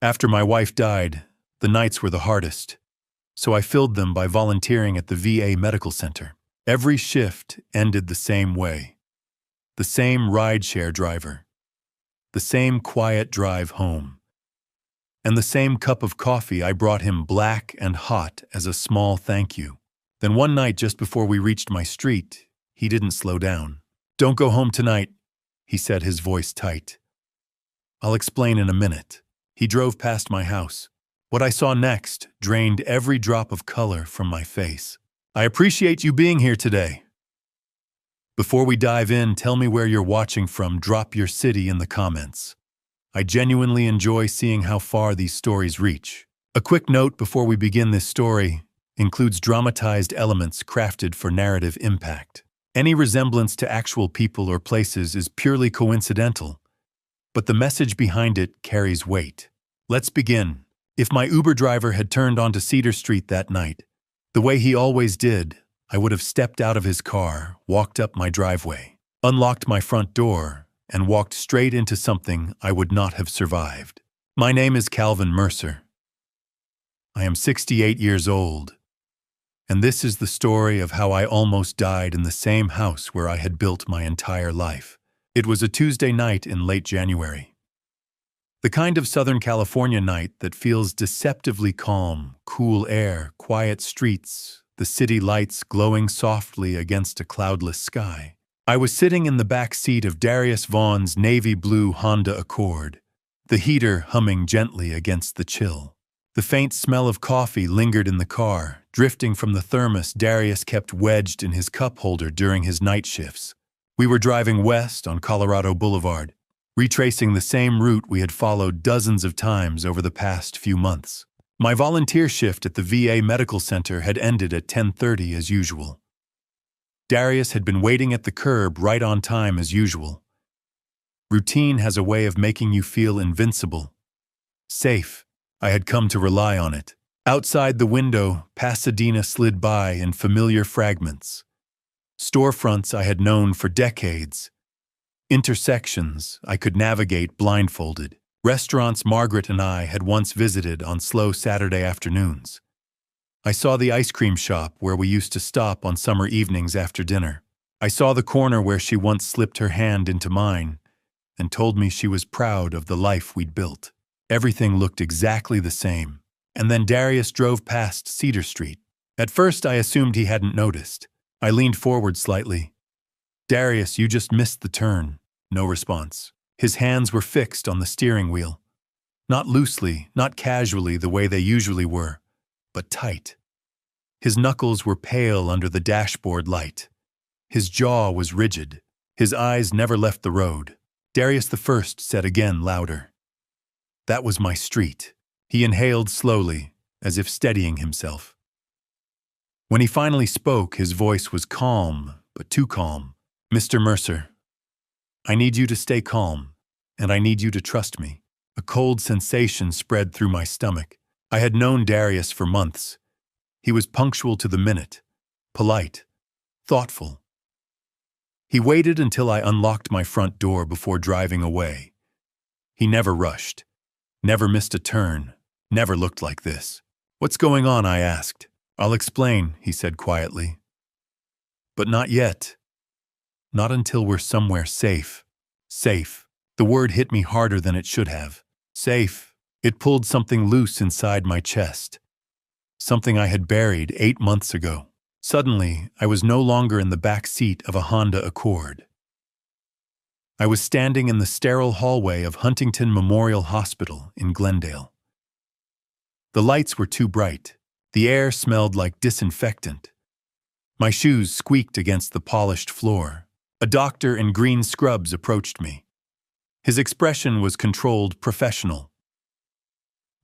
After my wife died, the nights were the hardest, so I filled them by volunteering at the VA medical center. Every shift ended the same way. The same rideshare driver. The same quiet drive home. And the same cup of coffee I brought him black and hot as a small thank you. Then one night just before we reached my street, he didn't slow down. "Don't go home tonight," he said, his voice tight. "I'll explain in a minute." He drove past my house. What I saw next drained every drop of color from my face. "I appreciate you being here today." Before we dive in, tell me where you're watching from. Drop your city in the comments. I genuinely enjoy seeing how far these stories reach. A quick note before we begin: this story includes dramatized elements crafted for narrative impact. Any resemblance to actual people or places is purely coincidental, but the message behind it carries weight. Let's begin. If my Uber driver had turned onto Cedar Street that night, the way he always did, I would have stepped out of his car, walked up my driveway, unlocked my front door, and walked straight into something I would not have survived. My name is Calvin Mercer. I am 68 years old, and this is the story of how I almost died in the same house where I had built my entire life. It was a Tuesday night in late January. The kind of Southern California night that feels deceptively calm, cool air, quiet streets, the city lights glowing softly against a cloudless sky. I was sitting in the back seat of Darius Vaughn's navy blue Honda Accord, the heater humming gently against the chill. The faint smell of coffee lingered in the car, drifting from the thermos Darius kept wedged in his cup holder during his night shifts. We were driving west on Colorado Boulevard, retracing the same route we had followed dozens of times over the past few months. My volunteer shift at the VA Medical Center had ended at 10:30 as usual. Darius had been waiting at the curb right on time as usual. Routine has a way of making you feel invincible. Safe. I had come to rely on it. Outside the window, Pasadena slid by in familiar fragments. Storefronts I had known for decades. Intersections I could navigate blindfolded. Restaurants Margaret and I had once visited on slow Saturday afternoons. I saw the ice cream shop where we used to stop on summer evenings after dinner. I saw the corner where she once slipped her hand into mine and told me she was proud of the life we'd built. Everything looked exactly the same. And then Darius drove past Cedar Street. At first I assumed he hadn't noticed. I leaned forward slightly. "Darius, you just missed the turn." No response. His hands were fixed on the steering wheel. Not loosely, not casually the way they usually were, but tight. His knuckles were pale under the dashboard light. His jaw was rigid. His eyes never left the road. Darius the First said again, louder. "That was my street." He inhaled slowly, as if steadying himself. When he finally spoke, his voice was calm, but too calm. "Mr. Mercer, I need you to stay calm, and I need you to trust me." A cold sensation spread through my stomach. I had known Darius for months. He was punctual to the minute, polite, thoughtful. He waited until I unlocked my front door before driving away. He never rushed, never missed a turn, never looked like this. "What's going on?" I asked. "I'll explain," he said quietly. "But not yet. Not until we're somewhere safe." Safe. The word hit me harder than it should have. Safe. It pulled something loose inside my chest. Something I had buried 8 months ago. Suddenly, I was no longer in the back seat of a Honda Accord. I was standing in the sterile hallway of Huntington Memorial Hospital in Glendale. The lights were too bright. The air smelled like disinfectant. My shoes squeaked against the polished floor. A doctor in green scrubs approached me. His expression was controlled, professional.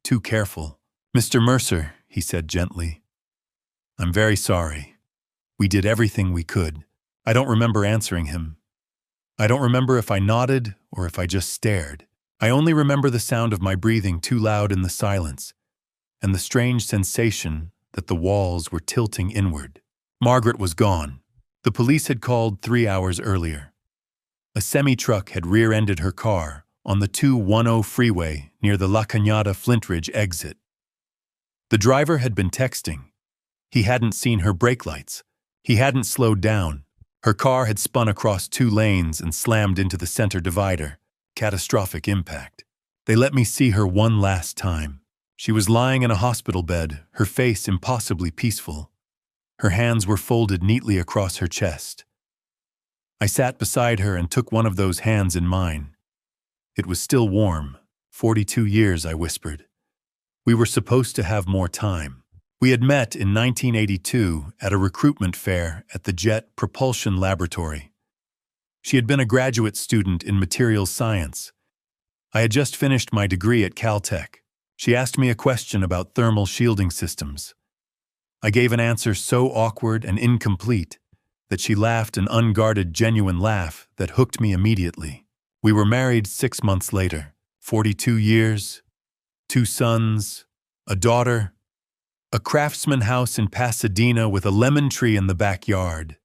"Too careful. Mr. Mercer," he said gently. "I'm very sorry. We did everything we could." I don't remember answering him. I don't remember if I nodded or if I just stared. I only remember the sound of my breathing too loud in the silence, and the strange sensation that the walls were tilting inward. Margaret was gone. The police had called 3 hours earlier. A semi-truck had rear-ended her car, on the 210 freeway near the La Cañada Flintridge exit. The driver had been texting. He hadn't seen her brake lights. He hadn't slowed down. Her car had spun across 2 lanes and slammed into the center divider. Catastrophic impact. They let me see her one last time. She was lying in a hospital bed, her face impossibly peaceful. Her hands were folded neatly across her chest. I sat beside her and took one of those hands in mine. It was still warm. 42 years, I whispered. We were supposed to have more time. We had met in 1982 at a recruitment fair at the Jet Propulsion Laboratory. She had been a graduate student in materials science. I had just finished my degree at Caltech. She asked me a question about thermal shielding systems. I gave an answer so awkward and incomplete that she laughed an unguarded, genuine laugh that hooked me immediately. We were married 6 months later. 42 years, 2 sons, a daughter, a craftsman house in Pasadena with a lemon tree in the backyard.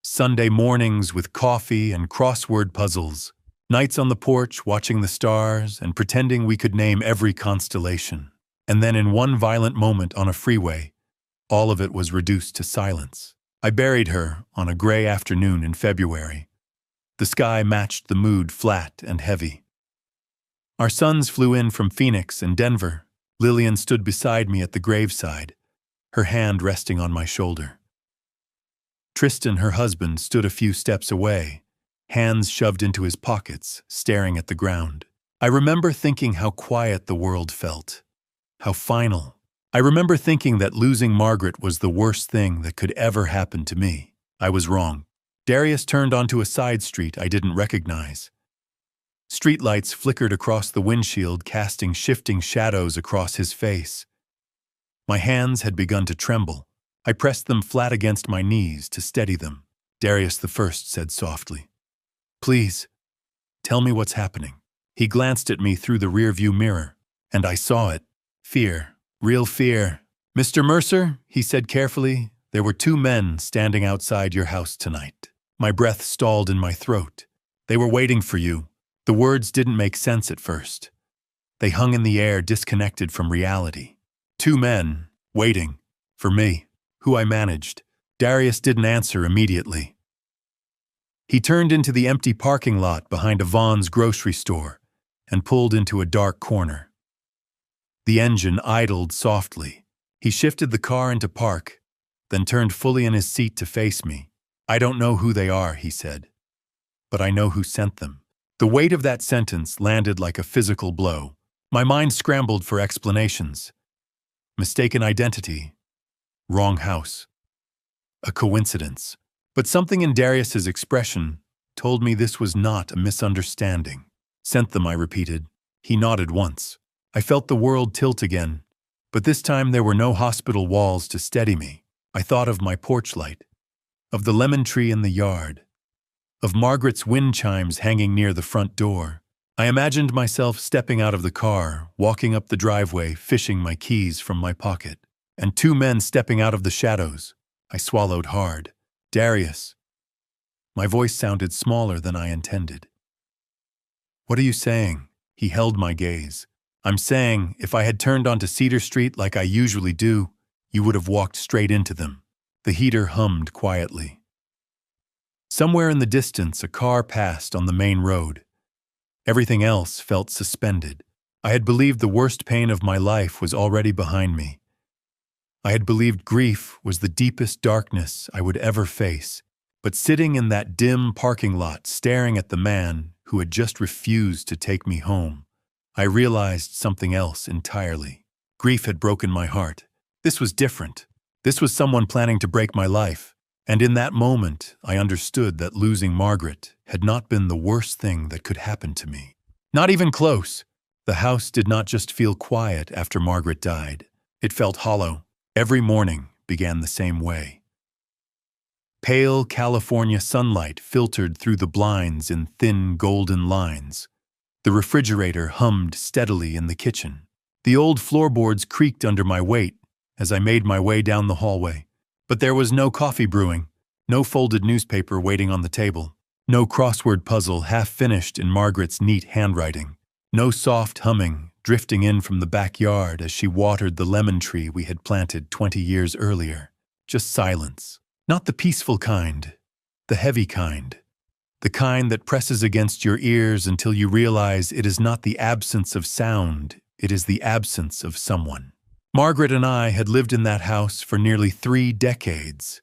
Sunday mornings with coffee and crossword puzzles, nights on the porch watching the stars and pretending we could name every constellation. And then in one violent moment on a freeway, all of it was reduced to silence. I buried her on a gray afternoon in February. The sky matched the mood, flat and heavy. Our sons flew in from Phoenix and Denver. Lillian stood beside me at the graveside, her hand resting on my shoulder. Tristan, her husband, stood a few steps away, hands shoved into his pockets, staring at the ground. I remember thinking how quiet the world felt, how final. I remember thinking that losing Margaret was the worst thing that could ever happen to me. I was wrong. Darius turned onto a side street I didn't recognize. Streetlights flickered across the windshield, casting shifting shadows across his face. My hands had begun to tremble. I pressed them flat against my knees to steady them. Darius the First said softly, "Please, tell me what's happening." He glanced at me through the rearview mirror, and I saw it. Fear. Real fear. "Mr. Mercer," he said carefully, "there were 2 men standing outside your house tonight." My breath stalled in my throat. "They were waiting for you." The words didn't make sense at first. They hung in the air, disconnected from reality. 2 men, waiting, for me, who I managed. Darius didn't answer immediately. He turned into the empty parking lot behind a Vaughn's grocery store and pulled into a dark corner. The engine idled softly. He shifted the car into park, then turned fully in his seat to face me. "I don't know who they are," he said, "but I know who sent them." The weight of that sentence landed like a physical blow. My mind scrambled for explanations. Mistaken identity. Wrong house. A coincidence. But something in Darius's expression told me this was not a misunderstanding. "Sent them," I repeated. He nodded once. I felt the world tilt again, but this time there were no hospital walls to steady me. I thought of my porch light, of the lemon tree in the yard, of Margaret's wind chimes hanging near the front door. I imagined myself stepping out of the car, walking up the driveway, fishing my keys from my pocket, and 2 men stepping out of the shadows. I swallowed hard. "Darius." My voice sounded smaller than I intended. "What are you saying?" He held my gaze. "I'm saying, if I had turned onto Cedar Street like I usually do, you would have walked straight into them." The heater hummed quietly. Somewhere in the distance, a car passed on the main road. Everything else felt suspended. I had believed the worst pain of my life was already behind me. I had believed grief was the deepest darkness I would ever face. But sitting in that dim parking lot, staring at the man who had just refused to take me home, I realized something else entirely. Grief had broken my heart. This was different. This was someone planning to break my life. And in that moment, I understood that losing Margaret had not been the worst thing that could happen to me. Not even close. The house did not just feel quiet after Margaret died. It felt hollow. Every morning began the same way. Pale California sunlight filtered through the blinds in thin golden lines. The refrigerator hummed steadily in the kitchen. The old floorboards creaked under my weight as I made my way down the hallway. But there was no coffee brewing, no folded newspaper waiting on the table. No crossword puzzle half-finished in Margaret's neat handwriting. No soft humming drifting in from the backyard as she watered the lemon tree we had planted 20 years earlier. Just silence. Not the peaceful kind, the heavy kind. The kind that presses against your ears until you realize it is not the absence of sound, it is the absence of someone. Margaret and I had lived in that house for nearly 3 decades.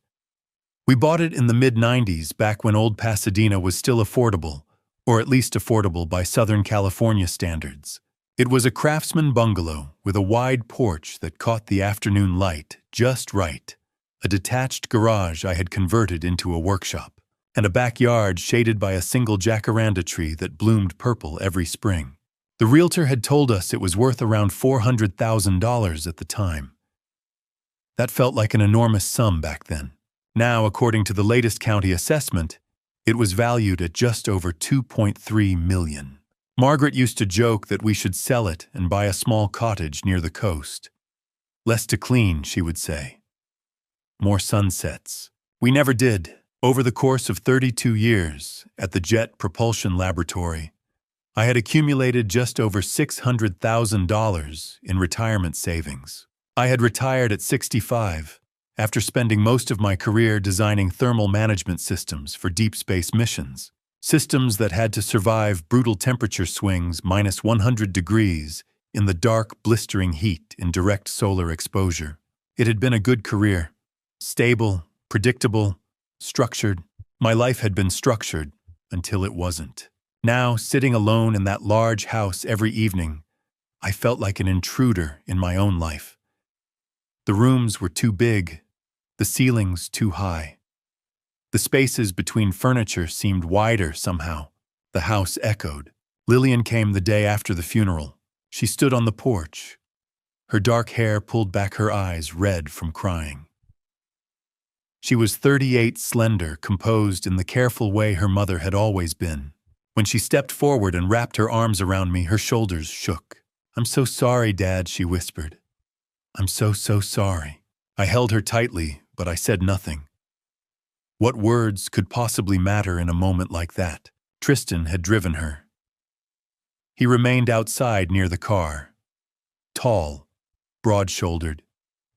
We bought it in the mid-90s, back when old Pasadena was still affordable, or at least affordable by Southern California standards. It was a craftsman bungalow with a wide porch that caught the afternoon light just right, a detached garage I had converted into a workshop, and a backyard shaded by a single jacaranda tree that bloomed purple every spring. The realtor had told us it was worth around $400,000 at the time. That felt like an enormous sum back then. Now, according to the latest county assessment, it was valued at just over $2.3 million. Margaret used to joke that we should sell it and buy a small cottage near the coast. Less to clean, she would say. More sunsets. We never did. Over the course of 32 years, at the Jet Propulsion Laboratory, I had accumulated just over $600,000 in retirement savings. I had retired at 65, after spending most of my career designing thermal management systems for deep space missions. Systems that had to survive brutal temperature swings minus 100 degrees in the dark, blistering heat in direct solar exposure. It had been a good career. Stable, predictable, structured. My life had been structured until it wasn't. Now, sitting alone in that large house every evening, I felt like an intruder in my own life. The rooms were too big, the ceilings too high. The spaces between furniture seemed wider somehow. The house echoed. Lillian came the day after the funeral. She stood on the porch. Her dark hair pulled back, her eyes red from crying. She was 38, slender, composed in the careful way her mother had always been. When she stepped forward and wrapped her arms around me, her shoulders shook. "I'm so sorry, Dad," she whispered. "I'm so sorry." I held her tightly, but I said nothing. What words could possibly matter in a moment like that? Tristan had driven her. He remained outside near the car. Tall, broad-shouldered,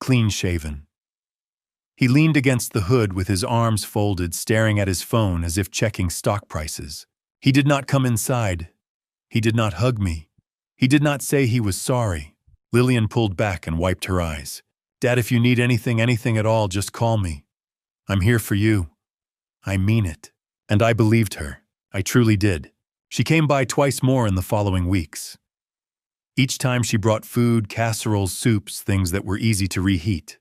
clean-shaven. He leaned against the hood with his arms folded, staring at his phone as if checking stock prices. He did not come inside. He did not hug me. He did not say he was sorry. Lillian pulled back and wiped her eyes. "Dad, if you need anything at all, just call me. I'm here for you. I mean it." And I believed her. I truly did. She came by twice more in the following weeks. Each time she brought food, casseroles, soups, things that were easy to reheat.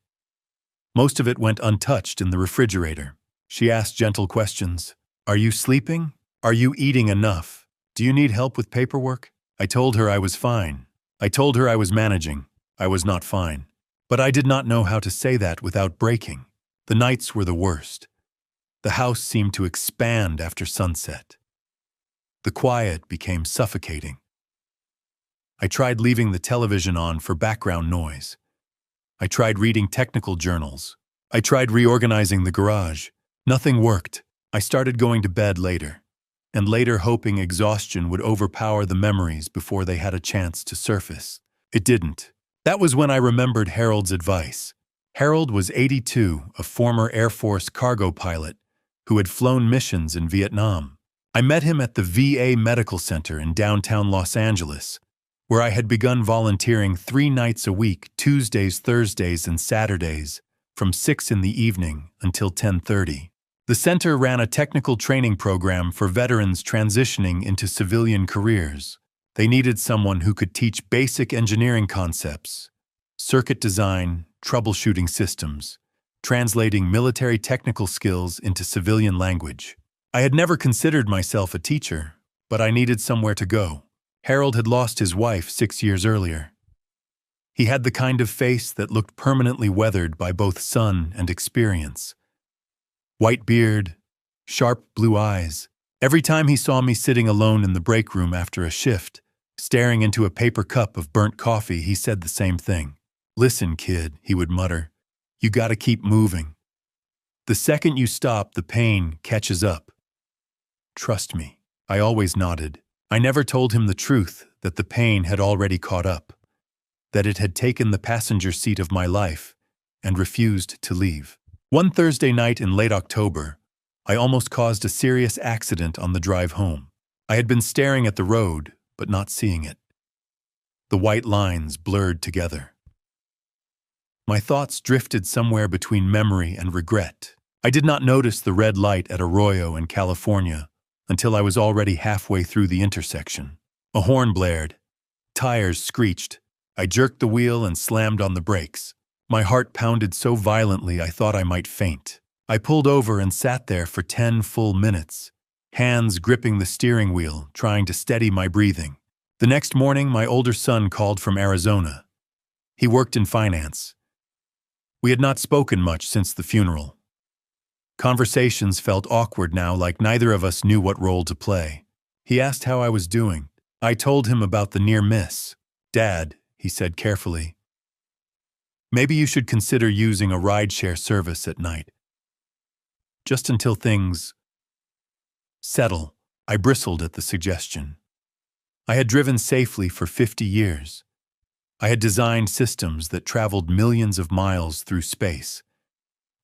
Most of it went untouched in the refrigerator. She asked gentle questions. "Are you sleeping? Are you eating enough? Do you need help with paperwork?" I told her I was fine. I told her I was managing. I was not fine. But I did not know how to say that without breaking. The nights were the worst. The house seemed to expand after sunset. The quiet became suffocating. I tried leaving the television on for background noise. I tried reading technical journals. I tried reorganizing the garage. Nothing worked. I started going to bed later, and later hoping exhaustion would overpower the memories before they had a chance to surface. It didn't. That was when I remembered Harold's advice. Harold was 82, a former Air Force cargo pilot who had flown missions in Vietnam. I met him at the VA Medical Center in downtown Los Angeles, where I had begun volunteering 3 nights a week, Tuesdays, Thursdays, and Saturdays, from 6 in the evening until 10:30. The center ran a technical training program for veterans transitioning into civilian careers. They needed someone who could teach basic engineering concepts, circuit design, troubleshooting systems, translating military technical skills into civilian language. I had never considered myself a teacher, but I needed somewhere to go. Harold had lost his wife 6 years earlier. He had the kind of face that looked permanently weathered by both sun and experience. White beard, sharp blue eyes. Every time he saw me sitting alone in the break room after a shift, staring into a paper cup of burnt coffee, he said the same thing. "Listen, kid," he would mutter, "you gotta keep moving. The second you stop, the pain catches up." "Trust me." I always nodded. I never told him the truth, that the pain had already caught up, that it had taken the passenger seat of my life and refused to leave. One Thursday night in late October, I almost caused a serious accident on the drive home. I had been staring at the road, but not seeing it. The white lines blurred together. My thoughts drifted somewhere between memory and regret. I did not notice the red light at Arroyo in California until I was already halfway through the intersection. A horn blared. Tires screeched. I jerked the wheel and slammed on the brakes. My heart pounded so violently I thought I might faint. I pulled over and sat there for 10 full minutes, hands gripping the steering wheel, trying to steady my breathing. The next morning, my older son called from Arizona. He worked in finance. We had not spoken much since the funeral. Conversations felt awkward now, like neither of us knew what role to play. He asked how I was doing. I told him about the near miss. "Dad," he said carefully, "maybe you should consider using a rideshare service at night. Just until things settle." I bristled at the suggestion. I had driven safely for 50 years. I had designed systems that traveled millions of miles through space.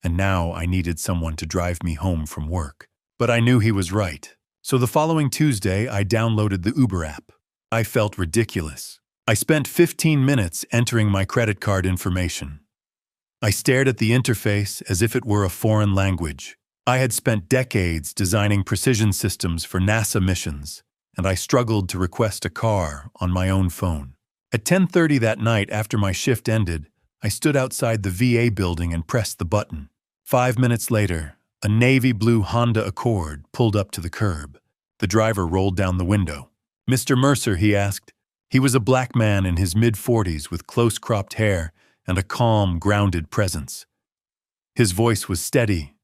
And now I needed someone to drive me home from work. But I knew he was right. So the following Tuesday, I downloaded the Uber app. I felt ridiculous. I spent 15 minutes entering my credit card information. I stared at the interface as if it were a foreign language. I had spent decades designing precision systems for NASA missions, and I struggled to request a car on my own phone. At 10:30 that night, after my shift ended, I stood outside the VA building and pressed the button. 5 minutes later, a navy blue Honda Accord pulled up to the curb. The driver rolled down the window. "Mr. Mercer," he asked. He was a black man in his mid-40s with close-cropped hair and a calm, grounded presence. His voice was steady,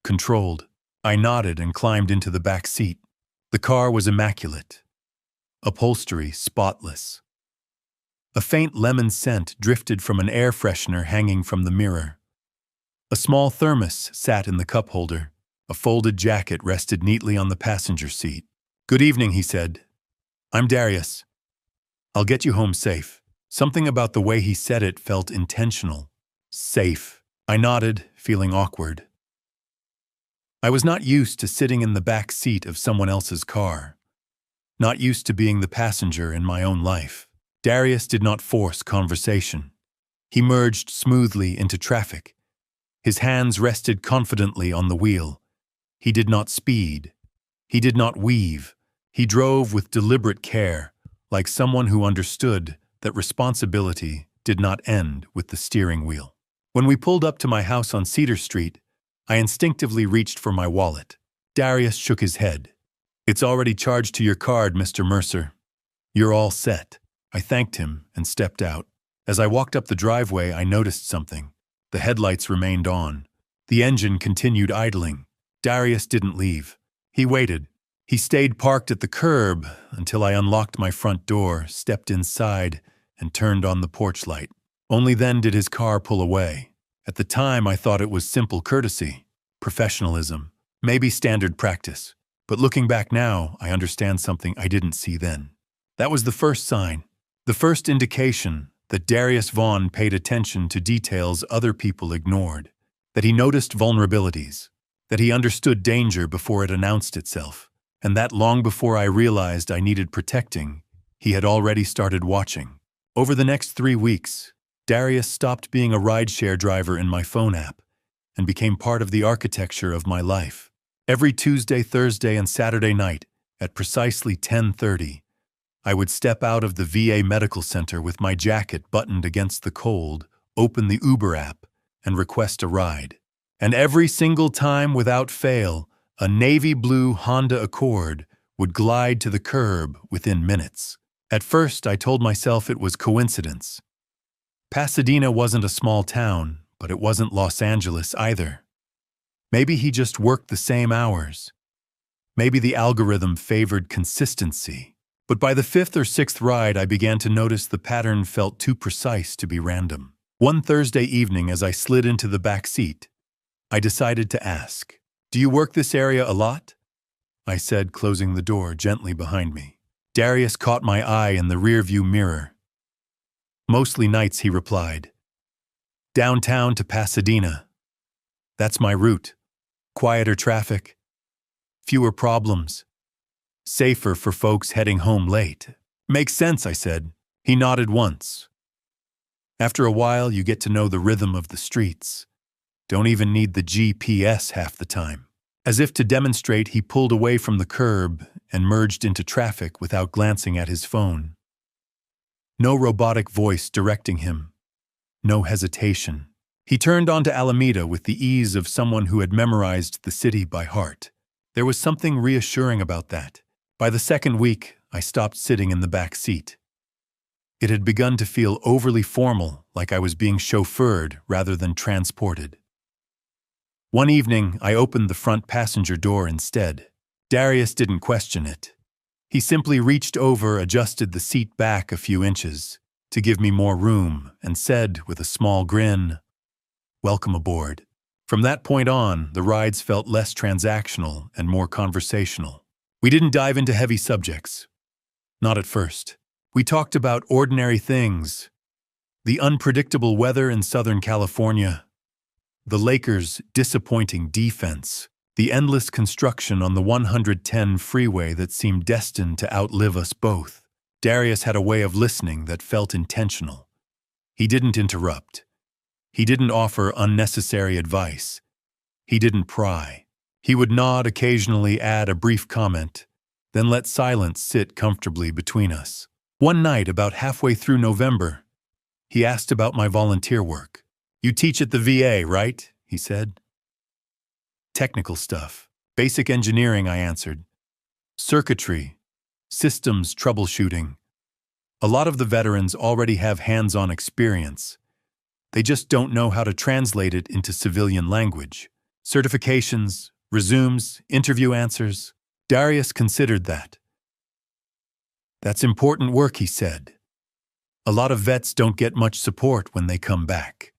controlled. I nodded and climbed into the back seat. The car was immaculate. Upholstery spotless. A faint lemon scent drifted from an air freshener hanging from the mirror. A small thermos sat in the cup holder. A folded jacket rested neatly on the passenger seat. "Good evening," he said. "I'm Darius. I'll get you home safe." Something about the way he said it felt intentional. Safe. I nodded, feeling awkward. I was not used to sitting in the back seat of someone else's car. Not used to being the passenger in my own life. Darius did not force conversation. He merged smoothly into traffic. His hands rested confidently on the wheel. He did not speed. He did not weave. He drove with deliberate care, like someone who understood that responsibility did not end with the steering wheel. When we pulled up to my house on Cedar Street, I instinctively reached for my wallet. Darius shook his head. "It's already charged to your card, Mr. Mercer. You're all set." I thanked him and stepped out. As I walked up the driveway, I noticed something. The headlights remained on. The engine continued idling. Darius didn't leave. He waited. He stayed parked at the curb until I unlocked my front door, stepped inside, and turned on the porch light. Only then did his car pull away. At the time, I thought it was simple courtesy, professionalism, maybe standard practice. But looking back now, I understand something I didn't see then. That was the first sign. The first indication that Darius Vaughn paid attention to details other people ignored, that he noticed vulnerabilities, that he understood danger before it announced itself, and that long before I realized I needed protecting, he had already started watching. Over the next 3 weeks, Darius stopped being a rideshare driver in my phone app and became part of the architecture of my life. Every Tuesday, Thursday, and Saturday night, at precisely 10:30, I would step out of the VA medical center with my jacket buttoned against the cold, open the Uber app, and request a ride. And every single time, without fail, a navy blue Honda Accord would glide to the curb within minutes. At first, I told myself it was coincidence. Pasadena wasn't a small town, but it wasn't Los Angeles either. Maybe he just worked the same hours. Maybe the algorithm favored consistency. But by the 5th or 6th ride, I began to notice the pattern felt too precise to be random. One Thursday evening, as I slid into the back seat, I decided to ask, "Do you work this area a lot?" I said, closing the door gently behind me. Darius caught my eye in the rearview mirror. Mostly nights, he replied. Downtown to Pasadena. That's my route. Quieter traffic. Fewer problems. Safer for folks heading home late. Makes sense, I said. He nodded once. After a while, you get to know the rhythm of the streets. Don't even need the GPS half the time. As if to demonstrate, he pulled away from the curb and merged into traffic without glancing at his phone. No robotic voice directing him. No hesitation. He turned onto Alameda with the ease of someone who had memorized the city by heart. There was something reassuring about that. By the second week, I stopped sitting in the back seat. It had begun to feel overly formal, like I was being chauffeured rather than transported. One evening, I opened the front passenger door instead. Darius didn't question it. He simply reached over, adjusted the seat back a few inches to give me more room, and said with a small grin, "Welcome aboard." From that point on, the rides felt less transactional and more conversational. We didn't dive into heavy subjects. Not at first. We talked about ordinary things. The unpredictable weather in Southern California. The Lakers' disappointing defense. The endless construction on the 110 freeway that seemed destined to outlive us both. Darius had a way of listening that felt intentional. He didn't interrupt. He didn't offer unnecessary advice. He didn't pry. He would nod occasionally, add a brief comment, then let silence sit comfortably between us. One night, about halfway through November, he asked about my volunteer work. "You teach at the VA, right?" he said. "Technical stuff. Basic engineering," I answered. "Circuitry. Systems troubleshooting. A lot of the veterans already have hands-on experience. They just don't know how to translate it into civilian language. Certifications, resumes, interview answers." Darius considered that. "That's important work," he said. "A lot of vets don't get much support when they come back.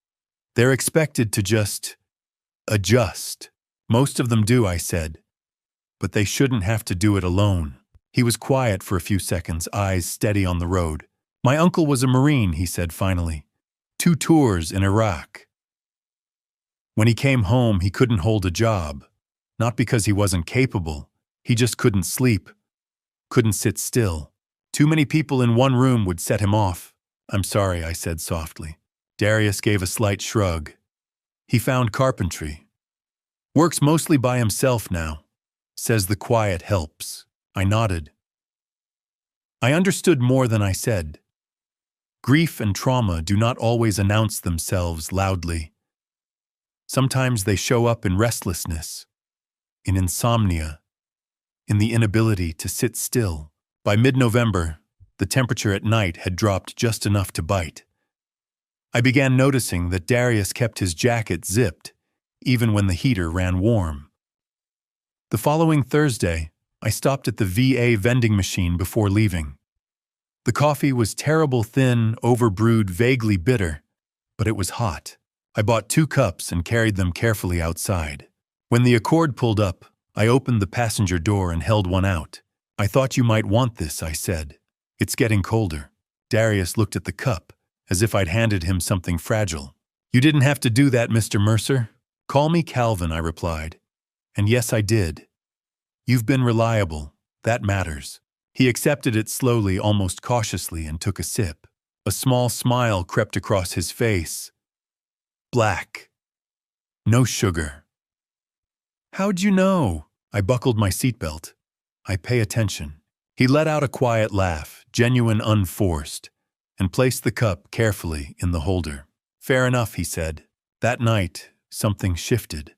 They're expected to just adjust. Most of them do," I said. "But they shouldn't have to do it alone." He was quiet for a few seconds, eyes steady on the road. "My uncle was a Marine," he said finally. 2 tours in Iraq. When he came home, he couldn't hold a job. Not because he wasn't capable. He just couldn't sleep. Couldn't sit still. Too many people in one room would set him off. "I'm sorry," I said softly. Darius gave a slight shrug. He found carpentry. Works mostly by himself now. Says the quiet helps. I nodded. I understood more than I said. Grief and trauma do not always announce themselves loudly. Sometimes they show up in restlessness, in insomnia, in the inability to sit still. By mid-November, the temperature at night had dropped just enough to bite. I began noticing that Darius kept his jacket zipped, even when the heater ran warm. The following Thursday, I stopped at the VA vending machine before leaving. The coffee was terrible thin, overbrewed, vaguely bitter, but it was hot. I bought 2 cups and carried them carefully outside. When the Accord pulled up, I opened the passenger door and held one out. "I thought you might want this," I said. "It's getting colder." Darius looked at the cup, as if I'd handed him something fragile. "You didn't have to do that, Mr. Mercer." "Call me Calvin," I replied. And yes, I did. "You've been reliable. That matters." He accepted it slowly, almost cautiously, and took a sip. A small smile crept across his face. Black. No sugar. "How'd you know?" I buckled my seatbelt. "I pay attention." He let out a quiet laugh, genuine, unforced, and placed the cup carefully in the holder. "Fair enough," he said. That night, something shifted.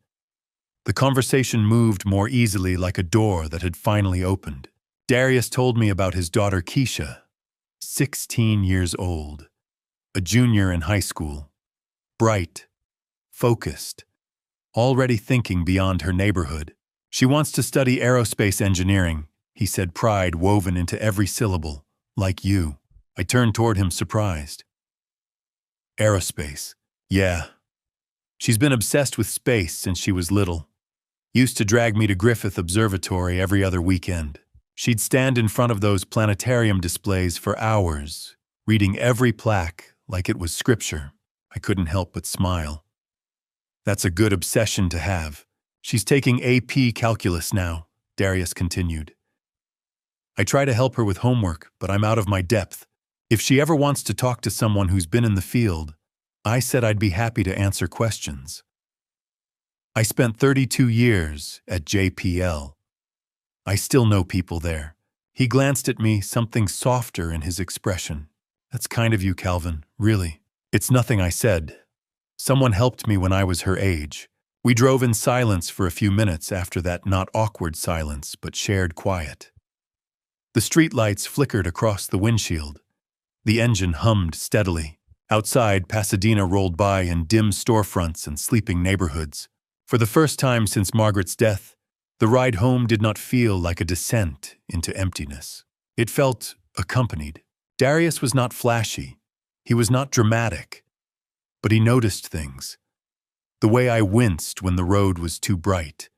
The conversation moved more easily, like a door that had finally opened. Darius told me about his daughter Keisha, 16 years old, a junior in high school, bright, focused, already thinking beyond her neighborhood. "She wants to study aerospace engineering," he said, pride woven into every syllable, "like you." I turned toward him, surprised. "Aerospace. Yeah. She's been obsessed with space since she was little. Used to drag me to Griffith Observatory every other weekend. She'd stand in front of those planetarium displays for hours, reading every plaque like it was scripture. I couldn't help but smile. That's a good obsession to have. She's taking AP calculus now, Darius continued. I try to help her with homework, but I'm out of my depth. If she ever wants to talk to someone who's been in the field, I said I'd be happy to answer questions. I spent 32 years at JPL. I still know people there. He glanced at me, something softer in his expression. That's kind of you, Calvin, really. It's nothing I said. Someone helped me when I was her age. We drove in silence for a few minutes after that not awkward silence, but shared quiet. The streetlights flickered across the windshield. The engine hummed steadily. Outside, Pasadena rolled by in dim storefronts and sleeping neighborhoods. For the first time since Margaret's death, the ride home did not feel like a descent into emptiness. It felt accompanied. Darius was not flashy. He was not dramatic. But he noticed things. The way I winced when the road was too bright.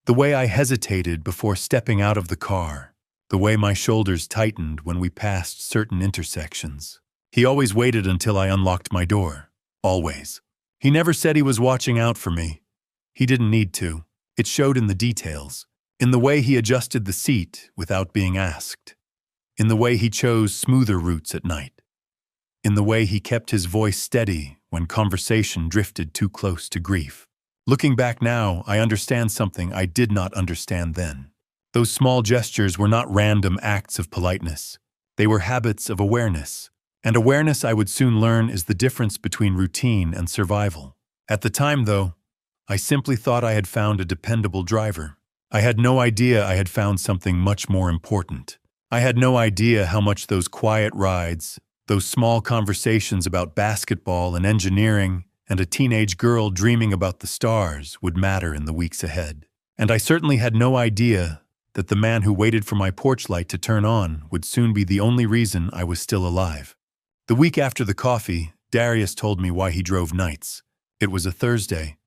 The way I hesitated before stepping out of the car. The way my shoulders tightened when we passed certain intersections. He always waited until I unlocked my door. Always. He never said he was watching out for me. He didn't need to. It showed in the details. In the way he adjusted the seat without being asked. In the way he chose smoother routes at night. In the way he kept his voice steady when conversation drifted too close to grief. Looking back now, I understand something I did not understand then. Those small gestures were not random acts of politeness. They were habits of awareness. And awareness, I would soon learn, is the difference between routine and survival. At the time, though, I simply thought I had found a dependable driver. I had no idea I had found something much more important. I had no idea how much those quiet rides, those small conversations about basketball and engineering, and a teenage girl dreaming about the stars would matter in the weeks ahead. And I certainly had no idea that the man who waited for my porch light to turn on would soon be the only reason I was still alive. The week after the coffee, Darius told me why he drove nights. It was a Thursday,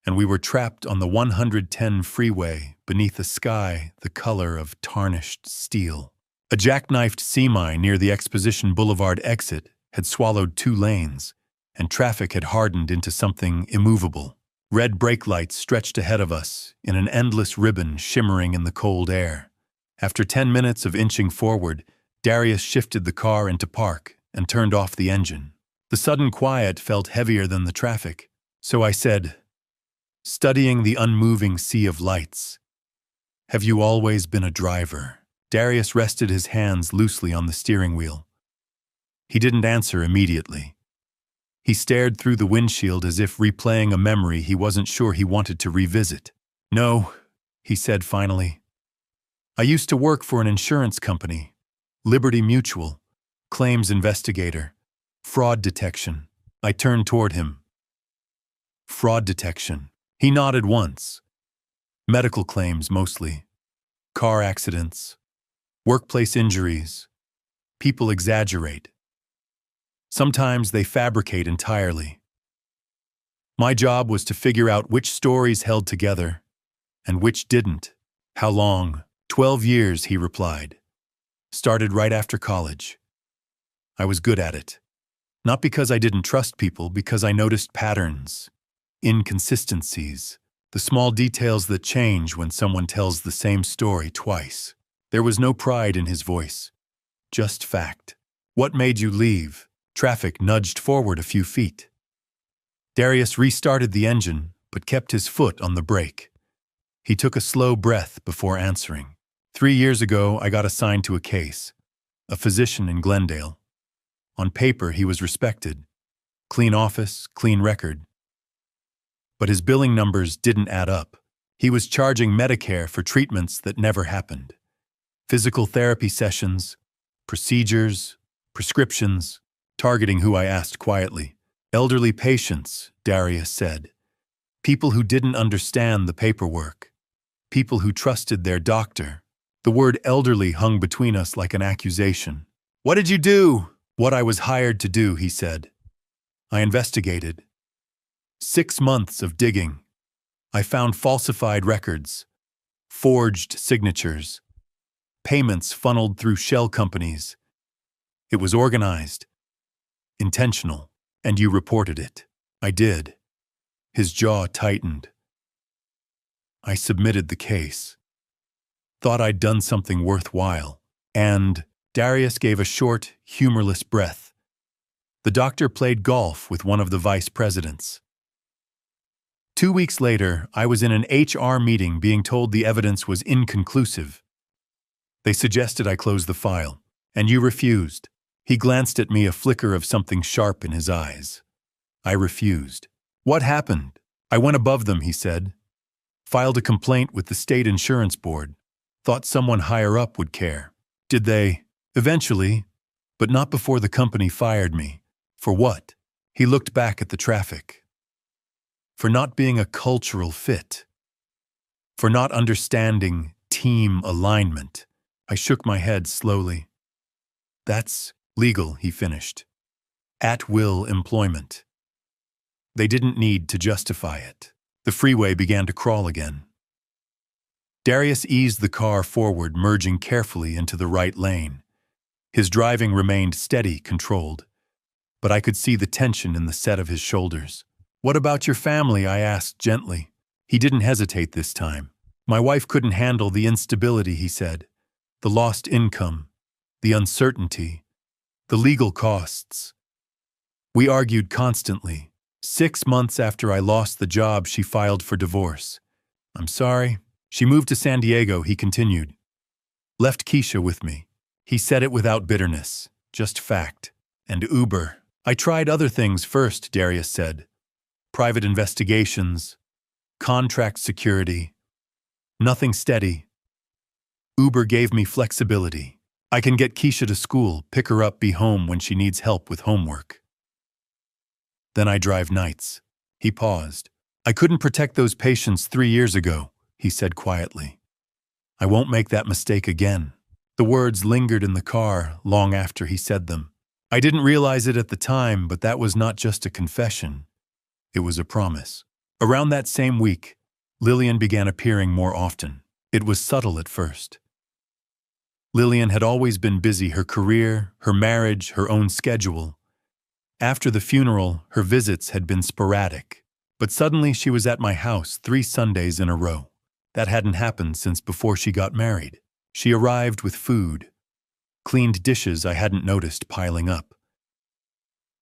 and we were trapped on the 110 freeway beneath a sky the color of tarnished steel. A jackknifed semi near the Exposition Boulevard exit had swallowed 2 lanes, and traffic had hardened into something immovable. Red brake lights stretched ahead of us in an endless ribbon shimmering in the cold air. After 10 minutes of inching forward, Darius shifted the car into park and turned off the engine. The sudden quiet felt heavier than the traffic, so I said, studying the unmoving sea of lights, "Have you always been a driver?" Darius rested his hands loosely on the steering wheel. He didn't answer immediately. He stared through the windshield as if replaying a memory he wasn't sure he wanted to revisit. "No," he said finally. "I used to work for an insurance company, Liberty Mutual, claims investigator, fraud detection." I turned toward him. "Fraud detection." He nodded once. "Medical claims mostly. Car accidents. Workplace injuries. People exaggerate. Sometimes they fabricate entirely. My job was to figure out which stories held together and which didn't." "How long?" 12 years, he replied. "Started right after college. I was good at it. Not because I didn't trust people, because I noticed patterns, inconsistencies, the small details that change when someone tells the same story twice." There was no pride in his voice, just fact. "What made you leave?" Traffic nudged forward a few feet. Darius restarted the engine, but kept his foot on the brake. He took a slow breath before answering. 3 years ago, I got assigned to a case. A physician in Glendale. On paper, he was respected. Clean office, clean record. But his billing numbers didn't add up. He was charging Medicare for treatments that never happened. Physical therapy sessions, procedures, prescriptions, targeting who I asked quietly. Elderly patients, Darius said. People who didn't understand the paperwork. People who trusted their doctor. The word elderly hung between us like an accusation. "What did you do?" "What I was hired to do," he said. I investigated. 6 months of digging. I found falsified records, forged signatures, payments funneled through shell companies. It was organized, intentional, and you reported it. I did. His jaw tightened. I submitted the case. Thought I'd done something worthwhile. And Darius gave a short, humorless breath. The doctor played golf with one of the vice presidents. 2 weeks later, I was in an HR meeting being told the evidence was inconclusive. They suggested I close the file, and you refused. He glanced at me, a flicker of something sharp in his eyes. I refused. What happened? I went above them, he said. Filed a complaint with the state insurance board. Thought someone higher up would care. Did they? Eventually, but not before the company fired me. For what? He looked back at the traffic. For not being a cultural fit. For not understanding team alignment. I shook my head slowly. That's legal, he finished. At-will employment. They didn't need to justify it. The freeway began to crawl again. Darius eased the car forward, merging carefully into the right lane. His driving remained steady, controlled. But I could see the tension in the set of his shoulders. What about your family? I asked gently. He didn't hesitate this time. My wife couldn't handle the instability, he said. The lost income, the uncertainty, the legal costs. We argued constantly. 6 months after I lost the job, she filed for divorce. I'm sorry. She moved to San Diego, he continued. Left Keisha with me. He said it without bitterness, just fact. And Uber. I tried other things first, Darius said. Private investigations, contract security. Nothing steady. Uber gave me flexibility. I can get Keisha to school, pick her up, be home when she needs help with homework. Then I drive nights. He paused. I couldn't protect those patients 3 years ago, he said quietly. I won't make that mistake again. The words lingered in the car long after he said them. I didn't realize it at the time, but that was not just a confession. It was a promise. Around that same week, Lillian began appearing more often. It was subtle at first. Lillian had always been busy, her career, her marriage, her own schedule. After the funeral, her visits had been sporadic. But suddenly she was at my house 3 Sundays in a row. That hadn't happened since before she got married. She arrived with food. Cleaned dishes I hadn't noticed piling up.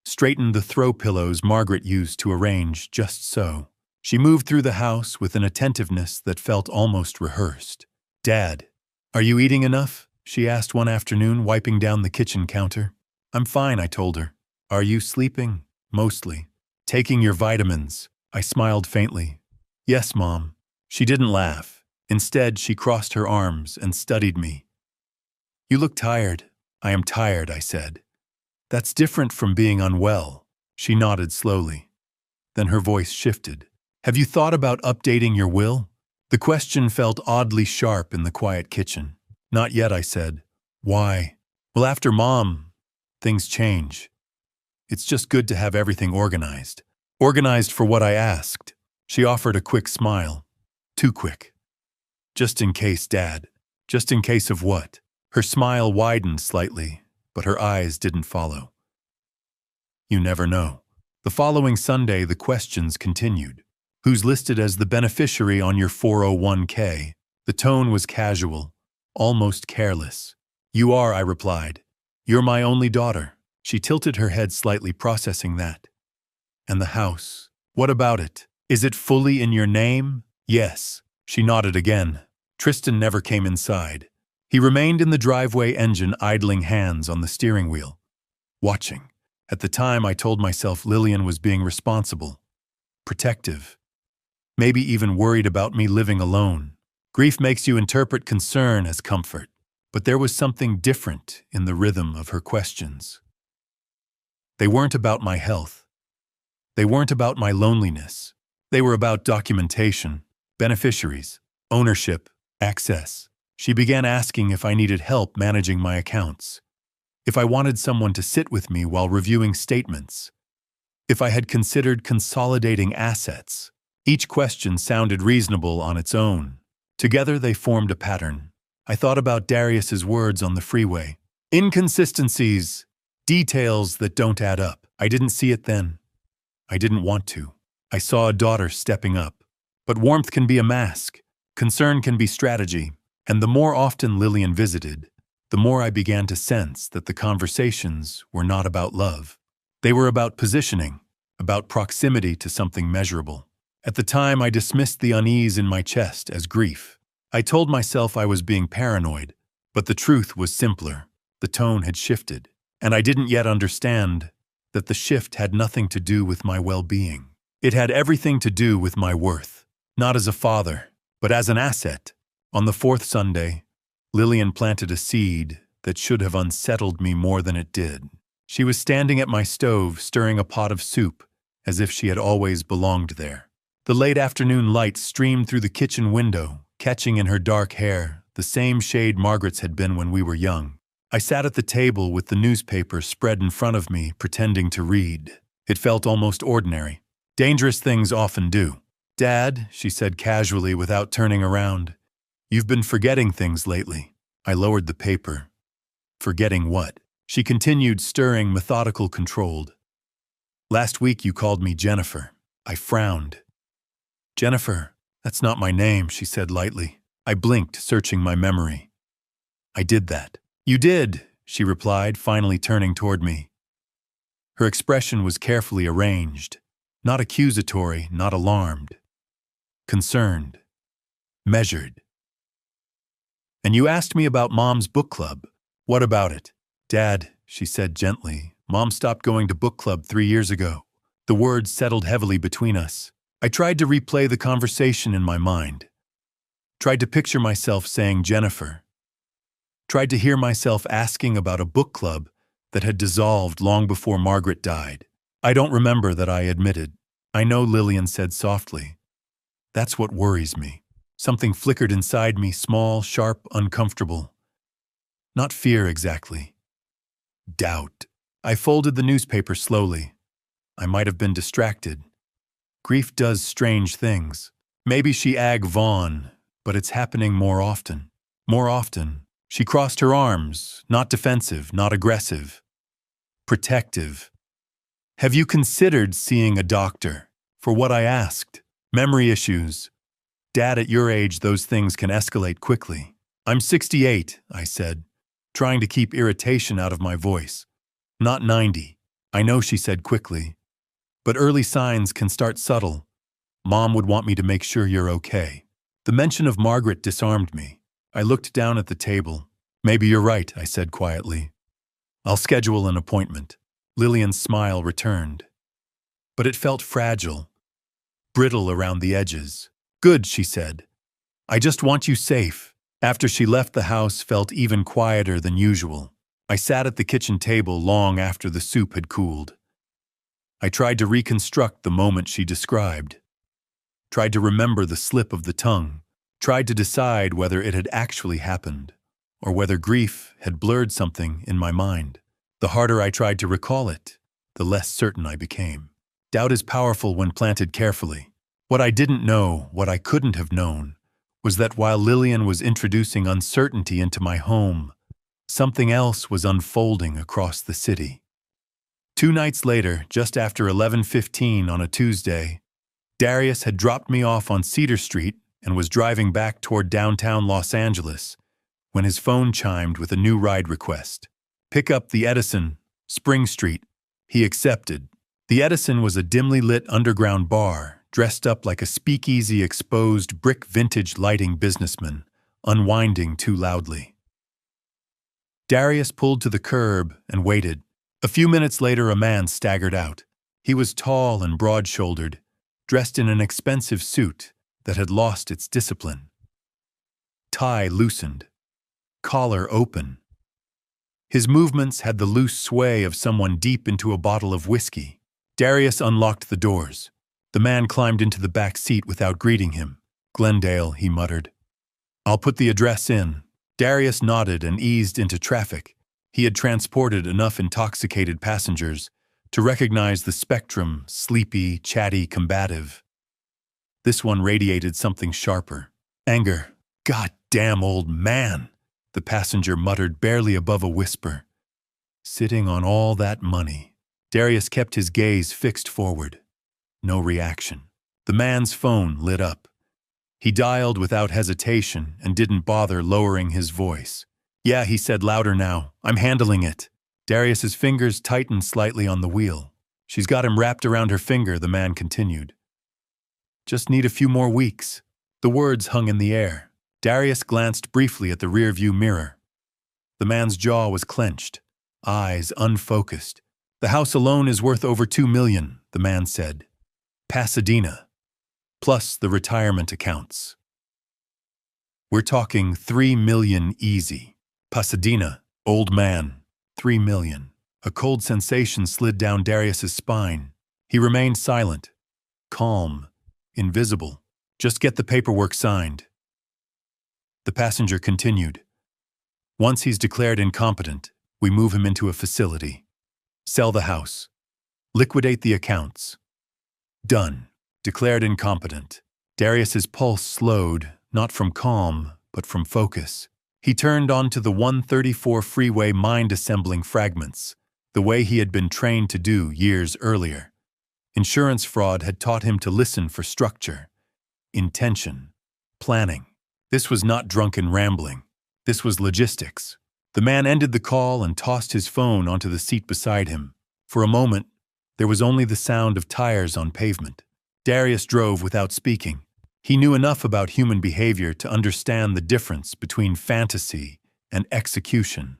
Straightened the throw pillows Margaret used to arrange just so. She moved through the house with an attentiveness that felt almost rehearsed. Dad, are you eating enough? She asked one afternoon, wiping down the kitchen counter. I'm fine, I told her. Are you sleeping? Mostly. Taking your vitamins? I smiled faintly. Yes, Mom. She didn't laugh. Instead, she crossed her arms and studied me. You look tired. I am tired, I said. That's different from being unwell. She nodded slowly. Then her voice shifted. Have you thought about updating your will? The question felt oddly sharp in the quiet kitchen. Not yet, I said. Why? Well, after Mom, things change. It's just good to have everything organized. Organized for what I asked. She offered a quick smile. Too quick. Just in case, Dad. Just in case of what? Her smile widened slightly, but her eyes didn't follow. You never know. The following Sunday, the questions continued. Who's listed as the beneficiary on your 401k? The tone was casual, almost careless. You are, I replied. You're my only daughter. She tilted her head slightly, processing that. And the house? What about it? Is it fully in your name? Yes. She nodded again. Tristan never came inside. He remained in the driveway engine, idling hands on the steering wheel, watching. At the time, I told myself Lillian was being responsible, protective, maybe even worried about me living alone. Grief makes you interpret concern as comfort, but there was something different in the rhythm of her questions. They weren't about my health. They weren't about my loneliness. They were about documentation, beneficiaries, ownership, access. She began asking if I needed help managing my accounts, if I wanted someone to sit with me while reviewing statements, if I had considered consolidating assets. Each question sounded reasonable on its own. Together they formed a pattern. I thought about Darius's words on the freeway. Inconsistencies, details that don't add up. I didn't see it then. I didn't want to. I saw a daughter stepping up. But warmth can be a mask. Concern can be strategy. And the more often Lillian visited, the more I began to sense that the conversations were not about love. They were about positioning, about proximity to something measurable. At the time, I dismissed the unease in my chest as grief. I told myself I was being paranoid, but the truth was simpler. The tone had shifted, and I didn't yet understand that the shift had nothing to do with my well-being. It had everything to do with my worth, not as a father, but as an asset. On the fourth Sunday, Lillian planted a seed that should have unsettled me more than it did. She was standing at my stove, stirring a pot of soup, as if she had always belonged there. The late afternoon light streamed through the kitchen window, catching in her dark hair the same shade Margaret's had been when we were young. I sat at the table with the newspaper spread in front of me, pretending to read. It felt almost ordinary. Dangerous things often do. "Dad," she said casually without turning around, "you've been forgetting things lately." I lowered the paper. "Forgetting what?" She continued, stirring, methodical, controlled. "Last week you called me Jennifer." I frowned. "Jennifer, that's not my name," she said lightly. I blinked, searching my memory. "I did that." "You did," she replied, finally turning toward me. Her expression was carefully arranged, not accusatory, not alarmed. Concerned. Measured. "And you asked me about Mom's book club. What about it?" "Dad," she said gently, "Mom stopped going to book club 3 years ago." The words settled heavily between us. I tried to replay the conversation in my mind. Tried to picture myself saying Jennifer. Tried to hear myself asking about a book club that had dissolved long before Margaret died. "I don't remember that," I admitted. "I know," Lillian said softly. "That's what worries me." Something flickered inside me, small, sharp, uncomfortable. Not fear exactly. Doubt. I folded the newspaper slowly. I might have been distracted. Grief does strange things. Maybe she ag Vaughn, but it's happening more often. More often. She crossed her arms, not defensive, not aggressive. Protective. "Have you considered seeing a doctor?" For what I asked. Memory issues. "Dad, at your age, those things can escalate quickly." "I'm 68, I said, trying to keep irritation out of my voice. "Not 90. I know," she said quickly. "But early signs can start subtle. Mom would want me to make sure you're okay." The mention of Margaret disarmed me. I looked down at the table. "Maybe you're right," I said quietly. "I'll schedule an appointment." Lillian's smile returned. But it felt fragile, brittle around the edges. "Good," she said. "I just want you safe." After she left, the house felt even quieter than usual. I sat at the kitchen table long after the soup had cooled. I tried to reconstruct the moment she described. Tried to remember the slip of the tongue. Tried to decide whether it had actually happened, or whether grief had blurred something in my mind. The harder I tried to recall it, the less certain I became. Doubt is powerful when planted carefully. What I didn't know, what I couldn't have known, was that while Lillian was introducing uncertainty into my home, something else was unfolding across the city. 2 nights later, just after 11:15 on a Tuesday, Darius had dropped me off on Cedar Street and was driving back toward downtown Los Angeles when his phone chimed with a new ride request. "Pick up the Edison, Spring Street." He accepted. The Edison was a dimly lit underground bar, dressed up like a speakeasy exposed brick vintage lighting businessman, unwinding too loudly. Darius pulled to the curb and waited. A few minutes later, a man staggered out. He was tall and broad-shouldered, dressed in an expensive suit that had lost its discipline. Tie loosened, collar open. His movements had the loose sway of someone deep into a bottle of whiskey. Darius unlocked the doors. The man climbed into the back seat without greeting him. "Glendale," he muttered. "I'll put the address in." Darius nodded and eased into traffic. He had transported enough intoxicated passengers to recognize the spectrum: sleepy, chatty, combative. This one radiated something sharper. Anger. "God damn old man," the passenger muttered barely above a whisper. Sitting on all that money. Darius kept his gaze fixed forward. No reaction. The man's phone lit up. He dialed without hesitation and didn't bother lowering his voice. "Yeah," he said louder now. "I'm handling it." Darius's fingers tightened slightly on the wheel. "She's got him wrapped around her finger," the man continued. "Just need a few more weeks." The words hung in the air. Darius glanced briefly at the rearview mirror. The man's jaw was clenched, eyes unfocused. "The house alone is worth over $2 million, the man said. "Pasadena. Plus the retirement accounts. We're talking $3 million easy." "Pasadena, old man, $3 million. A cold sensation slid down Darius's spine. He remained silent, calm, invisible. "Just get the paperwork signed." The passenger continued. "Once he's declared incompetent, we move him into a facility. Sell the house. Liquidate the accounts. Done. Declared incompetent." Darius's pulse slowed, not from calm, but from focus. He turned onto the 134 freeway mind-assembling fragments, the way he had been trained to do years earlier. Insurance fraud had taught him to listen for structure, intention, planning. This was not drunken rambling. This was logistics. The man ended the call and tossed his phone onto the seat beside him. For a moment, there was only the sound of tires on pavement. Darius drove without speaking. He knew enough about human behavior to understand the difference between fantasy and execution.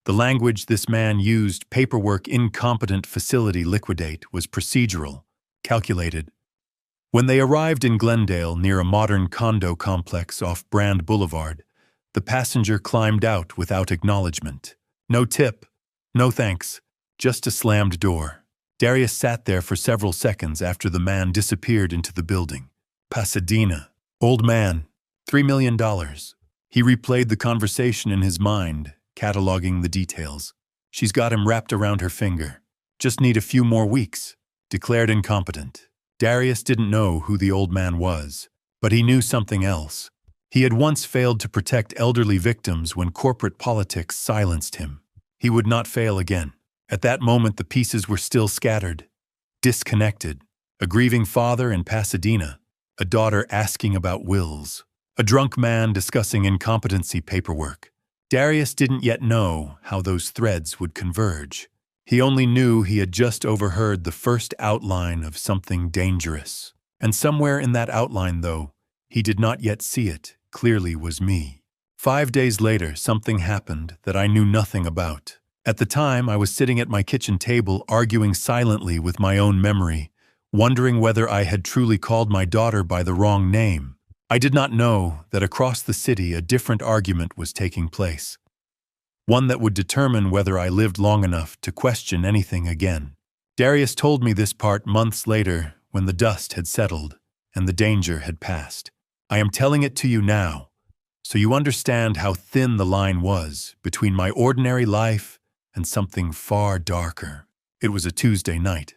The language this man used, paperwork incompetent facility liquidate, was procedural, calculated. When they arrived in Glendale near a modern condo complex off Brand Boulevard, the passenger climbed out without acknowledgement. No tip, no thanks, just a slammed door. Darius sat there for several seconds after the man disappeared into the building. Pasadena. Old man. $3 million. He replayed the conversation in his mind, cataloging the details. She's got him wrapped around her finger. Just need a few more weeks. Declared incompetent. Darius didn't know who the old man was, but he knew something else. He had once failed to protect elderly victims when corporate politics silenced him. He would not fail again. At that moment, the pieces were still scattered, disconnected. A grieving father in Pasadena, a daughter asking about wills, a drunk man discussing incompetency paperwork. Darius didn't yet know how those threads would converge. He only knew he had just overheard the first outline of something dangerous. And somewhere in that outline, though he did not yet see it, clearly was me. 5 days later, something happened that I knew nothing about. At the time, I was sitting at my kitchen table arguing silently with my own memory, wondering whether I had truly called my daughter by the wrong name. I did not know that across the city a different argument was taking place. One that would determine whether I lived long enough to question anything again. Darius told me this part months later when the dust had settled and the danger had passed. I am telling it to you now, so you understand how thin the line was between my ordinary life and something far darker. It was a Tuesday night.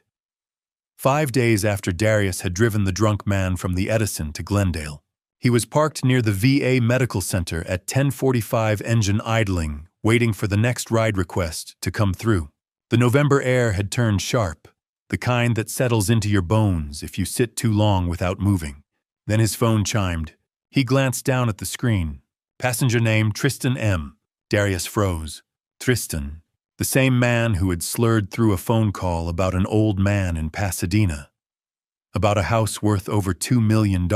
5 days after Darius had driven the drunk man from the Edison to Glendale. He was parked near the VA Medical Center at 10:45, engine idling, waiting for the next ride request to come through. The November air had turned sharp, the kind that settles into your bones if you sit too long without moving. Then his phone chimed. He glanced down at the screen. Passenger name Tristan M. Darius froze. Tristan, the same man who had slurred through a phone call about an old man in Pasadena, about a house worth over $2 million,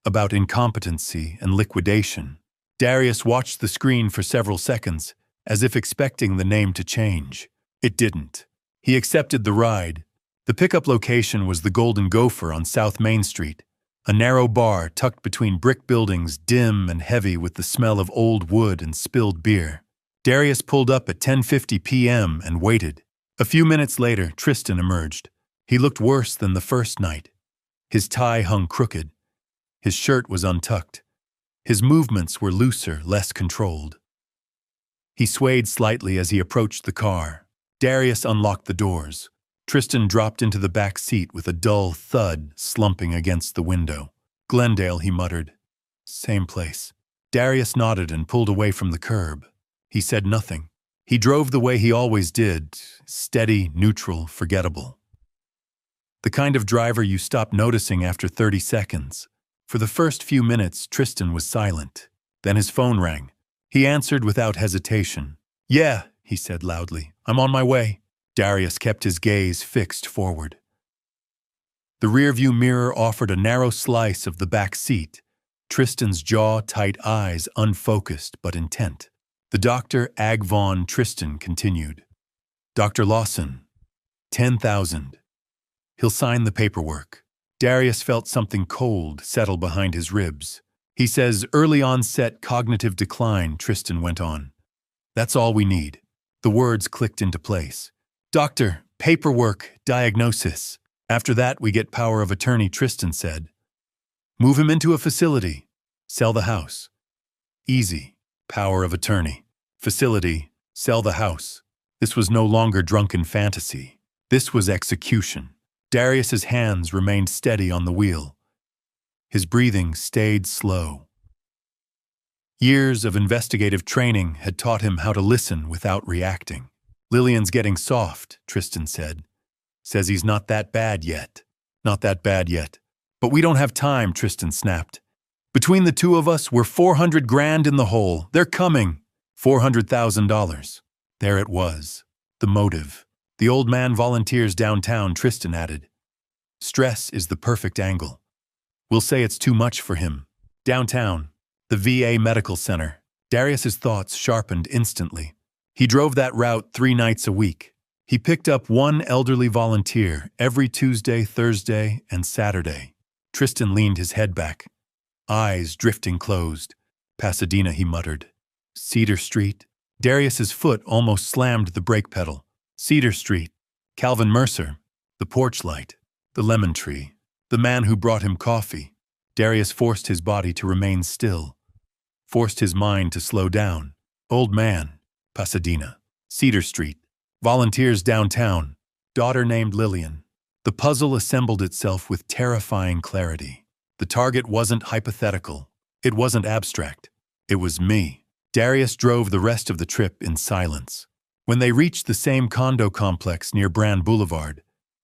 about incompetency and liquidation. Darius watched the screen for several seconds, as if expecting the name to change. It didn't. He accepted the ride. The pickup location was the Golden Gopher on South Main Street, a narrow bar tucked between brick buildings, dim and heavy with the smell of old wood and spilled beer. Darius pulled up at 10:50 p.m. and waited. A few minutes later, Tristan emerged. He looked worse than the first night. His tie hung crooked. His shirt was untucked. His movements were looser, less controlled. He swayed slightly as he approached the car. Darius unlocked the doors. Tristan dropped into the back seat with a dull thud slumping against the window. "Glendale," he muttered. "Same place." Darius nodded and pulled away from the curb. He said nothing. He drove the way he always did, steady, neutral, forgettable. The kind of driver you stop noticing after 30 seconds. For the first few minutes, Tristan was silent. Then his phone rang. He answered without hesitation. "Yeah," he said loudly. "I'm on my way." Darius kept his gaze fixed forward. The rearview mirror offered a narrow slice of the back seat, Tristan's jaw-tight eyes unfocused but intent. The Dr. Ag Von Tristan continued. "Dr. Lawson, 10,000. He'll sign the paperwork." Darius felt something cold settle behind his ribs. "He says early onset cognitive decline," Tristan went on. "That's all we need." The words clicked into place. "Doctor, paperwork, diagnosis. After that, we get power of attorney," Tristan said. "Move him into a facility. Sell the house." Easy. Power of attorney. Facility. Sell the house. This was no longer drunken fantasy. This was execution. Darius's hands remained steady on the wheel. His breathing stayed slow. Years of investigative training had taught him how to listen without reacting. "Lillian's getting soft," Tristan said. "Says he's not that bad yet." "Not that bad yet." "But we don't have time," Tristan snapped. "Between the two of us, we're 400 grand in the hole. They're coming." $400,000. There it was. The motive. "The old man volunteers downtown," Tristan added. "Stress is the perfect angle. We'll say it's too much for him." Downtown. The VA Medical Center. Darius's thoughts sharpened instantly. He drove that route 3 nights a week. He picked up one elderly volunteer every Tuesday, Thursday, and Saturday. Tristan leaned his head back, eyes drifting closed. "Pasadena," he muttered. "Cedar Street." Darius's foot almost slammed the brake pedal. Cedar Street. Calvin Mercer. The porch light. The lemon tree. The man who brought him coffee. Darius forced his body to remain still. Forced his mind to slow down. Old man. Pasadena. Cedar Street. Volunteers downtown. Daughter named Lillian. The puzzle assembled itself with terrifying clarity. The target wasn't hypothetical. It wasn't abstract. It was me. Darius drove the rest of the trip in silence. When they reached the same condo complex near Brand Boulevard,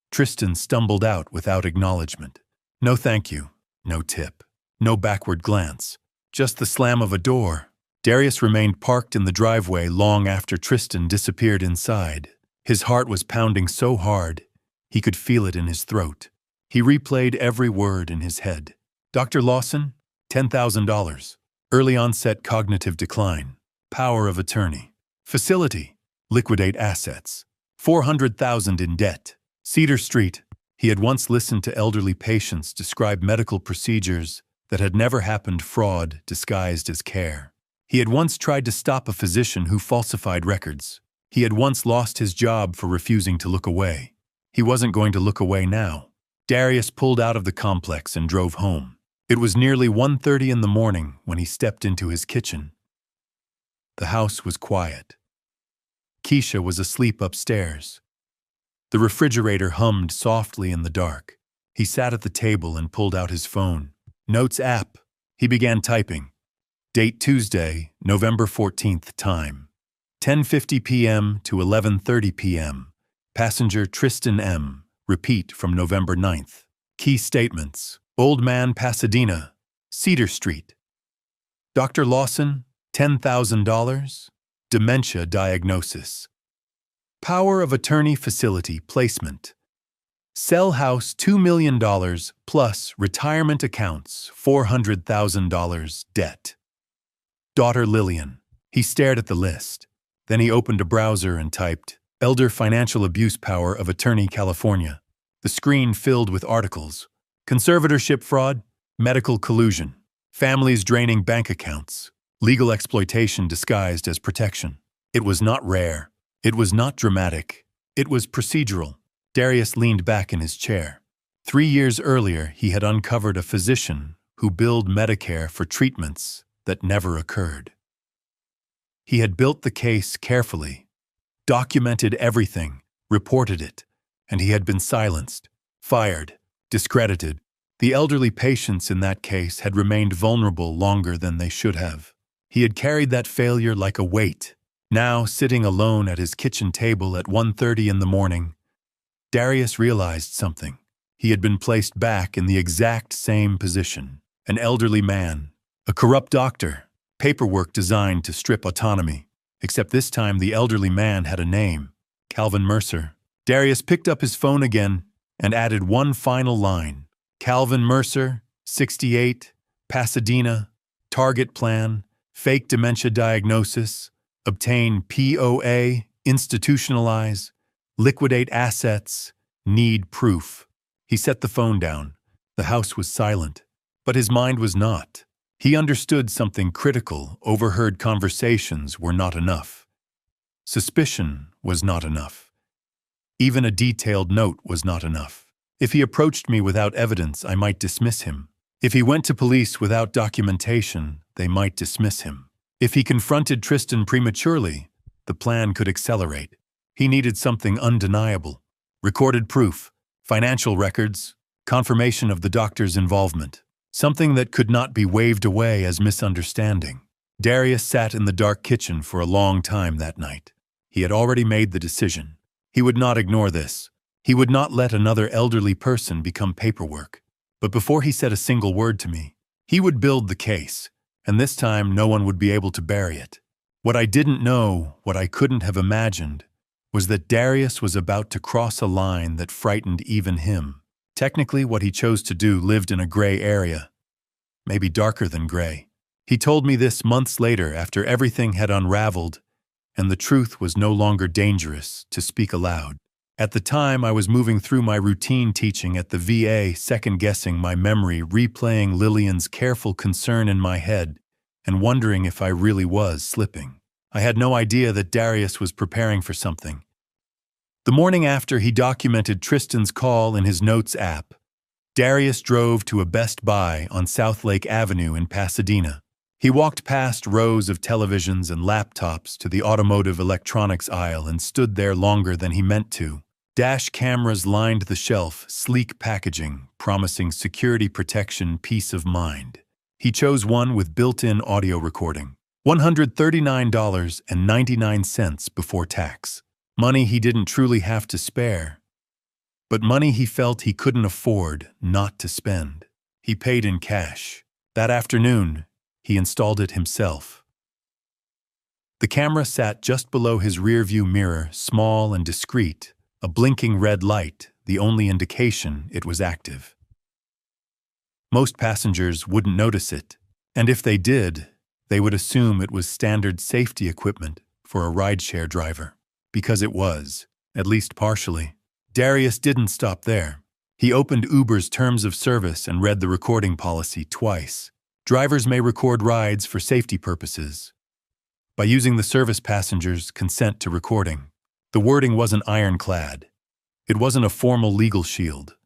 Tristan stumbled out without acknowledgement. No thank you, no tip, no backward glance, just the slam of a door. Darius remained parked in the driveway long after Tristan disappeared inside. His heart was pounding so hard, he could feel it in his throat. He replayed every word in his head. "Dr. Lawson, $10,000. Early onset cognitive decline. Power of attorney. Facility. Liquidate assets. 400,000 in debt. Cedar Street." He had once listened to elderly patients describe medical procedures that had never happened, fraud disguised as care. He had once tried to stop a physician who falsified records. He had once lost his job for refusing to look away. He wasn't going to look away now. Darius pulled out of the complex and drove home. It was nearly 1:30 in the morning when he stepped into his kitchen. The house was quiet. Keisha was asleep upstairs. The refrigerator hummed softly in the dark. He sat at the table and pulled out his phone. Notes app. He began typing. Date Tuesday, November 14th, time. 10:50 p.m. to 11:30 p.m. Passenger Tristan M. Repeat from November 9th. Key statements. Old man Pasadena, Cedar Street. Dr. Lawson, $10,000. Dementia diagnosis. Power of attorney facility placement. Sell house $2 million plus retirement accounts $400,000 debt. Daughter Lillian. He stared at the list. Then he opened a browser and typed, Elder Financial Abuse Power of Attorney California. The screen filled with articles. Conservatorship fraud, medical collusion, families draining bank accounts, legal exploitation disguised as protection. It was not rare. It was not dramatic. It was procedural. Darius leaned back in his chair. 3 years earlier, he had uncovered a physician who billed Medicare for treatments that never occurred. He had built the case carefully, documented everything, reported it, and he had been silenced, fired, discredited. The elderly patients in that case had remained vulnerable longer than they should have. He had carried that failure like a weight. Now, sitting alone at his kitchen table at 1:30 in the morning, Darius realized something. He had been placed back in the exact same position. An elderly man, a corrupt doctor, paperwork designed to strip autonomy. Except this time the elderly man had a name, Calvin Mercer. Darius picked up his phone again and added one final line. Calvin Mercer, 68, Pasadena, target plan, fake dementia diagnosis, obtain POA, institutionalize, liquidate assets, need proof. He set the phone down. The house was silent, but his mind was not. He understood something critical. Overheard conversations were not enough. Suspicion was not enough. Even a detailed note was not enough. If he approached me without evidence, I might dismiss him. If he went to police without documentation, they might dismiss him. If he confronted Tristan prematurely, the plan could accelerate. He needed something undeniable. Recorded proof, financial records, confirmation of the doctor's involvement. Something that could not be waved away as misunderstanding. Darius sat in the dark kitchen for a long time that night. He had already made the decision. He would not ignore this. He would not let another elderly person become paperwork. But before he said a single word to me, he would build the case, and this time no one would be able to bury it. What I didn't know, what I couldn't have imagined, was that Darius was about to cross a line that frightened even him. Technically, what he chose to do lived in a gray area, maybe darker than gray. He told me this months later after everything had unraveled, and the truth was no longer dangerous to speak aloud. At the time, I was moving through my routine teaching at the VA, second-guessing my memory, replaying Lillian's careful concern in my head, and wondering if I really was slipping. I had no idea that Darius was preparing for something. The morning after he documented Tristan's call in his notes app, Darius drove to a Best Buy on South Lake Avenue in Pasadena. He walked past rows of televisions and laptops to the automotive electronics aisle and stood there longer than he meant to. Dash cameras lined the shelf, sleek packaging, promising security protection, peace of mind. He chose one with built-in audio recording. $139.99 before tax. Money he didn't truly have to spare, but money he felt he couldn't afford not to spend. He paid in cash. That afternoon, he installed it himself. The camera sat just below his rearview mirror, small and discreet, a blinking red light, the only indication it was active. Most passengers wouldn't notice it, and if they did, they would assume it was standard safety equipment for a rideshare driver. Because it was, at least partially. Darius didn't stop there. He opened Uber's terms of service and read the recording policy twice. Drivers may record rides for safety purposes by using the service passenger's consent to recording. The wording wasn't ironclad. It wasn't a formal legal shield,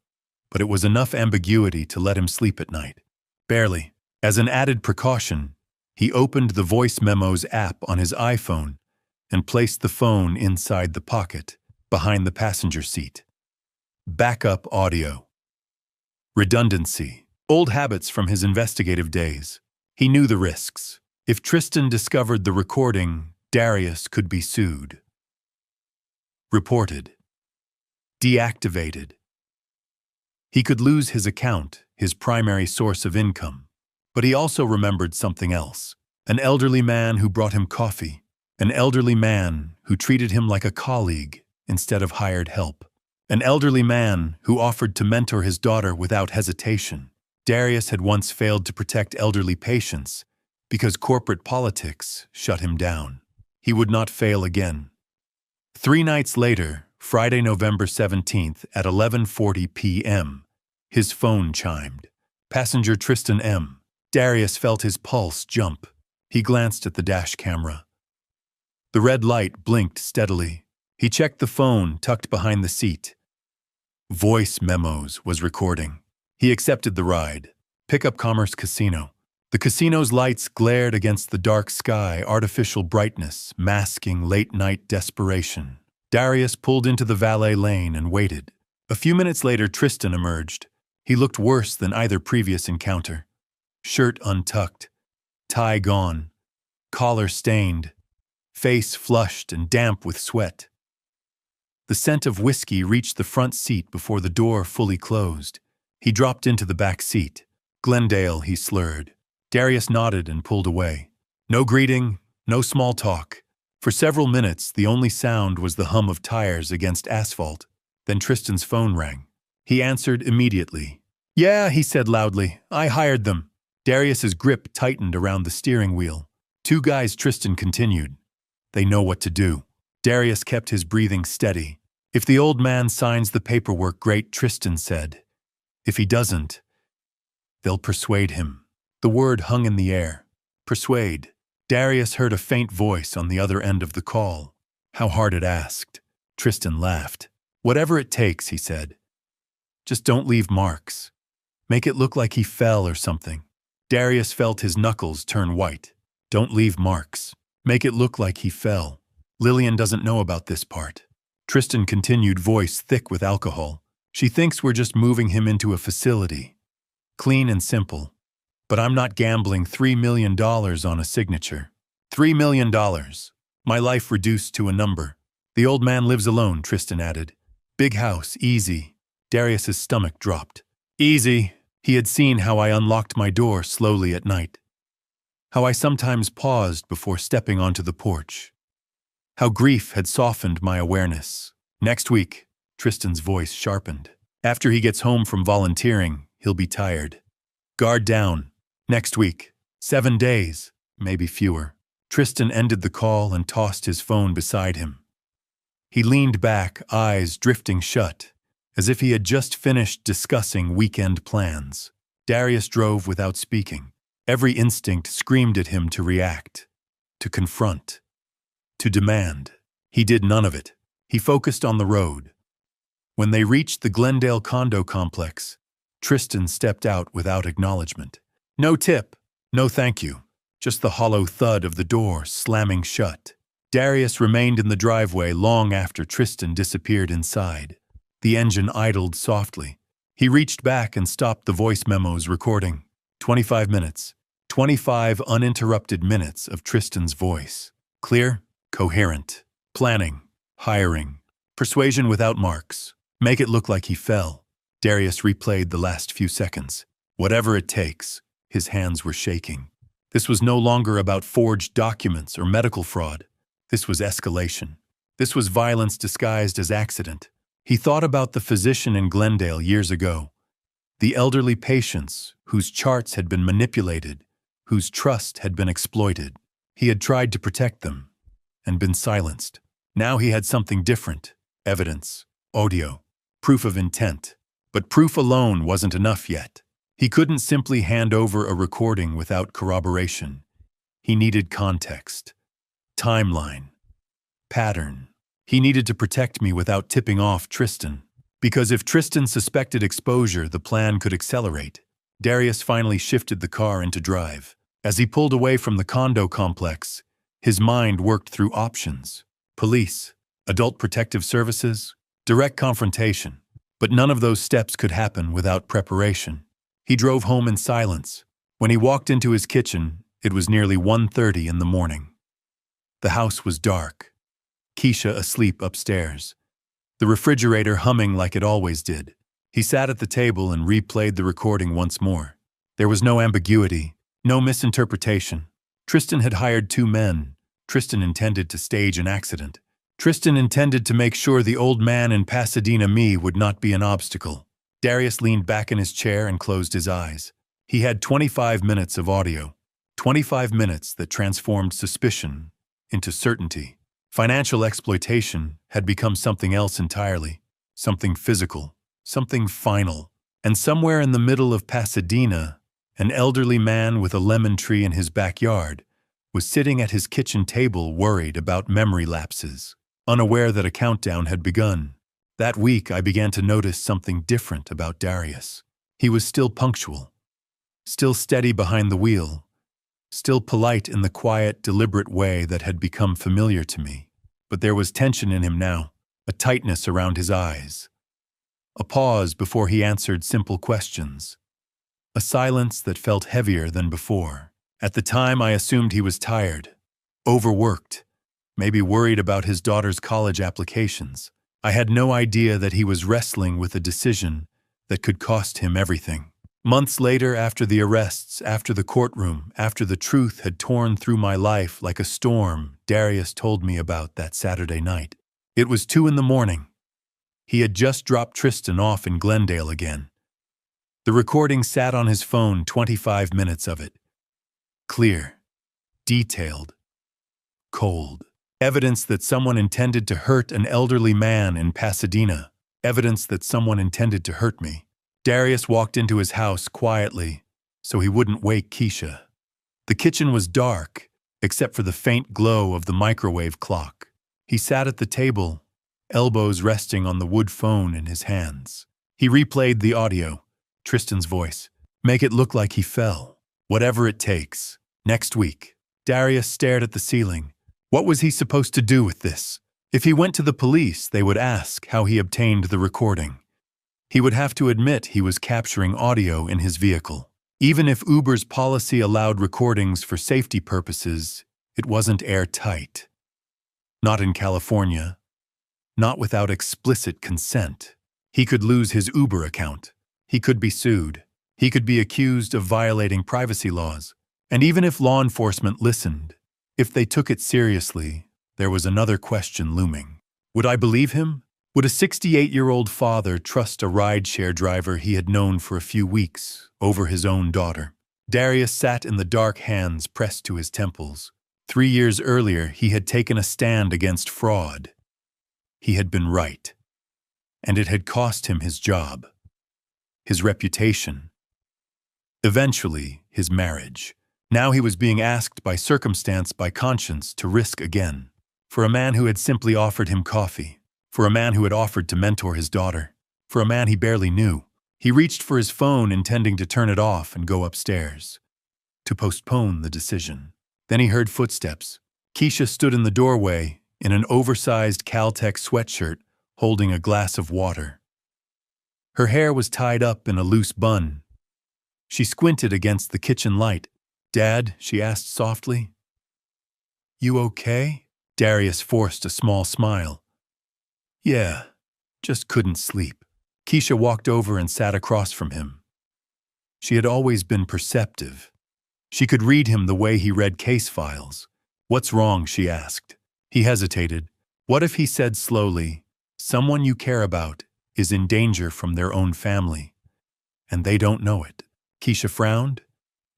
but it was enough ambiguity to let him sleep at night. Barely. As an added precaution, he opened the voice memos app on his iPhone and placed the phone inside the pocket, behind the passenger seat. Backup audio. Redundancy. Old habits from his investigative days. He knew the risks. If Tristan discovered the recording, Darius could be sued. Reported. Deactivated. He could lose his account, his primary source of income. But he also remembered something else. An elderly man who brought him coffee. An elderly man who treated him like a colleague instead of hired help. An elderly man who offered to mentor his daughter without hesitation. Darius had once failed to protect elderly patients because corporate politics shut him down. He would not fail again. 3 nights later, Friday, November 17th at 11:40 p.m., his phone chimed. Passenger Tristan M. Darius felt his pulse jump. He glanced at the dash camera. The red light blinked steadily. He checked the phone tucked behind the seat. Voice memos was recording. He accepted the ride. Pickup Commerce Casino. The casino's lights glared against the dark sky, artificial brightness, masking late-night desperation. Darius pulled into the valet lane and waited. A few minutes later, Tristan emerged. He looked worse than either previous encounter. Shirt untucked, tie gone, collar stained, face flushed and damp with sweat. The scent of whiskey reached the front seat before the door fully closed. He dropped into the back seat. "Glendale," he slurred. Darius nodded and pulled away. No greeting, no small talk. For several minutes, the only sound was the hum of tires against asphalt. Then Tristan's phone rang. He answered immediately. "Yeah," he said loudly. "I hired them." Darius's grip tightened around the steering wheel. "Two guys," Tristan continued. "They know what to do." Darius kept his breathing steady. "If the old man signs the paperwork, great," Tristan said. "If he doesn't, they'll persuade him." The word hung in the air. Persuade. Darius heard a faint voice on the other end of the call. How hard it asked. Tristan laughed. "Whatever it takes," he said. "Just don't leave marks. Make it look like he fell or something." Darius felt his knuckles turn white. "Don't leave marks. Make it look like he fell. Lillian doesn't know about this part." Tristan continued, voice thick with alcohol. "She thinks we're just moving him into a facility. Clean and simple. But I'm not gambling $3 million on a signature. $3 million. My life reduced to a number." "The old man lives alone," Tristan added. "Big house, easy." Darius's stomach dropped. Easy. He had seen how I unlocked my door slowly at night. How I sometimes paused before stepping onto the porch. How grief had softened my awareness. "Next week," Tristan's voice sharpened. "After he gets home from volunteering, he'll be tired. Guard down. Next week. 7 days, maybe fewer." Tristan ended the call and tossed his phone beside him. He leaned back, eyes drifting shut, as if he had just finished discussing weekend plans. Darius drove without speaking. Every instinct screamed at him to react, to confront, to demand. He did none of it. He focused on the road. When they reached the Glendale condo complex, Tristan stepped out without acknowledgement. No tip, no thank you, just the hollow thud of the door slamming shut. Darius remained in the driveway long after Tristan disappeared inside. The engine idled softly. He reached back and stopped the voice memo's recording. 25 minutes. 25 uninterrupted minutes of Tristan's voice. Clear, coherent. Planning, hiring, persuasion without marks. Make it look like he fell. Darius replayed the last few seconds. Whatever it takes. His hands were shaking. This was no longer about forged documents or medical fraud. This was escalation. This was violence disguised as accident. He thought about the physician in Glendale years ago. The elderly patients whose charts had been manipulated, whose trust had been exploited. He had tried to protect them and been silenced. Now he had something different. Evidence, audio, proof of intent. But proof alone wasn't enough yet. He couldn't simply hand over a recording without corroboration. He needed context, timeline, pattern. He needed to protect me without tipping off Tristan. Because if Tristan suspected exposure, the plan could accelerate. Darius finally shifted the car into drive. As he pulled away from the condo complex, his mind worked through options. Police, adult protective services, direct confrontation. But none of those steps could happen without preparation. He drove home in silence. When he walked into his kitchen, it was nearly 1:30 in the morning. The house was dark. Keisha asleep upstairs. The refrigerator humming like it always did. He sat at the table and replayed the recording once more. There was no ambiguity, no misinterpretation. Tristan had hired 2 men. Tristan intended to stage an accident. Tristan intended to make sure the old man in Pasadena me would not be an obstacle. Darius leaned back in his chair and closed his eyes. He had 25 minutes of audio. 25 minutes that transformed suspicion into certainty. Financial exploitation had become something else entirely. Something physical. Something final. And somewhere in the middle of Pasadena, an elderly man with a lemon tree in his backyard was sitting at his kitchen table worried about memory lapses, unaware that a countdown had begun. That week, I began to notice something different about Darius. He was still punctual, still steady behind the wheel, still polite in the quiet, deliberate way that had become familiar to me. But there was tension in him now, a tightness around his eyes, A pause before he answered simple questions. A silence that felt heavier than before. At the time, I assumed he was tired, overworked, maybe worried about his daughter's college applications. I had no idea that he was wrestling with a decision that could cost him everything. Months later, after the arrests, after the courtroom, after the truth had torn through my life like a storm, Darius told me about that Saturday night. It was 2 a.m. He had just dropped Tristan off in Glendale again. The recording sat on his phone, 25 minutes of it. Clear, detailed, cold. Evidence that someone intended to hurt an elderly man in Pasadena. Evidence that someone intended to hurt me. Darius walked into his house quietly, so he wouldn't wake Keisha. The kitchen was dark, except for the faint glow of the microwave clock. He sat at the table, elbows resting on the wood phone in his hands. He replayed the audio, Tristan's voice. Make it look like he fell. Whatever it takes. Next week. Darius stared at the ceiling. What was he supposed to do with this? If he went to the police, they would ask how he obtained the recording. He would have to admit he was capturing audio in his vehicle. Even if Uber's policy allowed recordings for safety purposes, it wasn't airtight. Not in California. Not without explicit consent. He could lose his Uber account. He could be sued. He could be accused of violating privacy laws. And even if law enforcement listened, if they took it seriously, there was another question looming. Would I believe him? Would a 68-year-old father trust a rideshare driver he had known for a few weeks over his own daughter? Darius sat in the dark, hands pressed to his temples. 3 years earlier, he had taken a stand against fraud. He had been right. And it had cost him his job, his reputation, eventually his marriage. Now he was being asked by circumstance, by conscience, to risk again. For a man who had simply offered him coffee. For a man who had offered to mentor his daughter. For a man he barely knew. He reached for his phone, intending to turn it off and go upstairs. To postpone the decision. Then he heard footsteps. Keisha stood in the doorway, in an oversized Caltech sweatshirt, holding a glass of water. Her hair was tied up in a loose bun. She squinted against the kitchen light. "Dad," she asked softly. "You okay?" Darius forced a small smile. "Yeah, just couldn't sleep." Keisha walked over and sat across from him. She had always been perceptive. She could read him the way he read case files. "What's wrong?" she asked. He hesitated. What if he said slowly, "Someone you care about is in danger from their own family, and they don't know it"? Keisha frowned.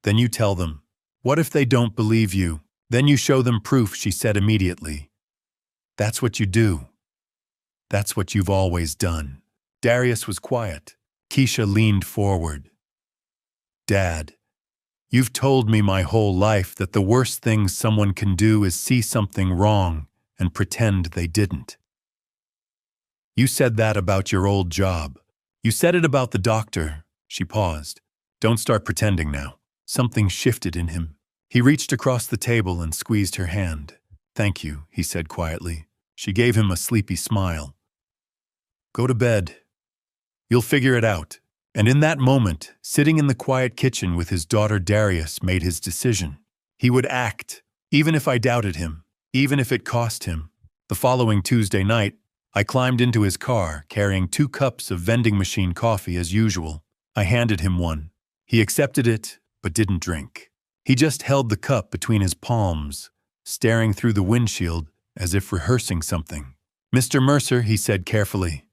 "Then you tell them." "What if they don't believe you?" "Then you show them proof," she said immediately. "That's what you do. That's what you've always done." Darius was quiet. Keisha leaned forward. "Dad, you've told me my whole life that the worst thing someone can do is see something wrong and pretend they didn't. You said that about your old job. You said it about the doctor." She paused. "Don't start pretending now." Something shifted in him. He reached across the table and squeezed her hand. "Thank you," he said quietly. She gave him a sleepy smile. "Go to bed. You'll figure it out." And in that moment, sitting in the quiet kitchen with his daughter, Darius made his decision. He would act, even if I doubted him, even if it cost him. The following Tuesday night, I climbed into his car, carrying 2 cups of vending machine coffee as usual. I handed him one. He accepted it, but didn't drink. He just held the cup between his palms, staring through the windshield as if rehearsing something. "Mr. Mercer," he said carefully,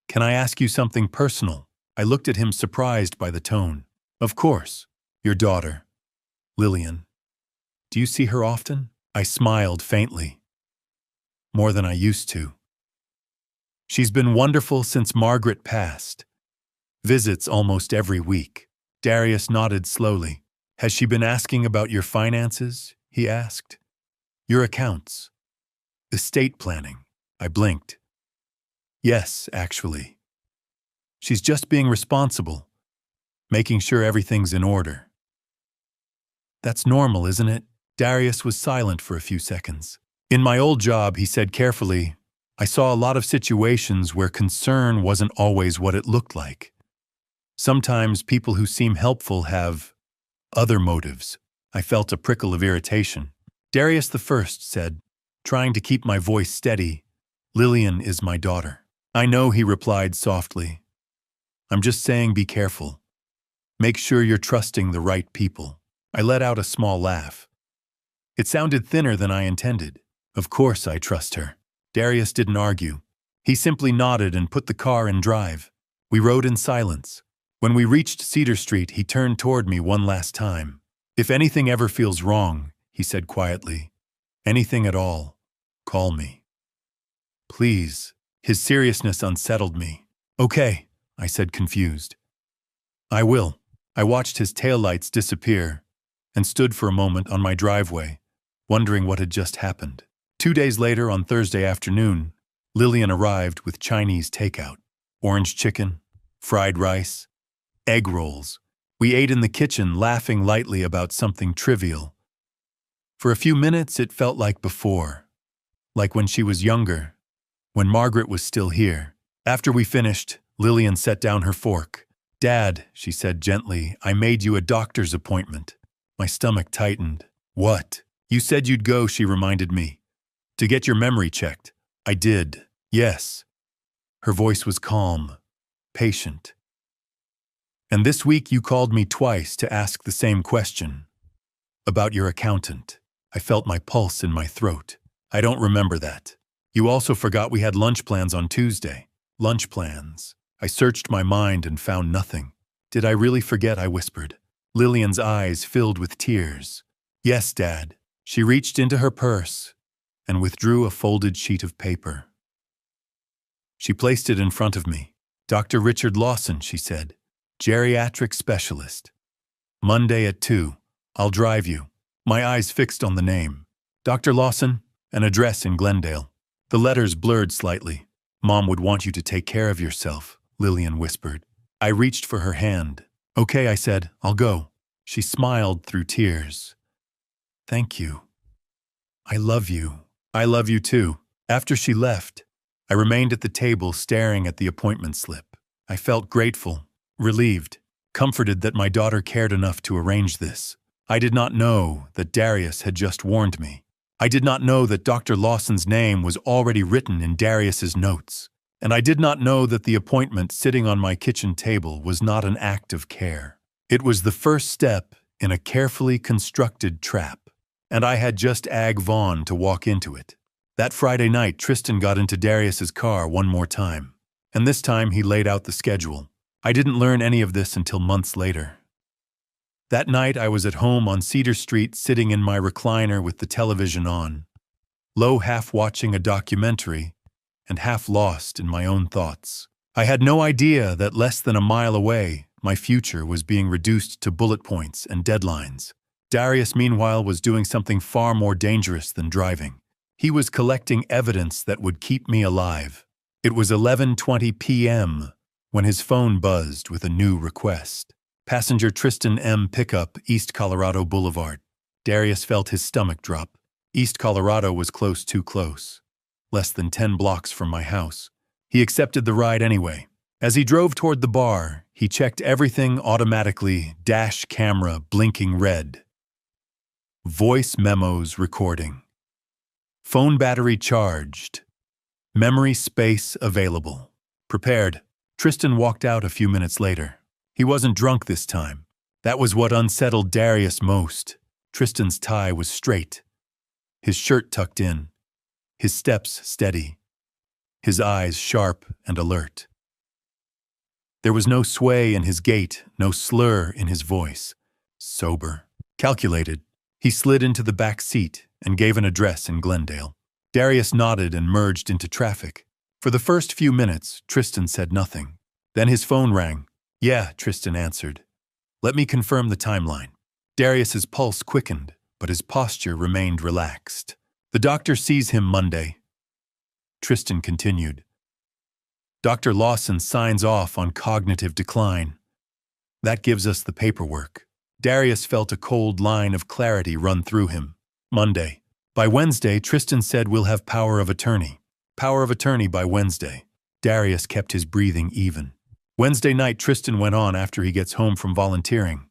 "can I ask you something personal?" I looked at him, surprised by the tone. "Of course. Your daughter, Lillian. Do you see her often?" I smiled faintly. "More than I used to. She's been wonderful since Margaret passed. Visits almost every week." Darius nodded slowly. "Has she been asking about your finances?" he asked. "Your accounts? Estate planning?" I blinked. "Yes, actually. She's just being responsible, making sure everything's in order." "That's normal, isn't it?" Darius was silent for a few seconds. "In my old job," he said carefully, I saw a lot of situations where concern wasn't always what it looked like. Sometimes people who seem helpful have other motives. I felt a prickle of irritation. Darius the First said, trying to keep my voice steady, "Lillian is my daughter." "I know," he replied softly. "I'm just saying be careful. Make sure you're trusting the right people." I let out a small laugh. It sounded thinner than I intended. Of course I trust her. Darius didn't argue. He simply nodded and put the car in drive. We rode in silence. When we reached Cedar Street, he turned toward me one last time. "If anything ever feels wrong," he said quietly, "anything at all, call me. Please." His seriousness unsettled me. "Okay," I said confused. "I will." I watched his taillights disappear and stood for a moment on my driveway, wondering what had just happened. 2 days later, on Thursday afternoon, Lillian arrived with Chinese takeout. Orange chicken, fried rice, egg rolls. We ate in the kitchen, laughing lightly about something trivial. For a few minutes, it felt like before, like when she was younger, when Margaret was still here. After we finished, Lillian set down her fork. "Dad," she said gently, "I made you a doctor's appointment." My stomach tightened. "What?" "You said you'd go," she reminded me. "To get your memory checked." "I did." "Yes." Her voice was calm, patient. "And this week you called me twice to ask the same question. About your accountant." I felt my pulse in my throat. "I don't remember that." "You also forgot we had lunch plans on Tuesday." "Lunch plans." I searched my mind and found nothing. "Did I really forget?" I whispered. Lillian's eyes filled with tears. "Yes, Dad." She reached into her purse and withdrew a folded sheet of paper. She placed it in front of me. "Dr. Richard Lawson," she said. "Geriatric specialist. Monday at 2. I'll drive you." My eyes fixed on the name. "Dr. Lawson," an address in Glendale. The letters blurred slightly. "Mom would want you to take care of yourself," Lillian whispered. I reached for her hand. "Okay," I said, "I'll go." She smiled through tears. "Thank you. I love you." "I love you too." After she left, I remained at the table staring at the appointment slip. I felt grateful, relieved, comforted that my daughter cared enough to arrange this. I did not know that Darius had just warned me. I did not know that Dr. Lawson's name was already written in Darius's notes. And I did not know that the appointment sitting on my kitchen table was not an act of care. It was the first step in a carefully constructed trap. And I had just Ag Vaughn to walk into it. That Friday night, Tristan got into Darius's car one more time. And this time he laid out the schedule. I didn't learn any of this until months later. That night I was at home on Cedar Street, sitting in my recliner with the television on, low, half watching a documentary and half lost in my own thoughts. I had no idea that less than a mile away, my future was being reduced to bullet points and deadlines. Darius, meanwhile, was doing something far more dangerous than driving. He was collecting evidence that would keep me alive. It was 11:20 p.m. when his phone buzzed with a new request. Passenger Tristan M. Pickup, East Colorado Boulevard. Darius felt his stomach drop. East Colorado was too close. Less than 10 blocks from my house. He accepted the ride anyway. As he drove toward the bar, he checked everything automatically, dash camera blinking red. Voice memos recording. Phone battery charged. Memory space available. Prepared. Tristan walked out a few minutes later. He wasn't drunk this time. That was what unsettled Darius most. Tristan's tie was straight, his shirt tucked in, his steps steady, his eyes sharp and alert. There was no sway in his gait, no slur in his voice. Sober, calculated. He slid into the back seat and gave an address in Glendale. Darius nodded and merged into traffic. For the first few minutes, Tristan said nothing. Then his phone rang. "Yeah," Tristan answered. "Let me confirm the timeline." Darius's pulse quickened, but his posture remained relaxed. "The doctor sees him Monday." Tristan continued. "Dr. Lawson signs off on cognitive decline. That gives us the paperwork." Darius felt a cold line of clarity run through him. "Monday. By Wednesday, Tristan said we'll have power of attorney." Power of attorney by Wednesday. Darius kept his breathing even. Wednesday night, Tristan went on after he gets home from volunteering.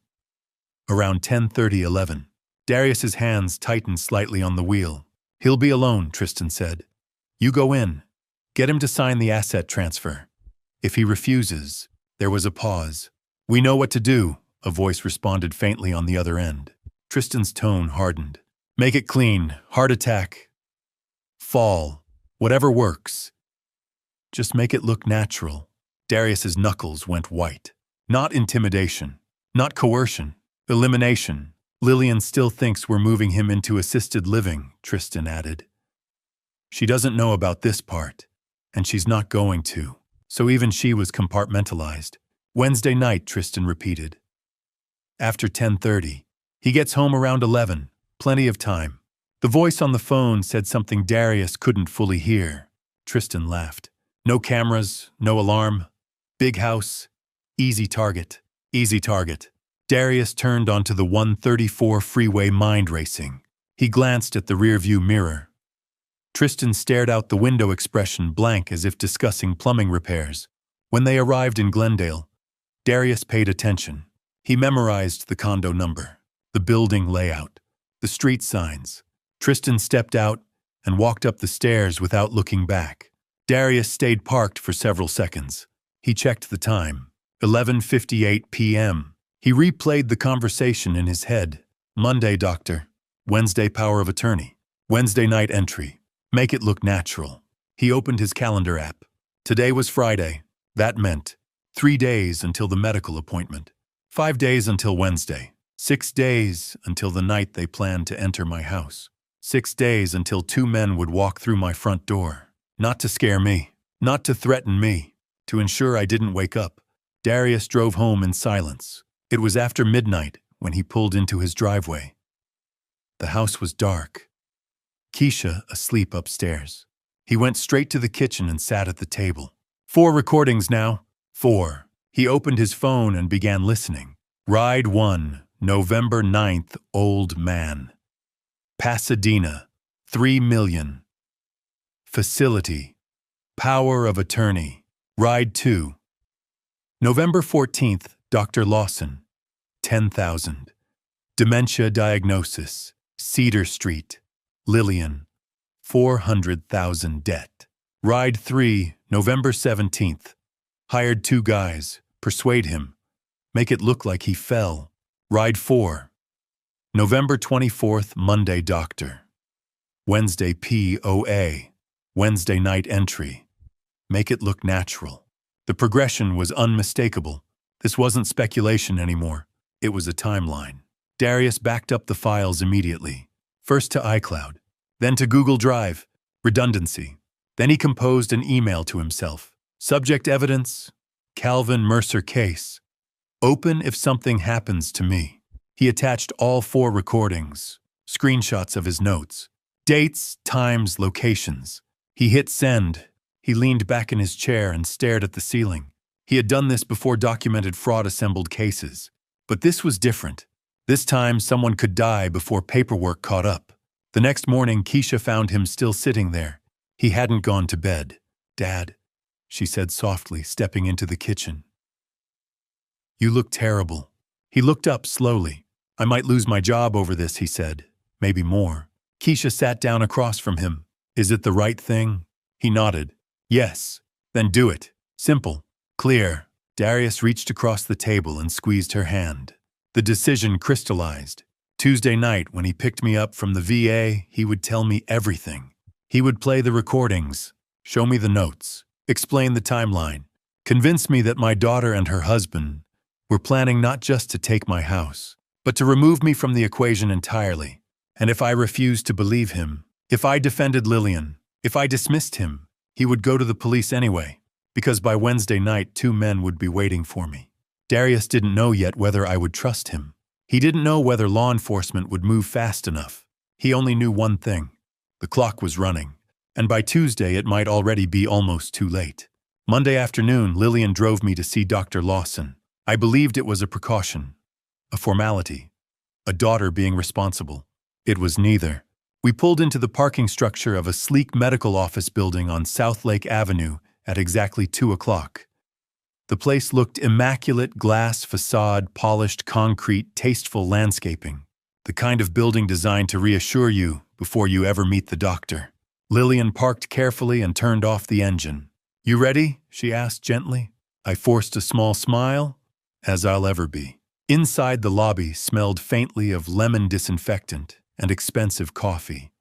Around 10:30–11. Darius's hands tightened slightly on the wheel. He'll be alone, Tristan said. You go in. Get him to sign the asset transfer. If he refuses, there was a pause. We know what to do, a voice responded faintly on the other end. Tristan's tone hardened. Make it clean, heart attack, fall, whatever works. Just make it look natural. Darius's knuckles went white. Not intimidation, not coercion, elimination. Lillian still thinks we're moving him into assisted living, Tristan added. She doesn't know about this part, and she's not going to. So even she was compartmentalized. Wednesday night, Tristan repeated. After 10:30. He gets home around 11. Plenty of time. The voice on the phone said something Darius couldn't fully hear. Tristan laughed. No cameras, no alarm. Big house. Easy target. Easy target. Darius turned onto the 134 freeway, mind racing. He glanced at the rearview mirror. Tristan stared out the window, expression blank as if discussing plumbing repairs. When they arrived in Glendale, Darius paid attention. He memorized the condo number, the building layout, the street signs. Tristan stepped out and walked up the stairs without looking back. Darius stayed parked for several seconds. He checked the time. 11:58 p.m. He replayed the conversation in his head. Monday, doctor. Wednesday, power of attorney. Wednesday night entry. Make it look natural. He opened his calendar app. Today was Friday. That meant 3 days until the medical appointment. 5 days until Wednesday. 6 days until the night they planned to enter my house. 6 days until 2 men would walk through my front door. Not to scare me. Not to threaten me. To ensure I didn't wake up. Darius drove home in silence. It was after midnight when he pulled into his driveway. The house was dark. Keisha asleep upstairs. He went straight to the kitchen and sat at the table. 4 recordings now. 4. He opened his phone and began listening. Ride 1, November 9th, old man. Pasadena, 3 million. Facility, power of attorney. Ride 2. November 14th, Dr. Lawson, 10,000. Dementia diagnosis, Cedar Street. Lillian, 400,000 debt. Ride 3, November 17th. Hired 2 guys, persuade him. Make it look like he fell. Ride 4. November 24th, Monday, doctor. Wednesday, POA. Wednesday night entry. Make it look natural. The progression was unmistakable. This wasn't speculation anymore. It was a timeline. Darius backed up the files immediately. First to iCloud, then to Google Drive. Redundancy. Then he composed an email to himself. Subject evidence, Calvin Mercer case. Open if something happens to me. He attached all 4 recordings, screenshots of his notes, dates, times, locations. He hit send. He leaned back in his chair and stared at the ceiling. He had done this before documented fraud assembled cases. But this was different. This time, someone could die before paperwork caught up. The next morning, Keisha found him still sitting there. He hadn't gone to bed. Dad, she said softly, stepping into the kitchen. You look terrible. He looked up slowly. I might lose my job over this, he said. Maybe more. Keisha sat down across from him. Is it the right thing? He nodded. Yes. Then do it. Simple. Clear. Darius reached across the table and squeezed her hand. The decision crystallized. Tuesday night, when he picked me up from the VA, he would tell me everything. He would play the recordings, show me the notes, explain the timeline, convince me that my daughter and her husband were planning not just to take my house, but to remove me from the equation entirely. And if I refused to believe him, if I defended Lillian, if I dismissed him, he would go to the police anyway, because by Wednesday night 2 men would be waiting for me. Darius didn't know yet whether I would trust him. He didn't know whether law enforcement would move fast enough. He only knew one thing. The clock was running, and by Tuesday it might already be almost too late. Monday afternoon, Lillian drove me to see Dr. Lawson. I believed it was a precaution, a formality, a daughter being responsible. It was neither. We pulled into the parking structure of a sleek medical office building on South Lake Avenue at exactly 2 o'clock. The place looked immaculate, glass facade, polished concrete, tasteful landscaping. The kind of building designed to reassure you before you ever meet the doctor. Lillian parked carefully and turned off the engine. "You ready?" she asked gently. I forced a small smile, as I'll ever be. Inside, the lobby smelled faintly of lemon disinfectant and expensive coffee.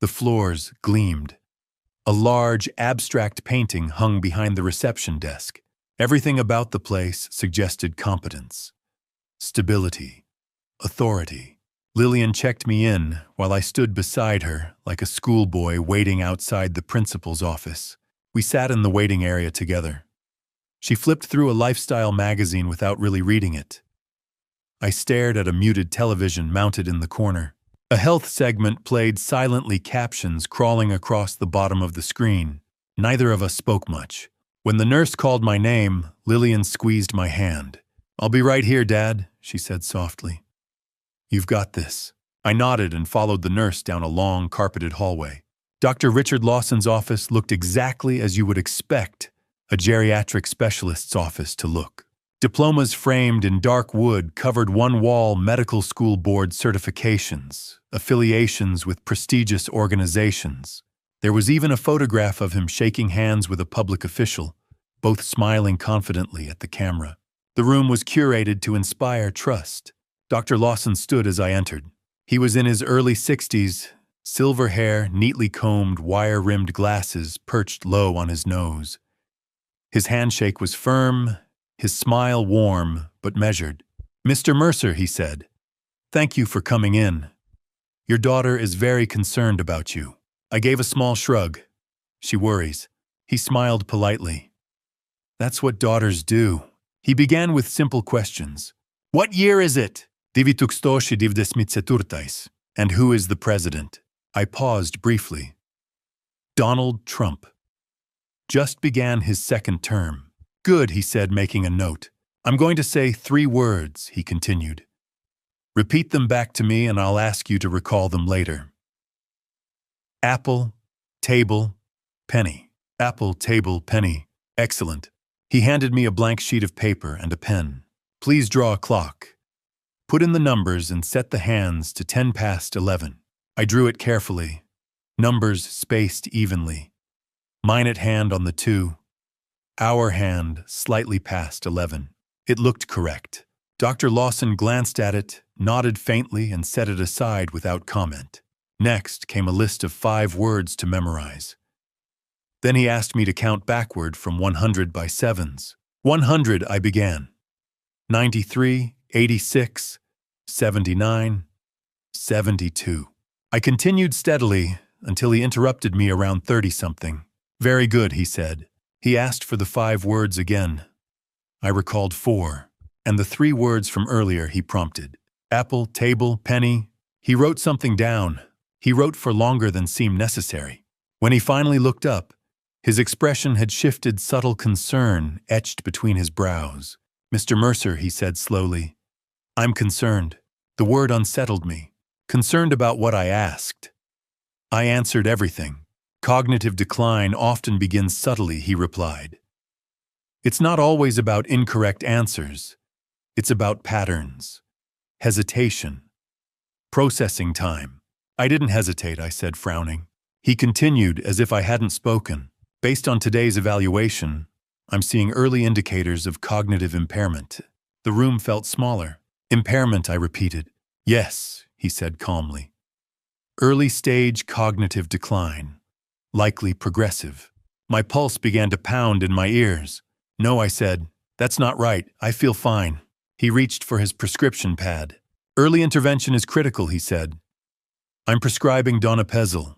The floors gleamed. A large, abstract painting hung behind the reception desk. Everything about the place suggested competence, stability, authority. Lillian checked me in while I stood beside her like a schoolboy waiting outside the principal's office. We sat in the waiting area together. She flipped through a lifestyle magazine without really reading it. I stared at a muted television mounted in the corner. A health segment played silently, captions crawling across the bottom of the screen. Neither of us spoke much. When the nurse called my name, Lillian squeezed my hand. "I'll be right here, Dad," she said softly. "You've got this." I nodded and followed the nurse down a long, carpeted hallway. Dr. Richard Lawson's office looked exactly as you would expect a geriatric specialist's office to look. Diplomas framed in dark wood covered one wall, medical school board certifications, affiliations with prestigious organizations. There was even a photograph of him shaking hands with a public official, both smiling confidently at the camera. The room was curated to inspire trust. Dr. Lawson stood as I entered. He was in his early 60s, silver hair, neatly combed, wire-rimmed glasses perched low on his nose. His handshake was firm, his smile warm but measured. "Mr. Mercer," he said, "thank you for coming in. Your daughter is very concerned about you." I gave a small shrug. "She worries." He smiled politely. "That's what daughters do." He began with simple questions. "What year is it?" "And who is the president?" I paused briefly. "Donald Trump. Just began his second term." "Good," he said, making a note. "I'm going to say 3 words," he continued. "Repeat them back to me and I'll ask you to recall them later. Apple, table, penny. Apple, table, penny. Excellent." He handed me a blank sheet of paper and a pen. "Please draw a clock. Put in the numbers and set the hands to 10 past 11. I drew it carefully. Numbers spaced evenly. Minute hand on the 2. Hour hand slightly past 11. It looked correct. Dr. Lawson glanced at it, nodded faintly, and set it aside without comment. Next came a list of 5 words to memorize. Then he asked me to count backward from 100 by 7s. 100, I began. 93, 86, 79, 72. I continued steadily until he interrupted me around 30-something. "Very good," he said. He asked for the 5 words again. I recalled 4, and the 3 words from earlier he prompted. Apple, table, penny. He wrote something down. He wrote for longer than seemed necessary. When he finally looked up, his expression had shifted, subtle concern etched between his brows. "Mr. Mercer," he said slowly, "I'm concerned." The word unsettled me. Concerned about what I asked. I answered everything. "Cognitive decline often begins subtly," he replied. "It's not always about incorrect answers. It's about patterns, hesitation, processing time." "I didn't hesitate," I said, frowning. He continued as if I hadn't spoken. "Based on today's evaluation, I'm seeing early indicators of cognitive impairment." The room felt smaller. "Impairment," I repeated. "Yes," he said calmly. "Early stage cognitive decline. Likely progressive." My pulse began to pound in my ears. "No," I said. "That's not right. I feel fine." He reached for his prescription pad. "Early intervention is critical," he said. "I'm prescribing donepezil.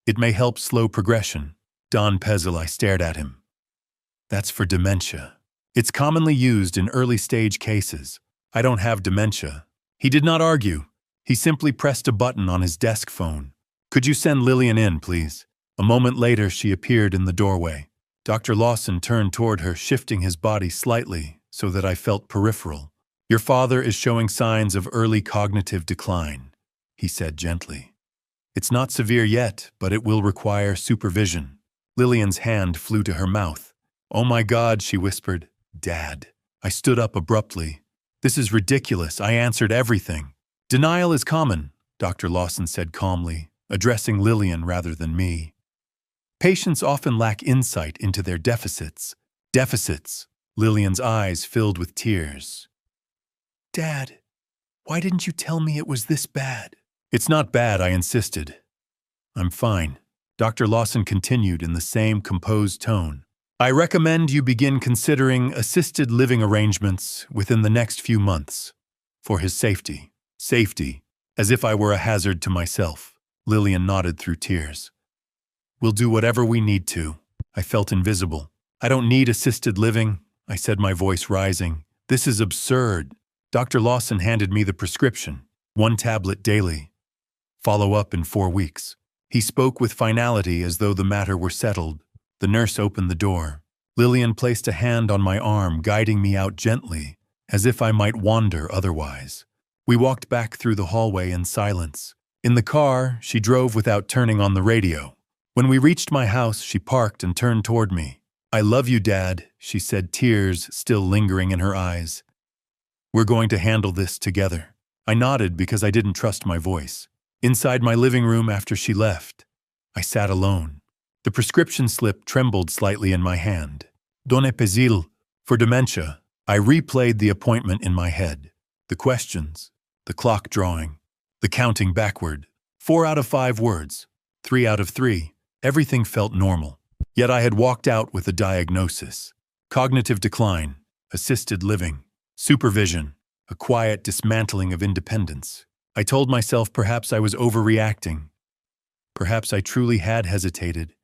It may help slow progression." "Donepezil," I stared at him. "That's for dementia. It's commonly used in early-stage cases. I don't have dementia." He did not argue. He simply pressed a button on his desk phone. "Could you send Lillian in, please?" A moment later, she appeared in the doorway. Dr. Lawson turned toward her, shifting his body slightly so that I felt peripheral. "Your father is showing signs of early cognitive decline," he said gently. It's not severe yet, but it will require supervision. Lillian's hand flew to her mouth. Oh my God, she whispered. Dad. I stood up abruptly. This is ridiculous. I answered everything. Denial is common, Dr. Lawson said calmly, addressing Lillian rather than me. Patients often lack insight into their deficits. Deficits. Lillian's eyes filled with tears. Dad, why didn't you tell me it was this bad? It's not bad, I insisted. I'm fine. Dr. Lawson continued in the same composed tone. I recommend you begin considering assisted living arrangements within the next few months. For his safety. Safety, as if I were a hazard to myself. Lillian nodded through tears. We'll do whatever we need to. I felt invisible. I don't need assisted living, I said, my voice rising. This is absurd. Dr. Lawson handed me the prescription. 1 tablet daily. Follow up in 4 weeks. He spoke with finality as though the matter were settled. The nurse opened the door. Lillian placed a hand on my arm, guiding me out gently, as if I might wander otherwise. We walked back through the hallway in silence. In the car, she drove without turning on the radio. When we reached my house, she parked and turned toward me. I love you, Dad, she said, tears still lingering in her eyes. We're going to handle this together. I nodded because I didn't trust my voice. Inside my living room after she left, I sat alone. The prescription slip trembled slightly in my hand. Donepezil, for dementia. I replayed the appointment in my head. The questions, the clock drawing, the counting backward. 4 out of 5 words, 3 out of 3. Everything felt normal. Yet I had walked out with a diagnosis. Cognitive decline, assisted living, supervision, a quiet dismantling of independence. I told myself perhaps I was overreacting. Perhaps I truly had hesitated.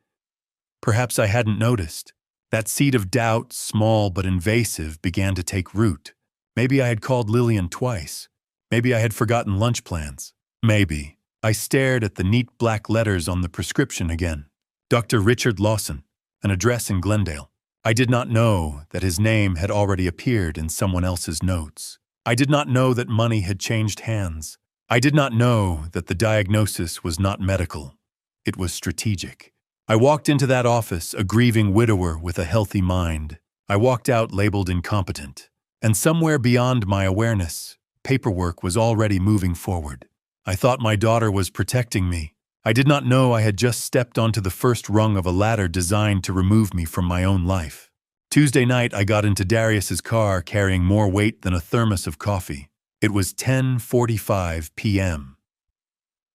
Perhaps I hadn't noticed. That seed of doubt, small but invasive, began to take root. Maybe I had called Lillian twice. Maybe I had forgotten lunch plans. Maybe. I stared at the neat black letters on the prescription again. Dr. Richard Lawson, an address in Glendale. I did not know that his name had already appeared in someone else's notes. I did not know that money had changed hands. I did not know that the diagnosis was not medical. It was strategic. I walked into that office, a grieving widower with a healthy mind. I walked out labeled incompetent. And somewhere beyond my awareness, paperwork was already moving forward. I thought my daughter was protecting me. I did not know I had just stepped onto the first rung of a ladder designed to remove me from my own life. Tuesday night, I got into Darius's car carrying more weight than a thermos of coffee. It was 10:45 p.m.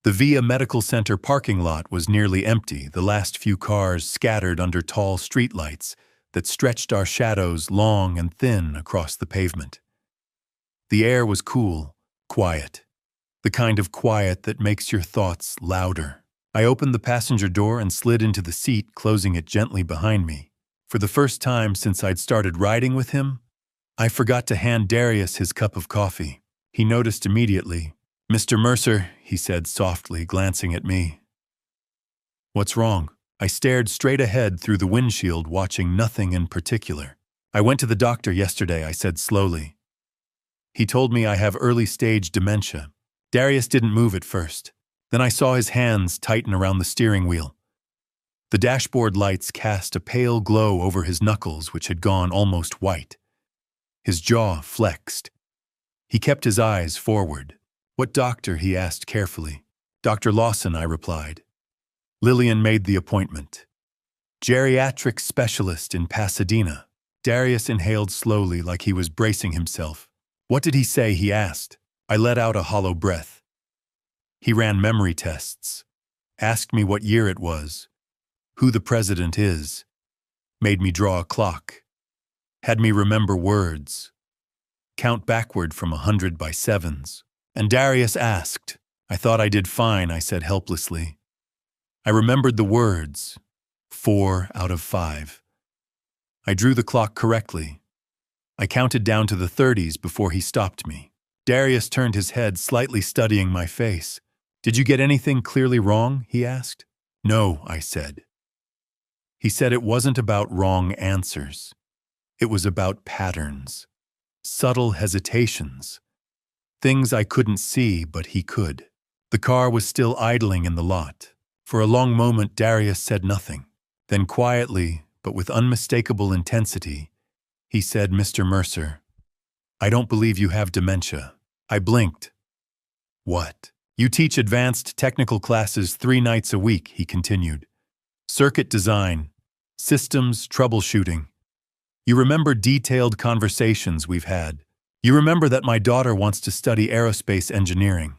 The Via Medical Center parking lot was nearly empty, the last few cars scattered under tall streetlights that stretched our shadows long and thin across the pavement. The air was cool, quiet, the kind of quiet that makes your thoughts louder. I opened the passenger door and slid into the seat, closing it gently behind me. For the first time since I'd started riding with him, I forgot to hand Darius his cup of coffee. He noticed immediately. Mr. Mercer, he said softly, glancing at me. What's wrong? I stared straight ahead through the windshield, watching nothing in particular. I went to the doctor yesterday, I said slowly. He told me I have early-stage dementia. Darius didn't move at first. Then I saw his hands tighten around the steering wheel. The dashboard lights cast a pale glow over his knuckles, which had gone almost white. His jaw flexed. He kept his eyes forward. What doctor? He asked carefully. Dr. Lawson, I replied. Lillian made the appointment. Geriatric specialist in Pasadena. Darius inhaled slowly like he was bracing himself. What did he say? He asked. I let out a hollow breath. He ran memory tests, asked me what year it was, who the president is, made me draw a clock, had me remember words, count backward from 100 by 7s. And Darius asked. I thought I did fine, I said helplessly. I remembered the words, 4 out of 5. I drew the clock correctly. I counted down to the 30s before he stopped me. Darius turned his head, slightly studying my face. Did you get anything clearly wrong? He asked. No, I said. He said it wasn't about wrong answers. It was about patterns, subtle hesitations, things I couldn't see, but he could. The car was still idling in the lot. For a long moment, Darius said nothing. Then quietly, but with unmistakable intensity, he said, "Mr. Mercer, I don't believe you have dementia." I blinked. "What?" "You teach advanced technical classes 3 nights a week," he continued. "Circuit design, systems, troubleshooting. You remember detailed conversations we've had. You remember that my daughter wants to study aerospace engineering.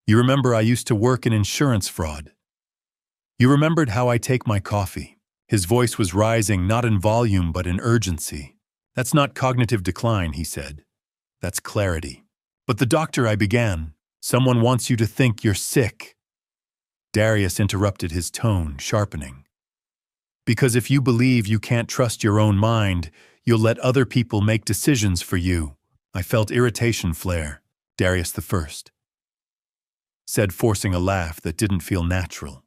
You remember I used to work in insurance fraud. You remembered how I take my coffee." His voice was rising, not in volume but in urgency. "That's not cognitive decline," he said. "That's clarity." "But the doctor," I began. "Someone wants you to think you're sick." Darius interrupted, his tone sharpening. "Because if you believe you can't trust your own mind, you'll let other people make decisions for you." I felt irritation flare. "Darius the First," said, forcing a laugh that didn't feel natural.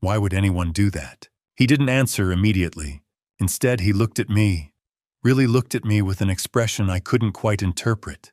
"Why would anyone do that?" He didn't answer immediately. Instead, he looked at me, really looked at me with an expression I couldn't quite interpret.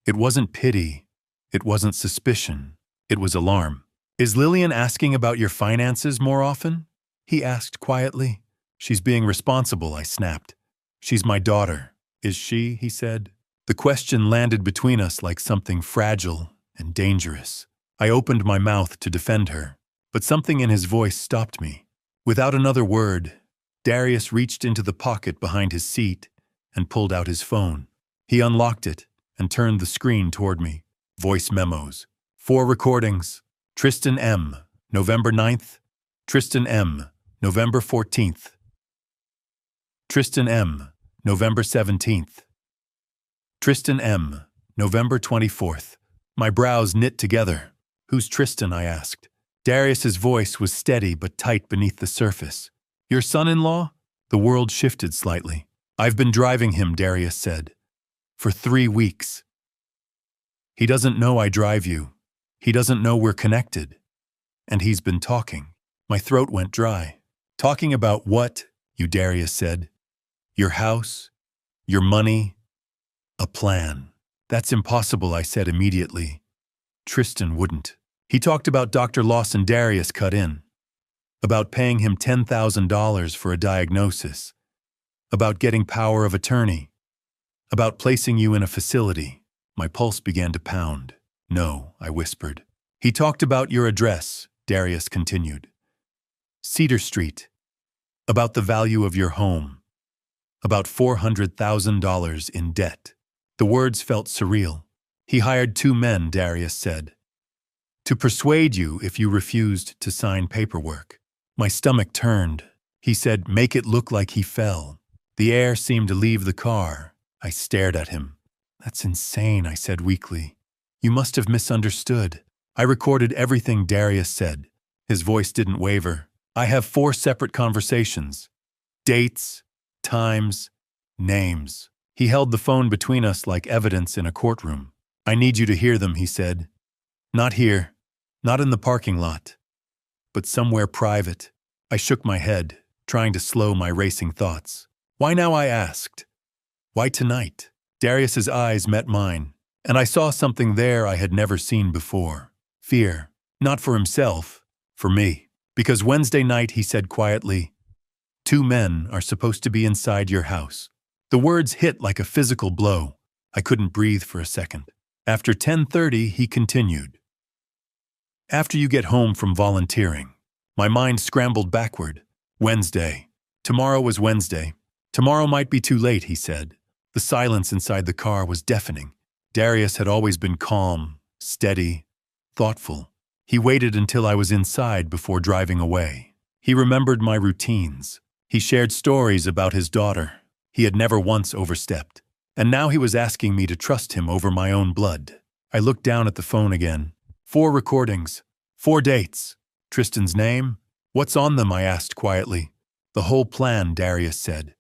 It wasn't pity. It wasn't suspicion. It was alarm. "Is Lillian asking about your finances more often?" he asked quietly. "She's being responsible," I snapped. "She's my daughter." "Is she?" he said. The question landed between us like something fragile and dangerous. I opened my mouth to defend her, but something in his voice stopped me. Without another word, Darius reached into the pocket behind his seat and pulled out his phone. He unlocked it and turned the screen toward me. Voice memos. 4 recordings. Tristan M., November 9th. Tristan M., November 14th. Tristan M., November 17th. Tristan M., November 24th. My brows knit together. "Who's Tristan?" I asked. Darius's voice was steady but tight beneath the surface. "Your son-in-law?" The world shifted slightly. "I've been driving him," Darius said. "For 3 weeks. He doesn't know I drive you. He doesn't know we're connected. And he's been talking." My throat went dry. "Talking about what?" you, Darius said. "Your house? Your money? A plan." "That's impossible," I said immediately. Tristan wouldn't. "He talked about Dr. Lawson," Darius cut in. "About paying him $10,000 for a diagnosis. About getting power of attorney. About placing you in a facility." My pulse began to pound. "No," I whispered. "He talked about your address," Darius continued. "Cedar Street. About the value of your home. About $400,000 in debt." The words felt surreal. "He hired 2 men," Darius said, "to persuade you if you refused to sign paperwork." My stomach turned. He said, "Make it look like he fell." The air seemed to leave the car. I stared at him. "That's insane," I said weakly. "You must have misunderstood." I recorded everything Darius said. His voice didn't waver. "I have 4 separate conversations. Dates, times, names." He held the phone between us like evidence in a courtroom. "I need you to hear them," he said. "Not here. Not in the parking lot. But somewhere private." I shook my head, trying to slow my racing thoughts. "Why now?" I asked. "Why tonight?" Darius's eyes met mine, and I saw something there I had never seen before. Fear. Not for himself, for me. "Because Wednesday night," he said quietly, "2 men are supposed to be inside your house." The words hit like a physical blow. I couldn't breathe for a second. After 10:30, he continued. "After you get home from volunteering." My mind scrambled backward. Wednesday. Tomorrow was Wednesday. "Tomorrow might be too late," he said. The silence inside the car was deafening. Darius had always been calm, steady, thoughtful. He waited until I was inside before driving away. He remembered my routines. He shared stories about his daughter. He had never once overstepped. And now he was asking me to trust him over my own blood. I looked down at the phone again. 4 recordings. 4 dates. Tristan's name? "What's on them?" I asked quietly. "The whole plan," Darius said.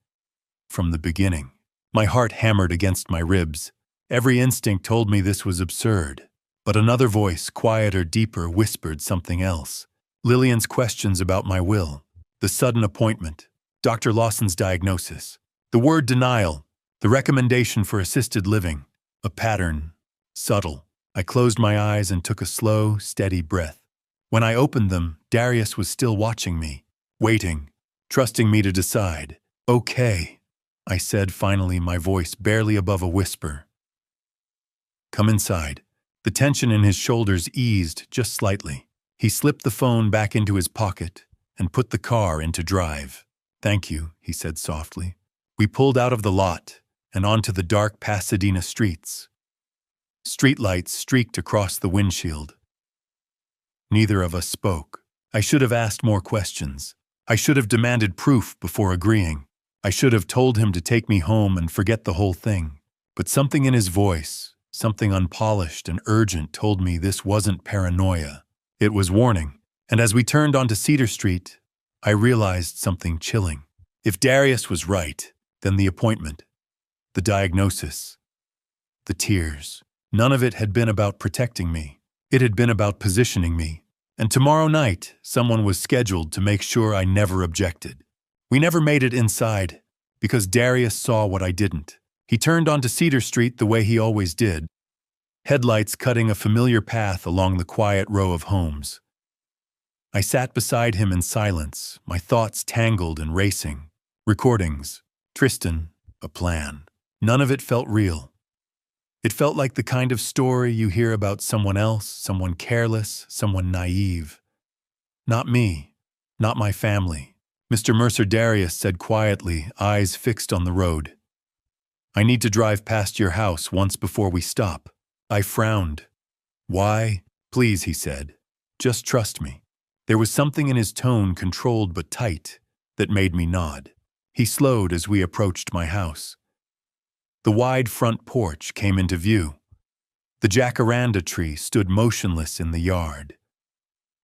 From the beginning. My heart hammered against my ribs. Every instinct told me this was absurd. But another voice, quieter, deeper, whispered something else. Lillian's questions about my will. The sudden appointment. Dr. Lawson's diagnosis. The word denial. The recommendation for assisted living. A pattern. Subtle. I closed my eyes and took a slow, steady breath. When I opened them, Darius was still watching me, waiting, trusting me to decide. "Okay," I said finally, my voice barely above a whisper. "Come inside." The tension in his shoulders eased just slightly. He slipped the phone back into his pocket and put the car into drive. "Thank you," he said softly. We pulled out of the lot and onto the dark Pasadena streets. Streetlights streaked across the windshield. Neither of us spoke. I should have asked more questions. I should have demanded proof before agreeing. I should have told him to take me home and forget the whole thing. But something in his voice, something unpolished and urgent, told me this wasn't paranoia. It was warning. And as we turned onto Cedar Street, I realized something chilling. If Darius was right, then the appointment, the diagnosis, the tears, none of it had been about protecting me. It had been about positioning me. And tomorrow night, someone was scheduled to make sure I never objected. We never made it inside, because Darius saw what I didn't. He turned onto Cedar Street the way he always did, headlights cutting a familiar path along the quiet row of homes. I sat beside him in silence, my thoughts tangled and racing. Recordings, Tristan, a plan. None of it felt real. It felt like the kind of story you hear about someone else, someone careless, someone naive. Not me, not my family. Mr. Mercer, Darius said quietly, eyes fixed on the road. "I need to drive past your house once before we stop." I frowned. "Why?" "Please," he said. "Just trust me." There was something in his tone, controlled but tight, that made me nod. He slowed as we approached my house. The wide front porch came into view. The jacaranda tree stood motionless in the yard.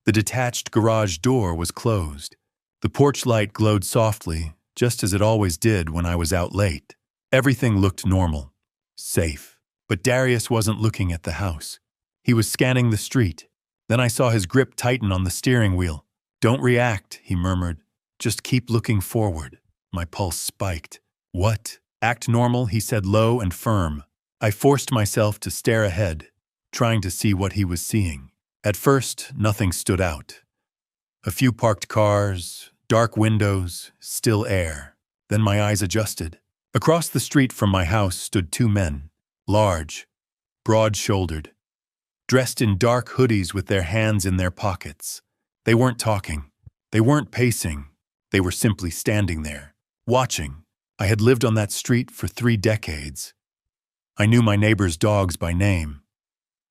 The detached garage door was closed. The porch light glowed softly, just as it always did when I was out late. Everything looked normal, safe. But Darius wasn't looking at the house. He was scanning the street. Then I saw his grip tighten on the steering wheel. "Don't react," he murmured. "Just keep looking forward." My pulse spiked. "What?" "Act normal," he said, low and firm. I forced myself to stare ahead, trying to see what he was seeing. At first, nothing stood out. A few parked cars, dark windows, still air. Then my eyes adjusted. Across the street from my house stood two men, large, broad-shouldered, dressed in dark hoodies with their hands in their pockets. They weren't talking. They weren't pacing. They were simply standing there, watching. I had lived on that street for 3 decades. I knew my neighbors' dogs by name.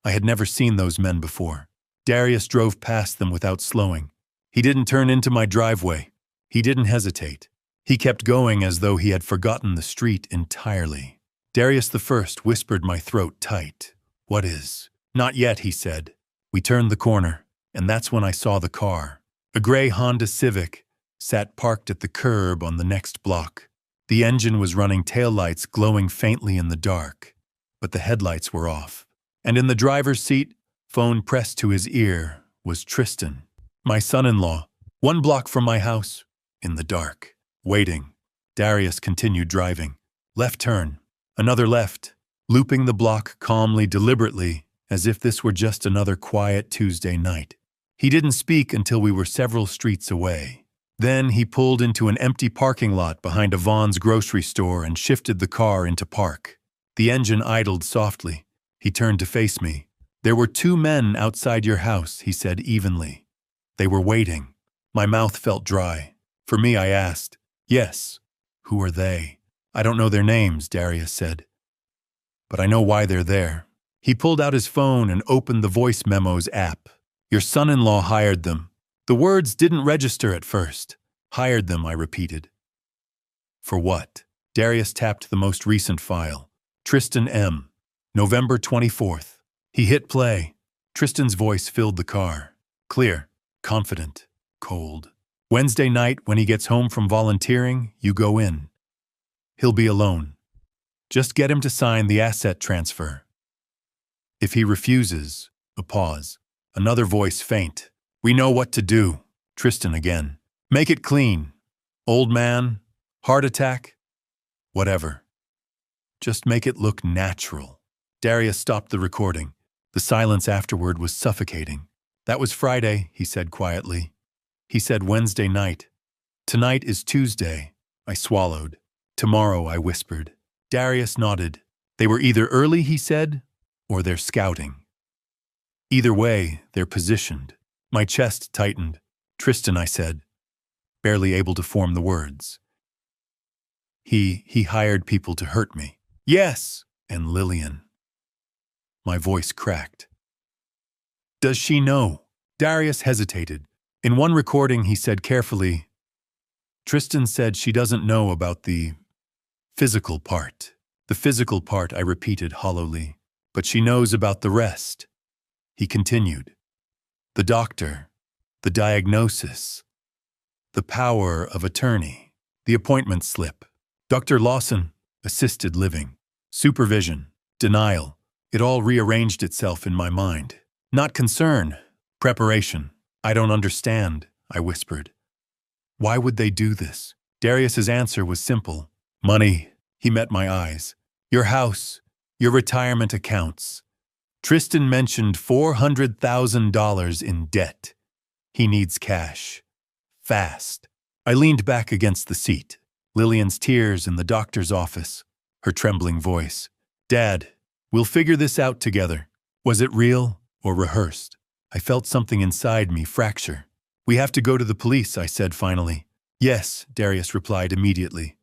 I had never seen those men before. Darius drove past them without slowing. He didn't turn into my driveway. He didn't hesitate. He kept going as though he had forgotten the street entirely. Darius the First whispered, my throat tight. "What is?" "Not yet," he said. We turned the corner, and that's when I saw the car. A gray Honda Civic sat parked at the curb on the next block. The engine was running, taillights glowing faintly in the dark, but the headlights were off. And in the driver's seat, phone pressed to his ear, was Tristan, my son-in-law, 1 block from my house, in the dark, waiting. Darius continued driving. Left turn, another left, looping the block calmly, deliberately, as if this were just another quiet Tuesday night. He didn't speak until we were several streets away. Then he pulled into an empty parking lot behind a Vaughn's grocery store and shifted the car into park. The engine idled softly. He turned to face me. "There were 2 men outside your house," he said evenly. "They were waiting." My mouth felt dry. For me, I asked, "Yes, who are they?" "I don't know their names," Darius said. "But I know why they're there." He pulled out his phone and opened the voice memos app. "Your son-in-law hired them." The words didn't register at first. "Hired them," I repeated. "For what?" Darius tapped the most recent file. Tristan M. November 24th. He hit play. Tristan's voice filled the car. Clear, confident, cold. "Wednesday night, when he gets home from volunteering, you go in. He'll be alone. Just get him to sign the asset transfer. If he refuses," a pause. Another voice, faint. "We know what to do." Tristan again. "Make it clean. Old man, heart attack, whatever. Just make it look natural." Darius stopped the recording. The silence afterward was suffocating. That was Friday, he said quietly. He said Wednesday night. Tonight is Tuesday, I swallowed. Tomorrow, I whispered. Darius nodded. They were either early, he said, or they're scouting. Either way, they're positioned. My chest tightened. Tristan, I said, barely able to form the words. He hired people to hurt me. Yes, and Lillian. My voice cracked. Does she know? Darius hesitated. In one recording, he said carefully, Tristan said she doesn't know about the physical part. The physical part, I repeated hollowly, but she knows about the rest. He continued. The doctor, the diagnosis, the power of attorney, the appointment slip. Dr. Lawson, assisted living, supervision, denial. It all rearranged itself in my mind. Not concern, preparation. I don't understand, I whispered. Why would they do this? Darius's answer was simple. Money. He met my eyes. Your house, your retirement accounts. Tristan mentioned $400,000 in debt. He needs cash. Fast. I leaned back against the seat. Lillian's tears in the doctor's office. Her trembling voice. Dad, we'll figure this out together. Was it real or rehearsed? I felt something inside me fracture. We have to go to the police, I said finally. Yes, Darius replied immediately.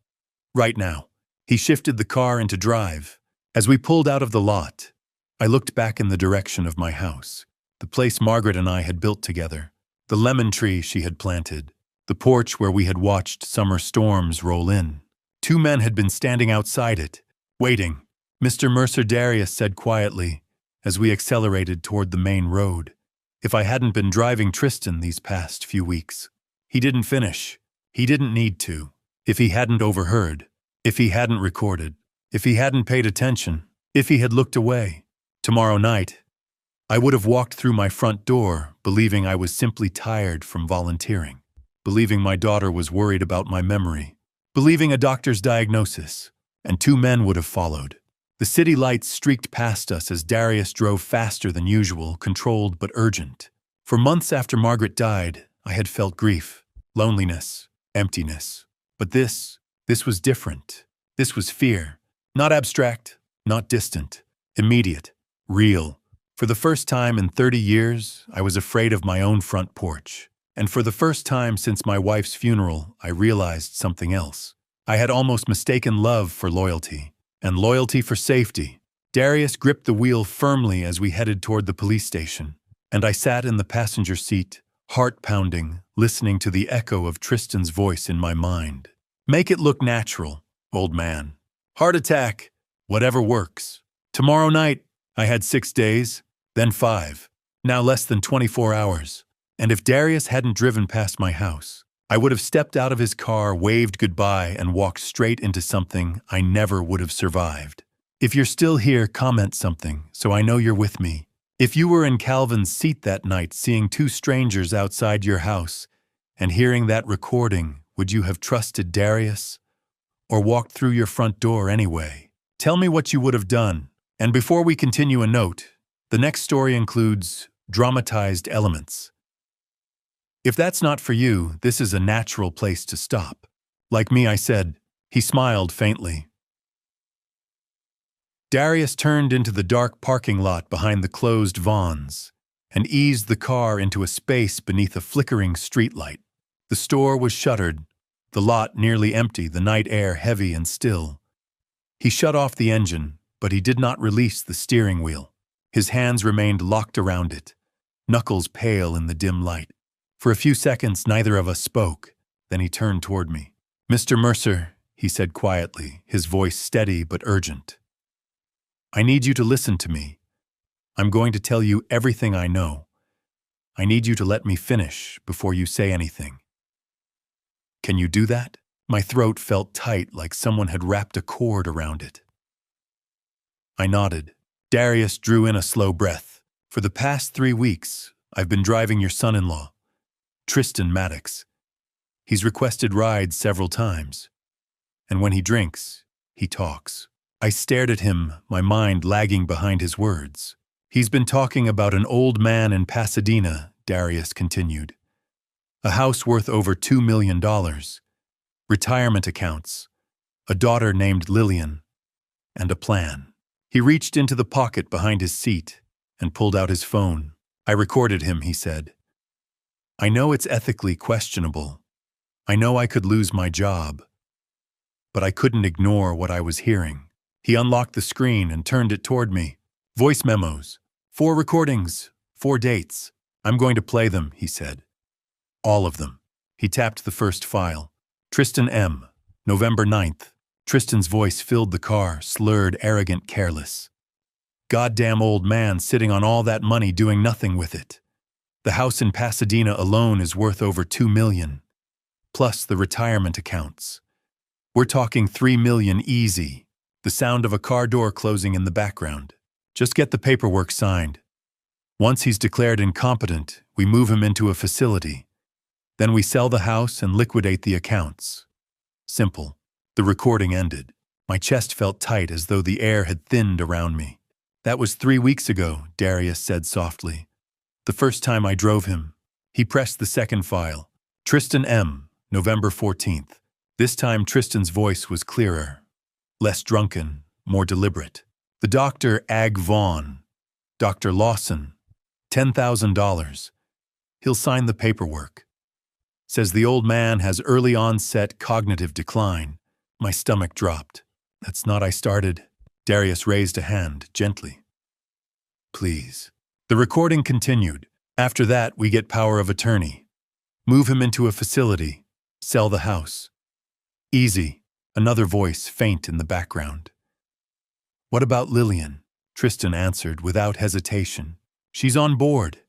Right now. He shifted the car into drive. As we pulled out of the lot, I looked back in the direction of my house, the place Margaret and I had built together, the lemon tree she had planted, the porch where we had watched summer storms roll in. Two men had been standing outside it, waiting. Mr. Mercer, Darius said quietly, as we accelerated toward the main road. If I hadn't been driving Tristan these past few weeks. He didn't finish. He didn't need to. If he hadn't overheard. If he hadn't recorded. If he hadn't paid attention. If he had looked away. Tomorrow night, I would have walked through my front door, believing I was simply tired from volunteering. Believing my daughter was worried about my memory. Believing a doctor's diagnosis. And two men would have followed. The city lights streaked past us as Darius drove faster than usual, controlled but urgent. For months after Margaret died, I had felt grief, loneliness, emptiness. But this was different. This was fear. Not abstract, not distant, immediate, real. For the first time in 30 years, I was afraid of my own front porch. And for the first time since my wife's funeral, I realized something else. I had almost mistaken love for loyalty. And loyalty for safety. Darius gripped the wheel firmly as we headed toward the police station, and I sat in the passenger seat, heart pounding, listening to the echo of Tristan's voice in my mind. Make it look natural, old man. Heart attack, whatever works. Tomorrow night, I had 6 days, then 5, now less than 24 hours. And if Darius hadn't driven past my house, I would have stepped out of his car, waved goodbye, and walked straight into something I never would have survived. If you're still here, comment something, so I know you're with me. If you were in Calvin's seat that night, seeing two strangers outside your house, and hearing that recording, would you have trusted Darius? Or walked through your front door anyway? Tell me what you would have done. And before we continue, a note. The next story includes dramatized elements. If that's not for you, this is a natural place to stop. Like me, I said. He smiled faintly. Darius turned into the dark parking lot behind the closed Vons and eased the car into a space beneath a flickering streetlight. The store was shuttered, the lot nearly empty, the night air heavy and still. He shut off the engine, but he did not release the steering wheel. His hands remained locked around it, knuckles pale in the dim light. For a few seconds, neither of us spoke. Then he turned toward me. Mr. Mercer, he said quietly, his voice steady but urgent. I need you to listen to me. I'm going to tell you everything I know. I need you to let me finish before you say anything. Can you do that? My throat felt tight, like someone had wrapped a cord around it. I nodded. Darius drew in a slow breath. For the past 3 weeks, I've been driving your son-in-law, Tristan Maddox. He's requested rides several times. And when he drinks, he talks. I stared at him, my mind lagging behind his words. He's been talking about an old man in Pasadena, Darius continued. A house worth over $2 million. Retirement accounts. A daughter named Lillian. And a plan. He reached into the pocket behind his seat and pulled out his phone. I recorded him, he said. I know it's ethically questionable. I know I could lose my job. But I couldn't ignore what I was hearing. He unlocked the screen and turned it toward me. Voice memos. 4 recordings. 4 dates. I'm going to play them, he said. All of them. He tapped the first file. Tristan M. November 9th. Tristan's voice filled the car, slurred, arrogant, careless. Goddamn old man sitting on all that money doing nothing with it. The house in Pasadena alone is worth over $2 million. Plus the retirement accounts. We're talking $3 million easy. The sound of a car door closing in the background. Just get the paperwork signed. Once he's declared incompetent, we move him into a facility. Then we sell the house and liquidate the accounts. Simple. The recording ended. My chest felt tight as though the air had thinned around me. That was 3 weeks ago, Darius said softly. The first time I drove him. He pressed the second file. Tristan M. November 14th. This time Tristan's voice was clearer. Less drunken, more deliberate. The doctor Ag Vaughn. Dr. Lawson. $10,000. He'll sign the paperwork. Says the old man has early onset cognitive decline. My stomach dropped. That's not I started. Darius raised a hand, gently. Please. The recording continued. After that, we get power of attorney. Move him into a facility. Sell the house. Easy. Another voice faint in the background. What about Lillian? Tristan answered without hesitation. She's on board.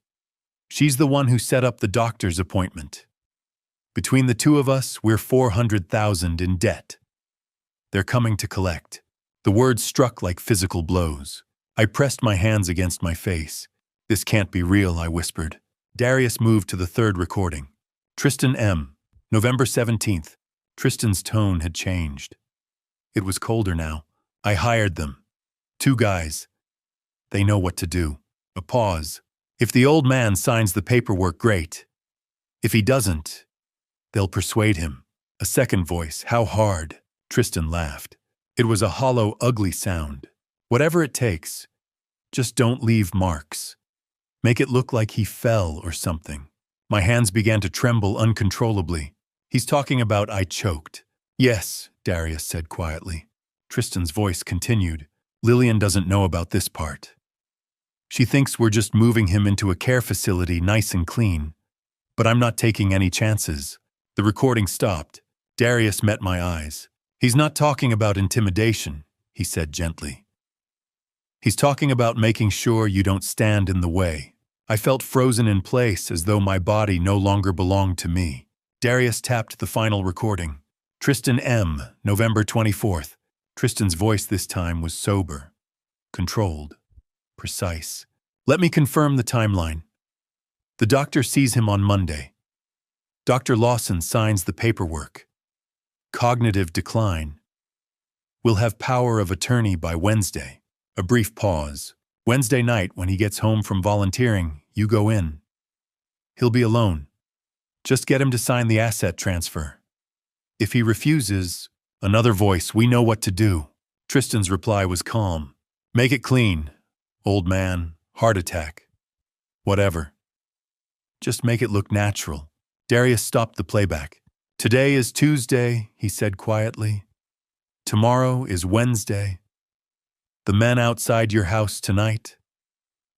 She's the one who set up the doctor's appointment. Between the two of us, we're $400,000 in debt. They're coming to collect. The words struck like physical blows. I pressed my hands against my face. This can't be real, I whispered. Darius moved to the third recording. Tristan M. November 17th. Tristan's tone had changed. It was colder now. I hired them. 2 guys. They know what to do. A pause. If the old man signs the paperwork, great. If he doesn't, they'll persuade him. A second voice. How hard? Tristan laughed. It was a hollow, ugly sound. Whatever it takes. Just don't leave marks. Make it look like he fell or something. My hands began to tremble uncontrollably. He's talking about I choked. Yes, Darius said quietly. Tristan's voice continued. Lillian doesn't know about this part. She thinks we're just moving him into a care facility nice and clean. But I'm not taking any chances. The recording stopped. Darius met my eyes. He's not talking about intimidation, he said gently. He's talking about making sure you don't stand in the way. I felt frozen in place as though my body no longer belonged to me. Darius tapped the final recording. Tristan M. November 24th. Tristan's voice this time was sober, controlled, precise. Let me confirm the timeline. The doctor sees him on Monday. Dr. Lawson signs the paperwork. Cognitive decline. We'll have power of attorney by Wednesday. A brief pause. Wednesday night, when he gets home from volunteering, you go in. He'll be alone. Just get him to sign the asset transfer. If he refuses, another voice, we know what to do. Tristan's reply was calm. Make it clean. Old man, heart attack. Whatever. Just make it look natural. Darius stopped the playback. Today is Tuesday, he said quietly. Tomorrow is Wednesday. The men outside your house tonight,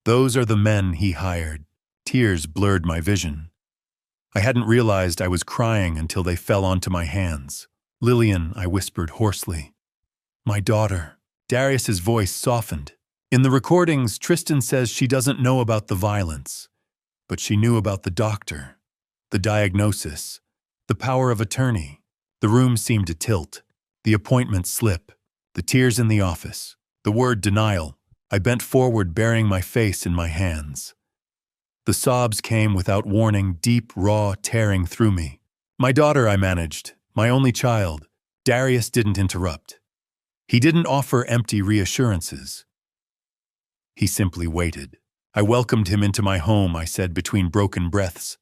those are the men he hired. Tears blurred my vision. I hadn't realized I was crying until they fell onto my hands. Lillian, I whispered hoarsely. My daughter. Darius's voice softened. In the recordings, Tristan says she doesn't know about the violence, but she knew about the doctor, the diagnosis, the power of attorney. The room seemed to tilt, the appointment slip, the tears in the office, the word denial. I bent forward, burying my face in my hands. The sobs came without warning, deep, raw, tearing through me. My daughter, I managed, my only child. Darius didn't interrupt. He didn't offer empty reassurances. He simply waited. I welcomed him into my home, I said between broken breaths.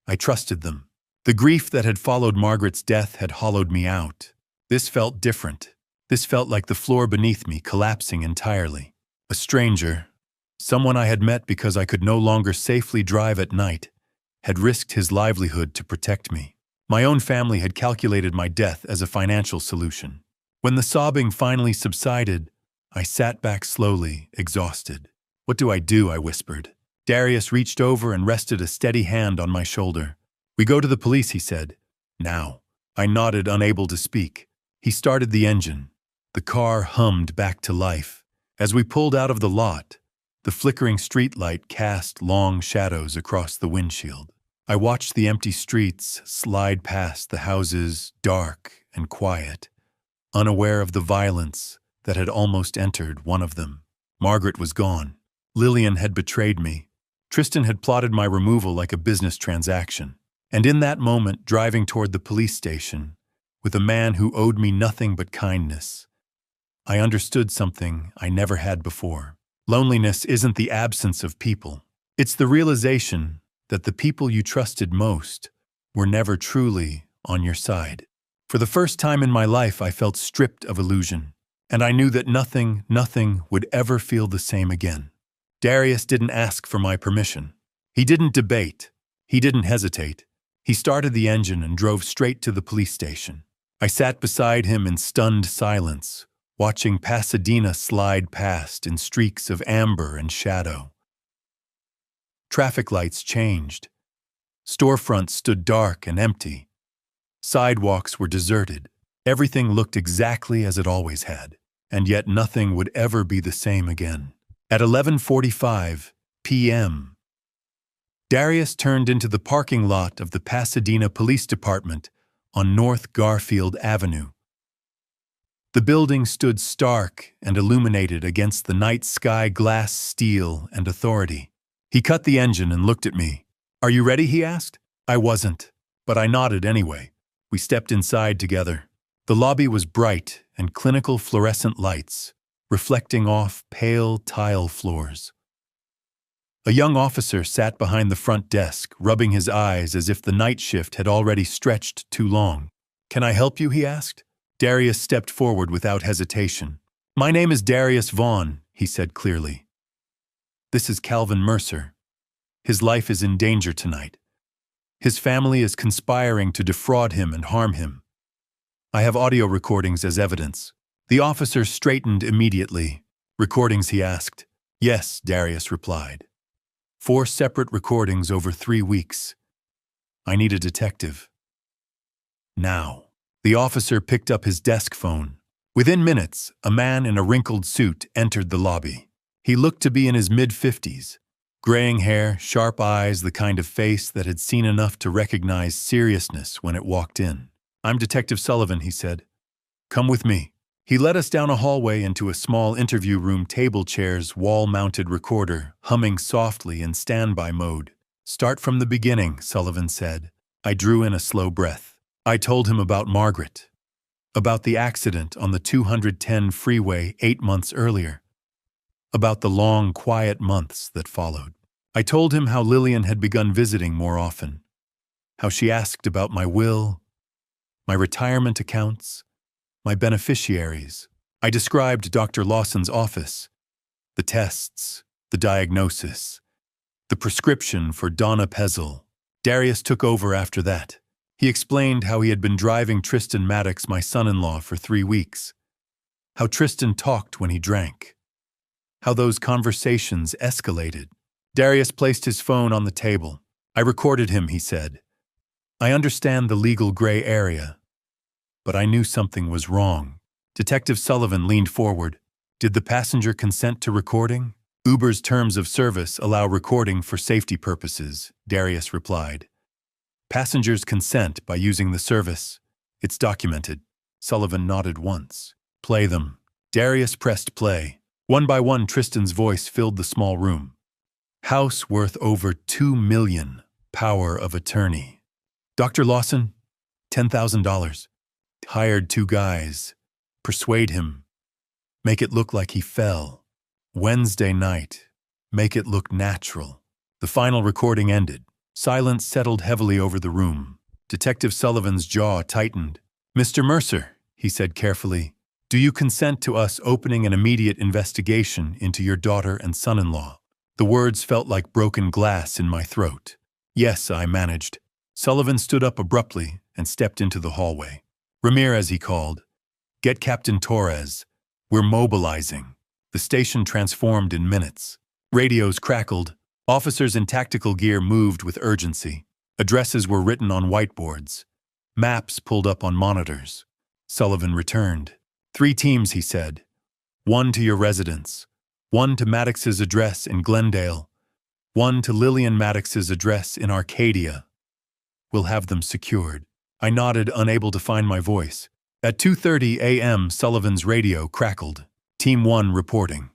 I trusted them. The grief that had followed Margaret's death had hollowed me out. This felt different. This felt like the floor beneath me collapsing entirely. A stranger, someone I had met because I could no longer safely drive at night, had risked his livelihood to protect me. My own family had calculated my death as a financial solution. When the sobbing finally subsided, I sat back slowly, exhausted. What do? I whispered. Darius reached over and rested a steady hand on my shoulder. We go to the police, he said. Now. I nodded, unable to speak. He started the engine. The car hummed back to life. As we pulled out of the lot, the flickering streetlight cast long shadows across the windshield. I watched the empty streets slide past the houses, dark and quiet, unaware of the violence that had almost entered one of them. Margaret was gone. Lillian had betrayed me. Tristan had plotted my removal like a business transaction. And in that moment, driving toward the police station, with a man who owed me nothing but kindness, I understood something I never had before. Loneliness isn't the absence of people. It's the realization that the people you trusted most were never truly on your side. For the first time in my life, I felt stripped of illusion, and I knew that nothing would ever feel the same again. Darius didn't ask for my permission. He didn't debate. He didn't hesitate. He started the engine and drove straight to the police station. I sat beside him in stunned silence, watching Pasadena slide past in streaks of amber and shadow. Traffic lights changed. Storefronts stood dark and empty. Sidewalks were deserted. Everything looked exactly as it always had, and yet nothing would ever be the same again. At 11:45 p.m., Darius turned into the parking lot of the Pasadena Police Department on North Garfield Avenue. The building stood stark and illuminated against the night sky, glass, steel, and authority. He cut the engine and looked at me. "Are you ready?" he asked. I wasn't, but I nodded anyway. We stepped inside together. The lobby was bright and clinical fluorescent lights, reflecting off pale tile floors. A young officer sat behind the front desk, rubbing his eyes as if the night shift had already stretched too long. "Can I help you?" he asked. Darius stepped forward without hesitation. "My name is Darius Vaughn," he said clearly. "This is Calvin Mercer. His life is in danger tonight. His family is conspiring to defraud him and harm him. I have audio recordings as evidence." The officer straightened immediately. "Recordings?" he asked. "Yes," Darius replied. 4 separate recordings over 3 weeks. I need a detective. Now. The officer picked up his desk phone. Within minutes, a man in a wrinkled suit entered the lobby. He looked to be in his mid-50s. Graying hair, sharp eyes, the kind of face that had seen enough to recognize seriousness when it walked in. "I'm Detective Sullivan," he said. "Come with me." He led us down a hallway into a small interview room, table chairs, wall-mounted recorder, humming softly in standby mode. "Start from the beginning," Sullivan said. I drew in a slow breath. I told him about Margaret, about the accident on the 210 freeway 8 months earlier, about the long, quiet months that followed. I told him how Lillian had begun visiting more often, how she asked about my will, my retirement accounts, my beneficiaries. I described Dr. Lawson's office, the tests, the diagnosis, the prescription for Donna Pezel. Darius took over after that. He explained how he had been driving Tristan Maddox, my son-in-law, for 3 weeks, how Tristan talked when he drank, how those conversations escalated. Darius placed his phone on the table. "I recorded him," he said. "I understand the legal gray area, but I knew something was wrong." Detective Sullivan leaned forward. "Did the passenger consent to recording?" "Uber's terms of service allow recording for safety purposes," Darius replied. "Passengers consent by using the service. It's documented." Sullivan nodded once. "Play them." Darius pressed play. One by one, Tristan's voice filled the small room. "House worth over $2 million. Power of attorney. Dr. Lawson, $10,000. Hired 2 guys. Persuade him. Make it look like he fell. Wednesday night. Make it look natural. The final recording ended. Silence settled heavily over the room. Detective Sullivan's jaw tightened. "Mr. Mercer," he said carefully, "do you consent to us opening an immediate investigation into your daughter and son-in-law?" The words felt like broken glass in my throat. "Yes," I managed. Sullivan stood up abruptly and stepped into the hallway. "Ramirez," he called, "get Captain Torres. We're mobilizing." The station transformed in minutes. Radios crackled. Officers in tactical gear moved with urgency. Addresses were written on whiteboards. Maps pulled up on monitors. Sullivan returned. "3 teams," he said. "1 to your residence. 1 to Maddox's address in Glendale. 1 to Lillian Maddox's address in Arcadia. We'll have them secured." I nodded, unable to find my voice. At 2:30 a.m., Sullivan's radio crackled. Team 1 reporting.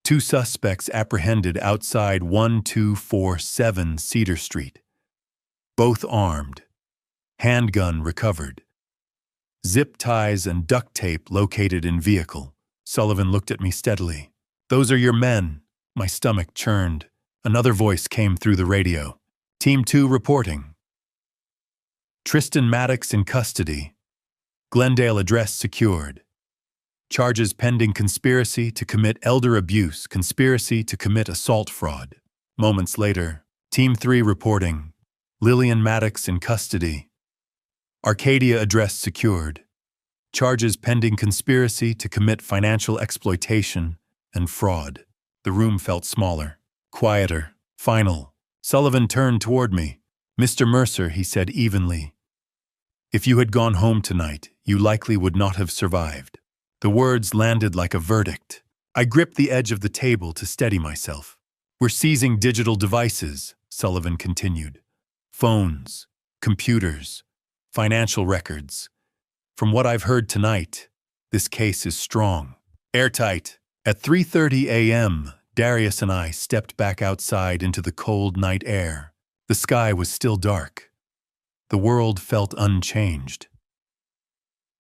2 suspects apprehended outside 1247 Cedar Street. Both armed. Handgun recovered. Zip ties and duct tape located in vehicle. Sullivan looked at me steadily. "Those are your men." My stomach churned. Another voice came through the radio. Team 2 reporting. Tristan Maddox in custody. Glendale address secured. Charges pending: conspiracy to commit elder abuse, conspiracy to commit assault fraud. Moments later, Team 3 reporting. Lillian Maddox in custody. Arcadia address secured. Charges pending: conspiracy to commit financial exploitation and fraud. The room felt smaller, quieter, final. Sullivan turned toward me. "Mr. Mercer," he said evenly, "if you had gone home tonight, you likely would not have survived." The words landed like a verdict. I gripped the edge of the table to steady myself. "We're seizing digital devices," Sullivan continued. "Phones, computers, financial records. From what I've heard tonight, this case is strong. Airtight." At 3:30 a.m., Darius and I stepped back outside into the cold night air. The sky was still dark. The world felt unchanged.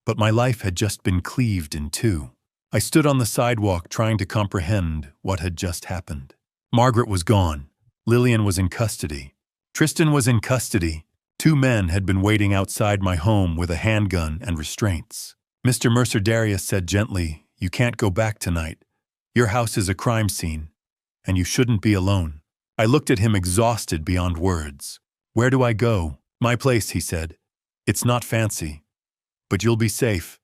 But my life had just been cleaved in 2. I stood on the sidewalk trying to comprehend what had just happened. Margaret was gone. Lillian was in custody. Tristan was in custody. 2 men had been waiting outside my home with a handgun and restraints. "Mr. Mercer," Darius said gently, "you can't go back tonight. Your house is a crime scene, and you shouldn't be alone." I looked at him, exhausted beyond words. "Where do I go?" "My place," he said. "It's not fancy, but you'll be safe.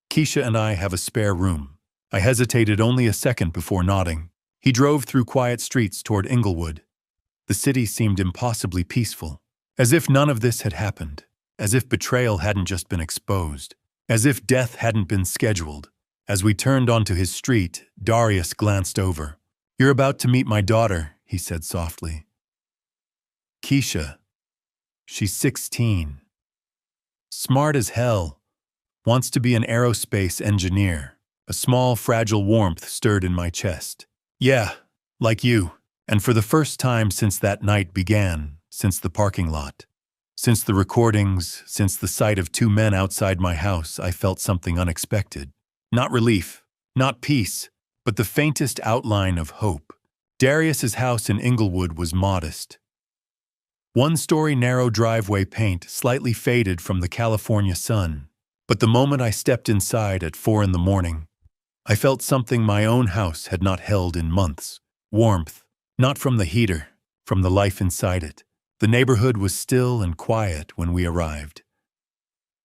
Keisha and I have a spare room." I hesitated only a second before nodding. He drove through quiet streets toward Inglewood. The city seemed impossibly peaceful, as if none of this had happened, as if betrayal hadn't just been exposed, as if death hadn't been scheduled. As we turned onto his street, Darius glanced over. "You're about to meet my daughter," he said softly. "Keisha. She's 16. Smart as hell. Wants to be an aerospace engineer." A small, fragile warmth stirred in my chest. "Yeah, like you." And for the first time since that night began, since the parking lot, since the recordings, since the sight of 2 men outside my house, I felt something unexpected. Not relief, not peace, but the faintest outline of hope. Darius's house in Inglewood was modest. 1-story narrow driveway, paint slightly faded from the California sun. But the moment I stepped inside at 4 in the morning, I felt something my own house had not held in months. Warmth, not from the heater, from the life inside it. The neighborhood was still and quiet when we arrived.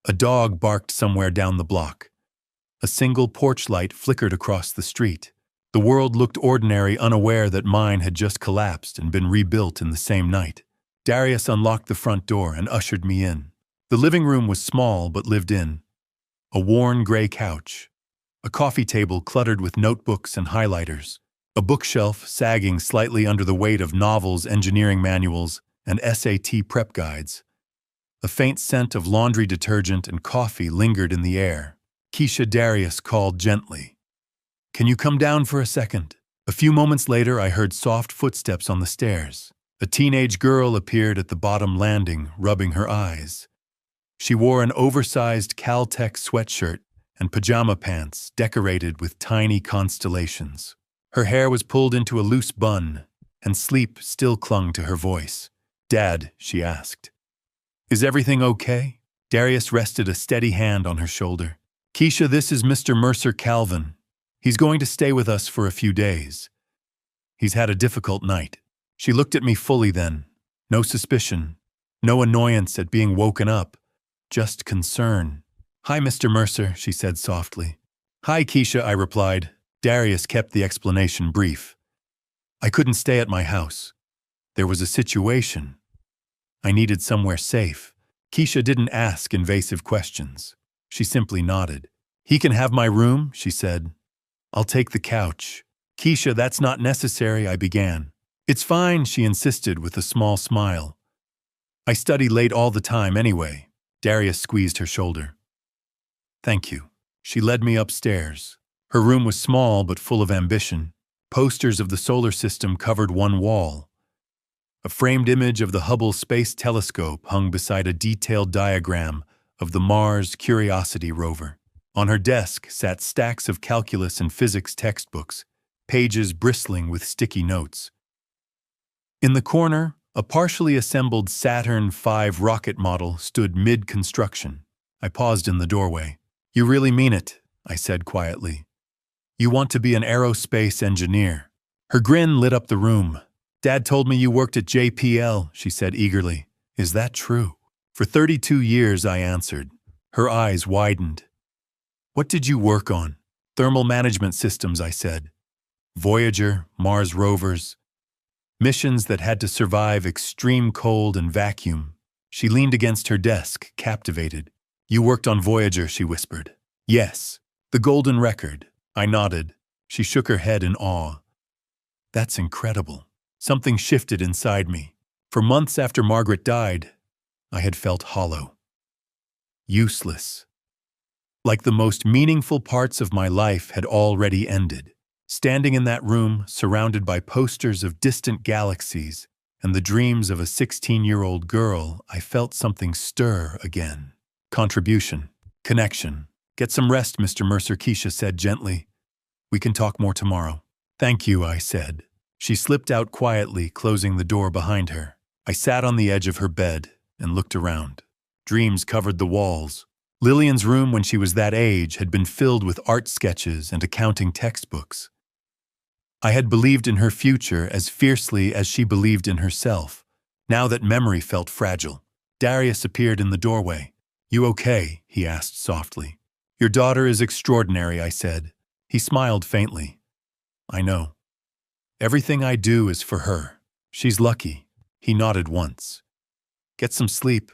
A dog barked somewhere down the block. A single porch light flickered across the street. The world looked ordinary, unaware that mine had just collapsed and been rebuilt in the same night. Darius unlocked the front door and ushered me in. The living room was small but lived in. A worn gray couch. A coffee table cluttered with notebooks and highlighters. A bookshelf sagging slightly under the weight of novels, engineering manuals, and SAT prep guides. A faint scent of laundry detergent and coffee lingered in the air. Keisha, Darius called gently. "Can you come down for a second?" A few moments later, I heard soft footsteps on the stairs. A teenage girl appeared at the bottom landing, rubbing her eyes. She wore an oversized Caltech sweatshirt and pajama pants decorated with tiny constellations. Her hair was pulled into a loose bun, and sleep still clung to her voice. "Dad," she asked, "is everything okay?" Darius rested a steady hand on her shoulder. "Keisha, this is Mr. Mercer Calvin. He's going to stay with us for a few days. He's had a difficult night." She looked at me fully then. No suspicion, no annoyance at being woken up, just concern. "Hi, Mr. Mercer," she said softly. "Hi, Keisha," I replied. Darius kept the explanation brief. "I couldn't stay at my house. There was a situation. I needed somewhere safe." Keisha didn't ask invasive questions. She simply nodded. "He can have my room," she said. "I'll take the couch." "Keisha, that's not necessary," I began. "It's fine," she insisted with a small smile. "I study late all the time anyway." Darius squeezed her shoulder. "Thank you." She led me upstairs. Her room was small but full of ambition. Posters of the solar system covered one wall. A framed image of the Hubble Space Telescope hung beside a detailed diagram of the Mars Curiosity rover. On her desk sat stacks of calculus and physics textbooks, pages bristling with sticky notes. In the corner, a partially assembled Saturn V rocket model stood mid-construction. I paused in the doorway. "You really mean it," I said quietly. "You want to be an aerospace engineer." Her grin lit up the room. "Dad told me you worked at JPL," she said eagerly. "Is that true?" "For 32 years," I answered. Her eyes widened. "What did you work on?" "Thermal management systems," I said. "Voyager, Mars rovers. Missions that had to survive extreme cold and vacuum." She leaned against her desk, captivated. "You worked on Voyager," she whispered. "Yes. The golden record." I nodded. She shook her head in awe. "That's incredible." Something shifted inside me. For months after Margaret died, I had felt hollow. Useless. Like the most meaningful parts of my life had already ended. Standing in that room, surrounded by posters of distant galaxies and the dreams of a 16-year-old girl, I felt something stir again. Contribution. Connection. "Get some rest, Mr. Mercer," Keisha said gently. "We can talk more tomorrow." "Thank you," I said. She slipped out quietly, closing the door behind her. I sat on the edge of her bed and looked around. Dreams covered the walls. Lillian's room when she was that age had been filled with art sketches and accounting textbooks. I had believed in her future as fiercely as she believed in herself. Now that memory felt fragile. Darius appeared in the doorway. "You okay?" he asked softly. "Your daughter is extraordinary," I said. He smiled faintly. "I know. Everything I do is for her. She's lucky." He nodded once. "Get some sleep.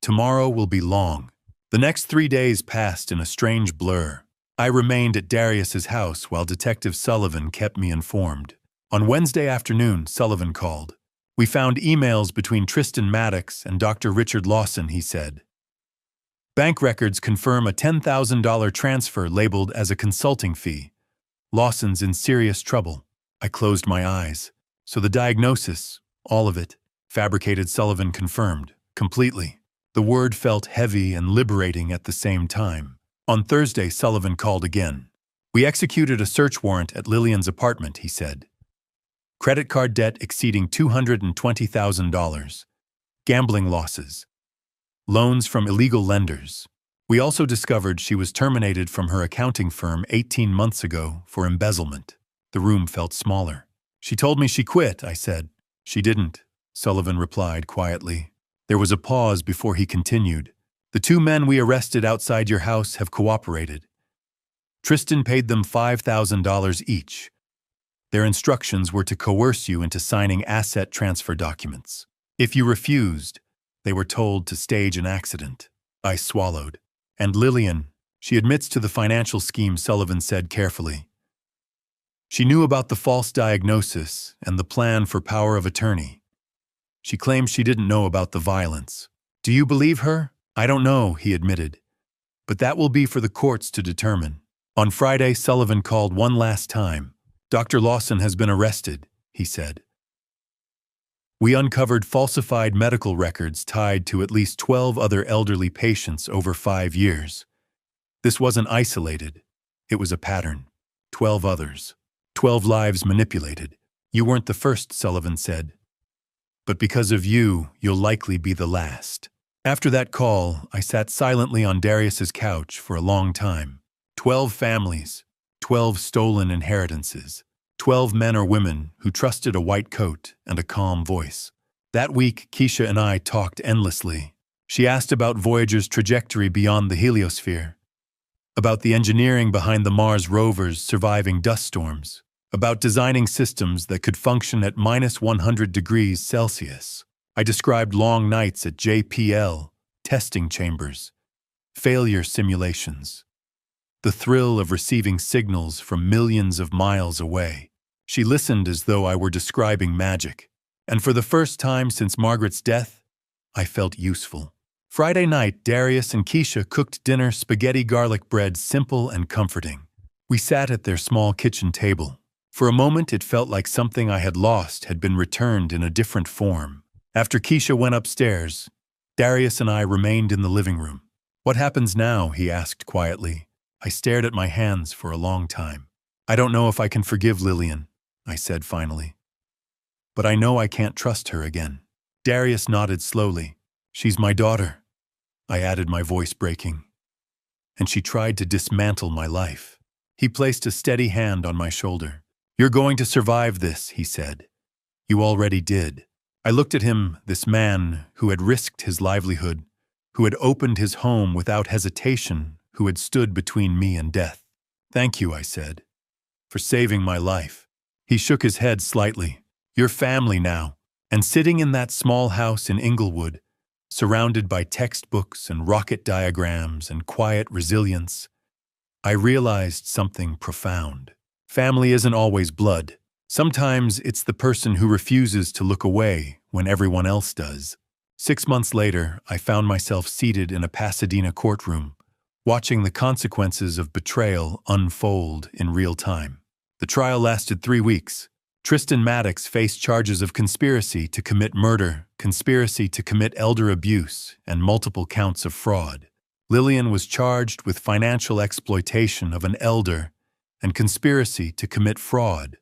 Tomorrow will be long." The next 3 days passed in a strange blur. I remained at Darius's house while Detective Sullivan kept me informed. On Wednesday afternoon, Sullivan called. "We found emails between Tristan Maddox and Dr. Richard Lawson," he said. "Bank records confirm a $10,000 transfer labeled as a consulting fee. Lawson's in serious trouble." I closed my eyes. "So the diagnosis, all of it," fabricated Sullivan confirmed, completely. The word felt heavy and liberating at the same time. On Thursday, Sullivan called again. "We executed a search warrant at Lillian's apartment," he said. "Credit card debt exceeding $220,000. Gambling losses. Loans from illegal lenders. We also discovered she was terminated from her accounting firm 18 months ago for embezzlement." The room felt smaller. "She told me she quit," I said. "She didn't," Sullivan replied quietly. There was a pause before he continued. "The 2 men we arrested outside your house have cooperated. Tristan paid them $5,000 each. Their instructions were to coerce you into signing asset transfer documents. If you refused, they were told to stage an accident." I swallowed. "And Lillian, she admits to the financial scheme," Sullivan said carefully. "She knew about the false diagnosis and the plan for power of attorney. She claims she didn't know about the violence. Do you believe her?" "I don't know," he admitted. "But that will be for the courts to determine." On Friday, Sullivan called one last time. "Dr. Lawson has been arrested," he said. "We uncovered falsified medical records tied to at least 12 other elderly patients over 5 years. This wasn't isolated. It was a pattern. 12 others. 12 lives manipulated. You weren't the first, Sullivan said. But because of you, you'll likely be the last. After that call, I sat silently on Darius's couch for a long time. 12 families, 12 stolen inheritances, 12 men or women who trusted a white coat and a calm voice. That week, Keisha and I talked endlessly. She asked about Voyager's trajectory beyond the heliosphere, about the engineering behind the Mars rovers surviving dust storms, about designing systems that could function at -100 degrees Celsius. I described long nights at JPL, testing chambers, failure simulations, the thrill of receiving signals from millions of miles away. She listened as though I were describing magic, and for the first time since Margaret's death, I felt useful. Friday night, Darius and Keisha cooked dinner, spaghetti garlic bread, simple and comforting. We sat at their small kitchen table. For a moment, it felt like something I had lost had been returned in a different form. After Keisha went upstairs, Darius and I remained in the living room. "What happens now?" he asked quietly. I stared at my hands for a long time. "I don't know if I can forgive Lillian," I said finally. "But I know I can't trust her again." Darius nodded slowly. "She's my daughter," I added, my voice breaking. "And she tried to dismantle my life." He placed a steady hand on my shoulder. "You're going to survive this," he said. "You already did." I looked at him, this man who had risked his livelihood, who had opened his home without hesitation, who had stood between me and death. "Thank you," I said, "for saving my life." He shook his head slightly. "You're family now." And sitting in that small house in Inglewood, surrounded by textbooks and rocket diagrams and quiet resilience, I realized something profound. Family isn't always blood. Sometimes it's the person who refuses to look away when everyone else does. 6 months later, I found myself seated in a Pasadena courtroom, watching the consequences of betrayal unfold in real time. The trial lasted 3 weeks. Tristan Maddox faced charges of conspiracy to commit murder, conspiracy to commit elder abuse, and multiple counts of fraud. Lillian was charged with financial exploitation of an elder and conspiracy to commit fraud,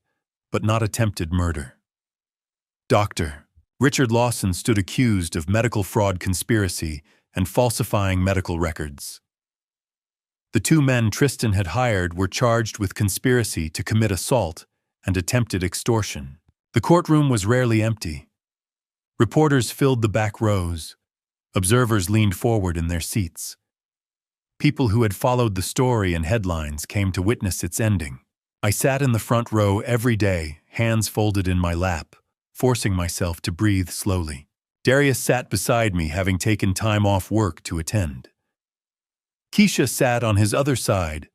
but not attempted murder. Dr. Richard Lawson stood accused of medical fraud, conspiracy, and falsifying medical records. The 2 men Tristan had hired were charged with conspiracy to commit assault and attempted extortion. The courtroom was rarely empty. Reporters filled the back rows. Observers leaned forward in their seats. People who had followed the story and headlines came to witness its ending. I sat in the front row every day, hands folded in my lap, forcing myself to breathe slowly. Darius sat beside me, having taken time off work to attend. Keisha sat on his other side,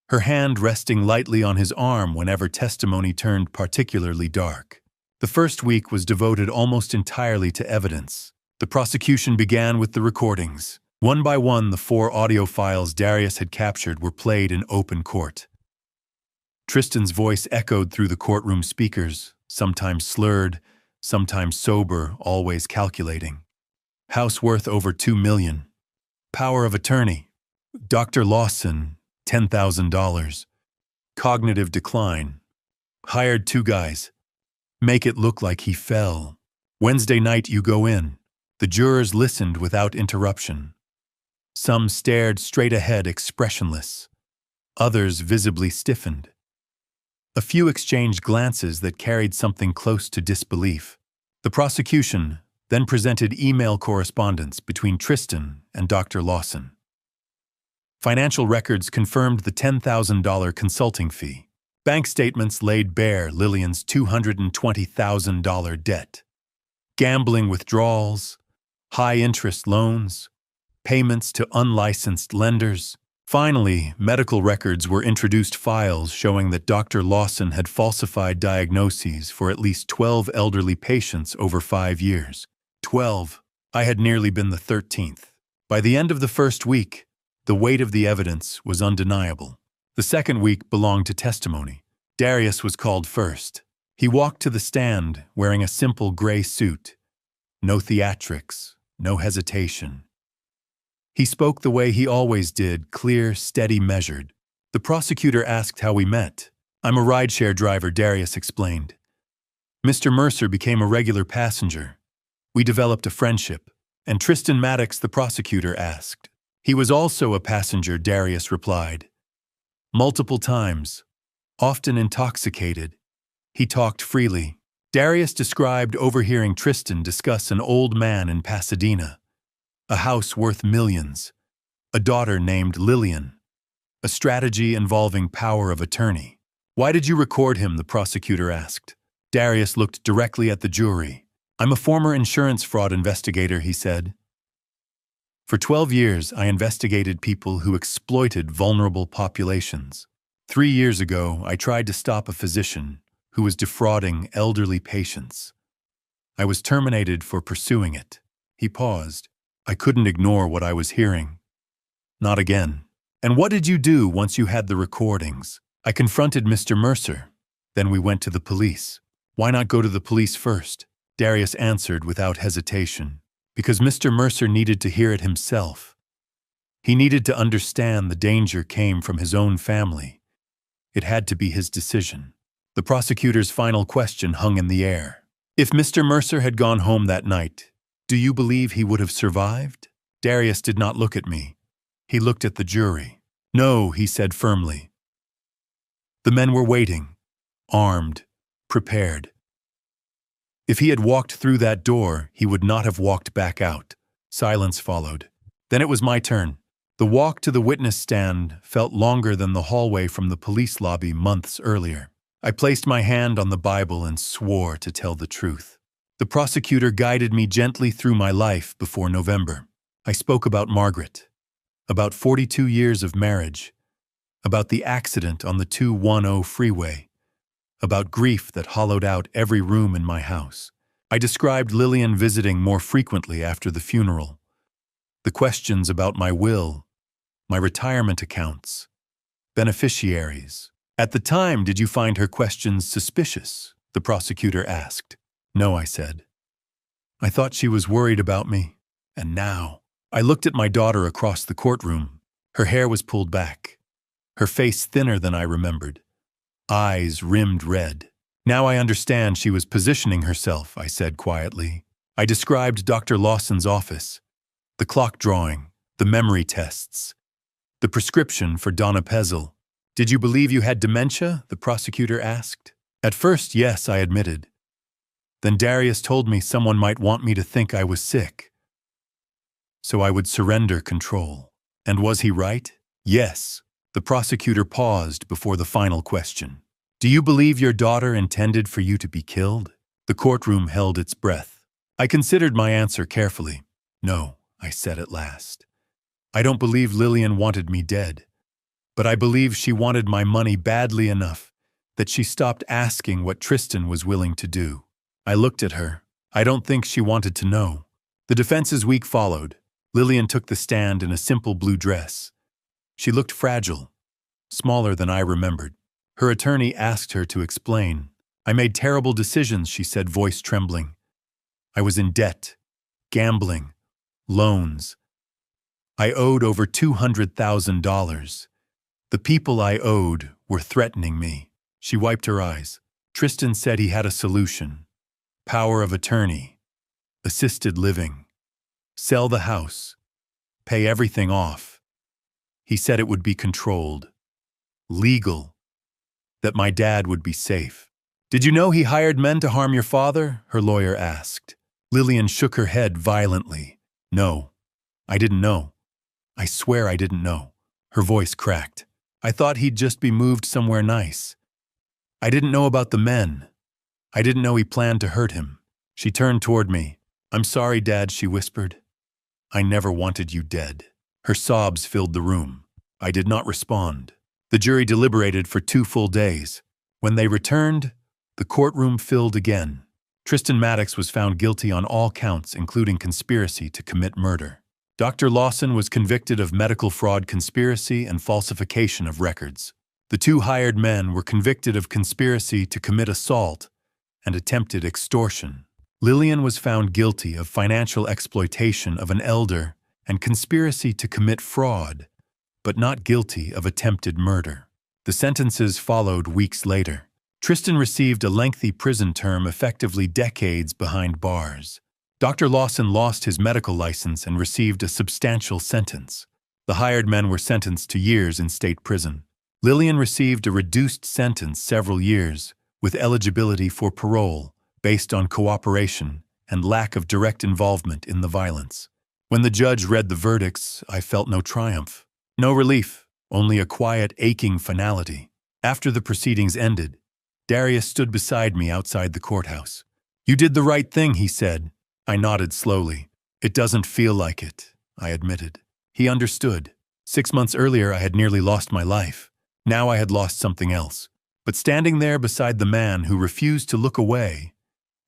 her hand resting lightly on his arm whenever testimony turned particularly dark. The first week was devoted almost entirely to evidence. The prosecution began with the recordings. One by one, the 4 audio files Darius had captured were played in open court. Tristan's voice echoed through the courtroom speakers, sometimes slurred, sometimes sober, always calculating. House worth over $2 million. Power of attorney. Dr. Lawson, $10,000. Cognitive decline. Hired 2 guys. Make it look like he fell. Wednesday night you go in. The jurors listened without interruption. Some stared straight ahead, expressionless. Others visibly stiffened. A few exchanged glances that carried something close to disbelief. The prosecution then presented email correspondence between Tristan and Dr. Lawson. Financial records confirmed the $10,000 consulting fee. Bank statements laid bare Lillian's $220,000 debt. Gambling withdrawals, high-interest loans, payments to unlicensed lenders. Finally, medical records were introduced, files showing that Dr. Lawson had falsified diagnoses for at least 12 elderly patients over 5 years. 12. I had nearly been the 13th. By the end of the first week, the weight of the evidence was undeniable. The second week belonged to testimony. Darius was called first. He walked to the stand wearing a simple gray suit. No theatrics, no hesitation. He spoke the way he always did, clear, steady, measured. The prosecutor asked how we met. "I'm a rideshare driver," Darius explained. "Mr. Mercer became a regular passenger. We developed a friendship." "And Tristan Maddox?" the prosecutor asked. "He was also a passenger," Darius replied. "Multiple times, often intoxicated. He talked freely." Darius described overhearing Tristan discuss an old man in Pasadena, a house worth millions, a daughter named Lillian, a strategy involving power of attorney. "Why did you record him?" the prosecutor asked. Darius looked directly at the jury. "I'm a former insurance fraud investigator," he said. "For 12 years, I investigated people who exploited vulnerable populations. 3 years ago, I tried to stop a physician who was defrauding elderly patients. I was terminated for pursuing it." He paused. I couldn't ignore what I was hearing. "Not again." "And what did you do once you had the recordings?" "I confronted Mr. Mercer. Then we went to the police." "Why not go to the police first?" Darius answered without hesitation. "Because Mr. Mercer needed to hear it himself. He needed to understand the danger came from his own family. It had to be his decision." The prosecutor's final question hung in the air. "If Mr. Mercer had gone home that night, do you believe he would have survived?" Darius did not look at me. He looked at the jury. "No," he said firmly. The men were waiting, armed, prepared. If he had walked through that door, he would not have walked back out. Silence followed. Then it was my turn. The walk to the witness stand felt longer than the hallway from the police lobby months earlier. I placed my hand on the Bible and swore to tell the truth. The prosecutor guided me gently through my life before November. I spoke about Margaret, about 42 years of marriage, about the accident on the 210 freeway, about grief that hollowed out every room in my house. I described Lillian visiting more frequently after the funeral, the questions about my will, my retirement accounts, beneficiaries. "At the time, did you find her questions suspicious?" the prosecutor asked. "No," I said. "I thought she was worried about me. And now..." I looked at my daughter across the courtroom. Her hair was pulled back, her face thinner than I remembered, eyes rimmed red. "Now I understand she was positioning herself," I said quietly. I described Dr. Lawson's office, the clock drawing, the memory tests, the prescription for donepezil. "Did you believe you had dementia?" the prosecutor asked. "At first, yes," I admitted. "Then Darius told me someone might want me to think I was sick, so I would surrender control." "And was he right?" "Yes." The prosecutor paused before the final question. "Do you believe your daughter intended for you to be killed?" The courtroom held its breath. I considered my answer carefully. "No," I said at last. "I don't believe Lillian wanted me dead. But I believe she wanted my money badly enough that she stopped asking what Tristan was willing to do." I looked at her. I don't think she wanted to know. The defense's week followed. Lillian took the stand in a simple blue dress. She looked fragile, smaller than I remembered. Her attorney asked her to explain. "I made terrible decisions," she said, voice trembling. "I was in debt, gambling, loans. I owed over $200,000. The people I owed were threatening me." She wiped her eyes. "Tristan said he had a solution. Power of attorney, assisted living, sell the house, pay everything off. He said it would be controlled, legal, that my dad would be safe." "Did you know he hired men to harm your father?" her lawyer asked. Lillian shook her head violently. "No, I didn't know. I swear I didn't know." Her voice cracked. "I thought he'd just be moved somewhere nice. I didn't know about the men. I didn't know he planned to hurt him." She turned toward me. "I'm sorry, Dad," she whispered. "I never wanted you dead." Her sobs filled the room. I did not respond. The jury deliberated for 2 full days. When they returned, the courtroom filled again. Tristan Maddox was found guilty on all counts, including conspiracy to commit murder. Dr. Lawson was convicted of medical fraud, conspiracy, and falsification of records. The 2 hired men were convicted of conspiracy to commit assault and attempted extortion. Lillian was found guilty of financial exploitation of an elder and conspiracy to commit fraud, but not guilty of attempted murder. The sentences followed weeks later. Tristan received a lengthy prison term, effectively decades behind bars. Dr. Lawson lost his medical license and received a substantial sentence. The hired men were sentenced to years in state prison. Lillian received a reduced sentence, several years, with eligibility for parole, based on cooperation and lack of direct involvement in the violence. When the judge read the verdicts, I felt no triumph, no relief, only a quiet, aching finality. After the proceedings ended, Darius stood beside me outside the courthouse. "You did the right thing," he said. I nodded slowly. "It doesn't feel like it," I admitted. He understood. 6 months earlier, I had nearly lost my life. Now I had lost something else. But standing there beside the man who refused to look away,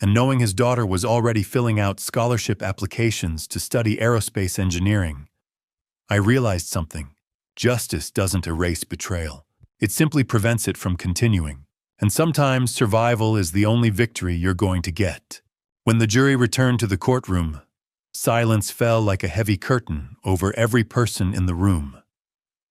and knowing his daughter was already filling out scholarship applications to study aerospace engineering, I realized something. Justice doesn't erase betrayal. It simply prevents it from continuing. And sometimes survival is the only victory you're going to get. When the jury returned to the courtroom, silence fell like a heavy curtain over every person in the room.